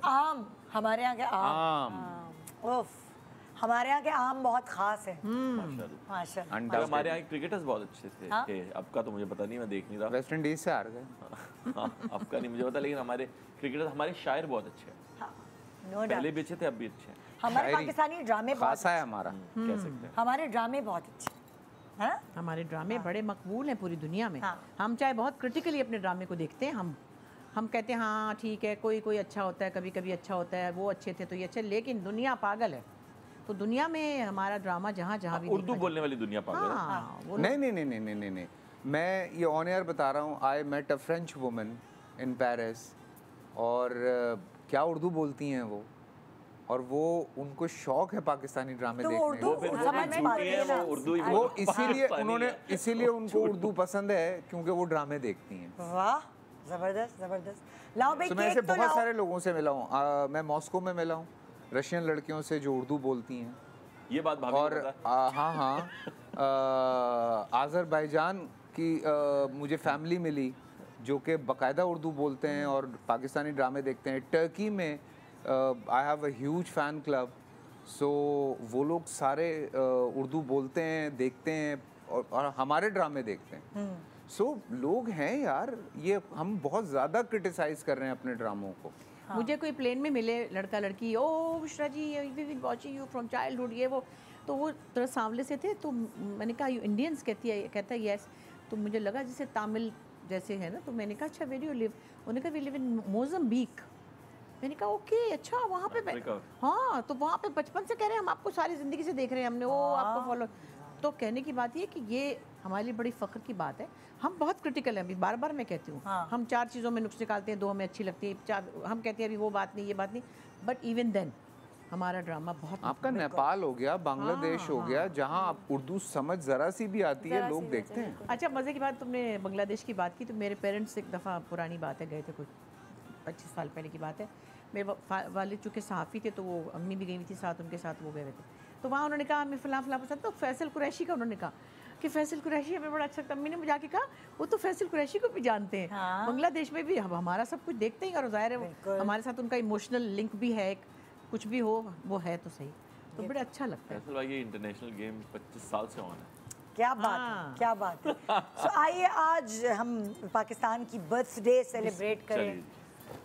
आम, हमारे यहाँ के आम, उफ, हमारे यहाँ के आम बहुत खास है माशाल्लाह। हमारे यहाँ क्रिकेटर्स बहुत अच्छे थे। अब का तो मुझे पता नहीं, मैं देख नहीं रहा। वेस्ट इंडीज से हार गए। अब का नहीं मुझे पता, लेकिन हमारे क्रिकेटर, हमारे शायर बहुत अच्छे हैं। पहले भी अच्छे थे, अब भी अच्छे हैं। हमारे पाकिस्तानी ड्रामे बहुत है हमारा, कह सकते हैं। हमारे ड्रामे बहुत अच्छे हैं। हमारे ड्रामे बड़े मकबूल हैं पूरी दुनिया में। हम चाहे बहुत क्रिटिकली अपने ड्रामे को देखते हैं, हम कहते हैं हाँ ठीक है, कोई अच्छा होता है, कभी कभी अच्छा होता है, वो अच्छे थे तो ये अच्छे, लेकिन दुनिया पागल है। तो दुनिया में हमारा ड्रामा जहाँ भी उर्दू बोलने वाली दुनिया पागल है। नहीं, मैं ये ऑन एयर बता रहा हूँ। I met a French woman in Paris, और क्या उर्दू बोलती हैं वो, और वो उनको शौक है पाकिस्तानी ड्रामे देखने का। वो इसीलिए उनको उर्दू पसंद है क्योंकि वो ड्रामे देखती हैं। वाह, जबरदस्त। लाओ भाई, तो मैं ऐसे बहुत सारे लोगों से मिला हूँ। मैं मॉस्को में मिला हूँ रशियन लड़कियों से जो उर्दू बोलती हैं। ये बात भाभी और हाँ आज़रबाईजान की मुझे फैमिली मिली जो कि बाकायदा उर्दू बोलते हैं और पाकिस्तानी ड्रामे देखते हैं। टर्की में I have a huge fan club, so वो लोग सारे उर्दू बोलते हैं, देखते हैं और हमारे ड्रामे देखते हैं। सो लोग हैं यार, ये हम बहुत ज़्यादा क्रिटिसाइज कर रहे हैं अपने ड्रामों को। मुझे कोई प्लेन में मिले लड़का लड़की, oh Bushra ji we been watching you from childhood, ये वो, तो वो थोड़ा सांवले से थे, तो मैंने कहा यू इंडियंस, कहता है यस, तो मुझे लगा जैसे तामिल जैसे है ना, तो मैंने कहा अच्छा वेयर यू लिव, उन्होंने कहा वी लिव इन मोज़म्बिक। मैंने कहा ओके अच्छा वहाँ पे हाँ, तो वहाँ पे बचपन से कह रहे हैं हम आपको सारी ज़िंदगी से देख रहे हैं, हमने वो आपको फॉलो। तो कहने की बात ये कि ये हमारे लिए बड़ी फ़ख्र की बात है। हम बहुत क्रिटिकल हैं, अभी बार बार मैं कहती हूँ, हम 4 चीज़ों में नुक्स निकालते हैं, 2 हमें अच्छी लगती है, 4 हम कहते हैं अभी वो बात नहीं, ये बात नहीं, बट इवन देन हमारा ड्रामा बहुत। आपका नेपाल हो गया, बांग्लादेश हो गया, जहाँ आप उर्दू समझ ज़रा सी भी आती है, लोग देखते हैं। अच्छा मज़े की बात, तुमने बांग्लादेश की बात की, तो मेरे पेरेंट्स एक दफ़ा, पुरानी बात है, गए थे कुछ 25 साल पहले की बात है, मेरे वालिद चूँकि सहाफ़ी थे, तो वो अम्मी भी गई हुई थी साथ, उनके साथ वो गए हुए थे, तो वहाँ उन्होंने कहा हमें फ़लाँ पसंद, तो फैसल कुरैशी का उन्होंने कहा कि फैसल कुरैशी हमें बड़ा अच्छा लगता है। अम्मी ने मुझे जाके कहा वो तो फैसल कुरैशी को भी जानते हैं। बांग्लादेश में भी हमारा सब कुछ देखते हैं, और ज़ाहिर है हमारे साथ उनका इमोशनल लिंक भी है, कुछ भी हो वो है तो सही, तो बड़ा अच्छा लगता है। फैसल भाई ये इंटरनेशनल गेम 25 साल से ऑन है। क्या बात है, क्या बात है। सो आइए आज हम पाकिस्तान की बर्थडे सेलिब्रेट करें,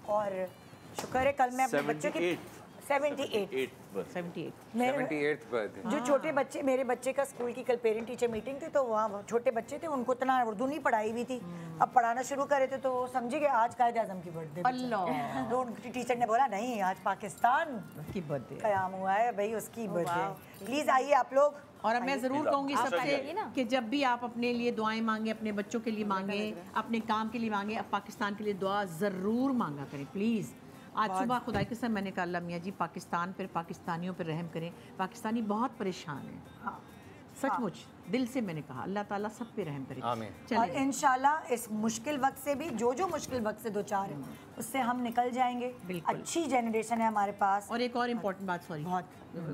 और शुक्र है कल मैं अपने बच्चों की 78 बर्थडे। जो छोटे बच्चे, मेरे बच्चे का स्कूल की कल पेरेंट टीचर मीटिंग थी, तो वहाँ छोटे बच्चे थे, उनको इतना उर्दू नहीं पढ़ाई हुई थी, अब पढ़ाना शुरू करे थे, तो समझिए कि आज कायद आज़म की बर्थडे। अल्लाह। तो उनकी टीचर ने बोला नहीं आज पाकिस्तान की बर्थडे क़याम हुआ है भाई, उसकी बर्थडे। प्लीज़ आइए आप लोग। और मैं ज़रूर कहूँगी सबसे कि जब भी आप अपने लिए दुआएं मांगे, अपने बच्चों के लिए मांगे, अपने काम के लिए मांगे, अब पाकिस्तान के लिए दुआ ज़रूर मांगा करें प्लीज़। आज सुबह खुदा के साथ मैंने कहा अल्लाह मियाँ जी पाकिस्तान पर, पाकिस्तानियों पर रहम करें, पाकिस्तानी बहुत परेशान हैं, सचमुच दिल से मैंने कहा अल्लाह ताला सब पे रहम करे। आमीन। और इंशाल्लाह इस मुश्किल वक्त से भी, जो मुश्किल वक्त से 2-4 है, उससे हम निकल जाएंगे। अच्छी जनरेशन है हमारे पास। और एक और इम्पोर्टेंट बात, सॉरी बहुत,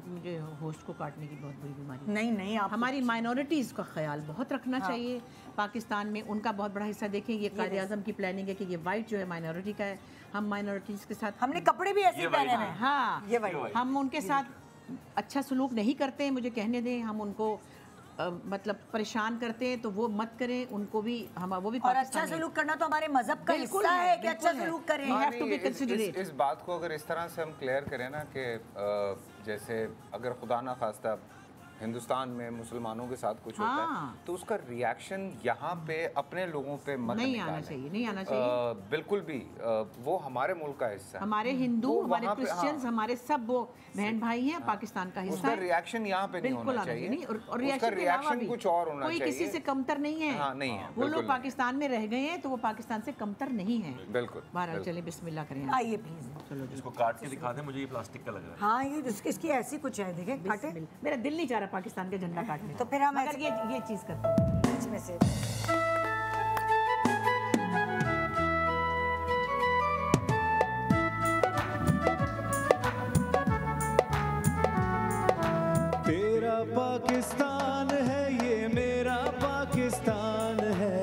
मुझे होस्ट को काटने की बहुत बुरी बीमारी। नहीं आप हमारी माइनॉरिटीज़ का ख्याल बहुत रखना चाहिए। पाकिस्तान में उनका बहुत बड़ा हिस्सा देखें, ये कायदे आज़म की प्लानिंग है कि ये वाइट जो है माइनॉरिटी का है, हम माइनॉरिटीज़ के साथ, हमने कपड़े भी ऐसे पहने हैं। हाँ, ये वाइट, हम उनके साथ अच्छा सलूक नहीं करते हैं, मुझे कहने दें, हम उनको मतलब परेशान करते हैं, तो वो मत करें, उनको भी हम वो भी। और अच्छा सलूक करना तो हमारे मज़हब का हिस्सा है कि अच्छा सलूक करें। इस बात को अगर इस तरह से हम क्लियर करें ना कि जैसे अगर खुदा ना खास्ता हिंदुस्तान में मुसलमानों के साथ कुछ होता है, तो उसका रिएक्शन यहाँ पे अपने लोगों पे मत नहीं आना चाहिए, नहीं आना चाहिए बिल्कुल भी। वो हमारे मुल्क का हिस्सा है, हमारे हिंदू, हमारे क्रिश्चियंस, हमारे सब वो बहन भाई हैं, पाकिस्तान का हिस्सा है। उसका रिएक्शन यहाँ पे नहीं होना चाहिए, और रिएक्शन कुछ और होना चाहिए। कोई किसी से कमतर नहीं है, नहीं है। वो लोग पाकिस्तान में रह गए हैं, तो वो पाकिस्तान से कमतर नहीं है। बिल्कुल। बहरहाल चलिए बिस्मिल्लाह करें। आइए प्लीज, चलो इसको काट के दिखा दें, मुझे ये प्लास्टिक का लग रहा है। हाँ ये इसकी ऐसी कुछ है, देखें काटे। मेरा दिल नहीं चाह रहा पाकिस्तान का झंडा काटने, तो फिर हम मगर ये चीज़ करते हैं बीच में से। तेरा पाकिस्तान है ये मेरा पाकिस्तान है,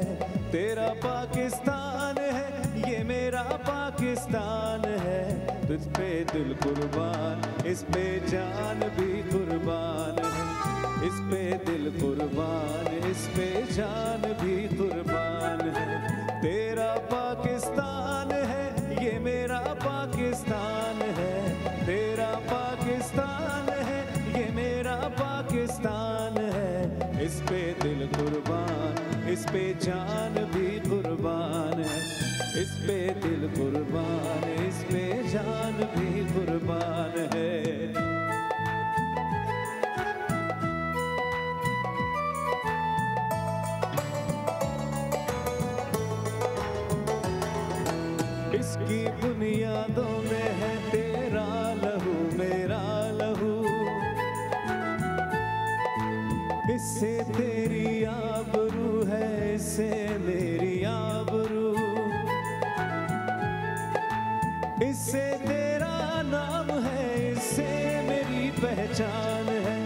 तेरा पाकिस्तान है ये मेरा पाकिस्तान है, तुझ पे दिल कुर्बान, इस पे जान भी कुर्बान है, इस पे दिल कुर्बान, इस पे जान भी कुर्बान है। तेरा पाकिस्तान है ये मेरा पाकिस्तान है, तेरा पाकिस्तान है ये मेरा पाकिस्तान है, इस पे दिल कुर्बान, इस पे जान भी कुर्बान है, इस पे दिल कुर्बान, इस पे जान भी कुर्बान है। इसकी बुनियादों में है तेरा लहू मेरा लहू, इससे तेरी आबरू है, इससे मेरी आबरू, इससे तेरा नाम है, इससे मेरी पहचान है,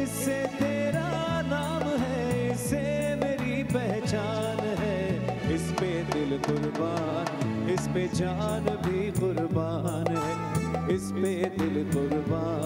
इससे तेरा नाम है, इससे मेरी पहचान है, इस पे दिल कुर्बान, इस पे जान भी कुर्बान है, इस पे दिल कुर्बान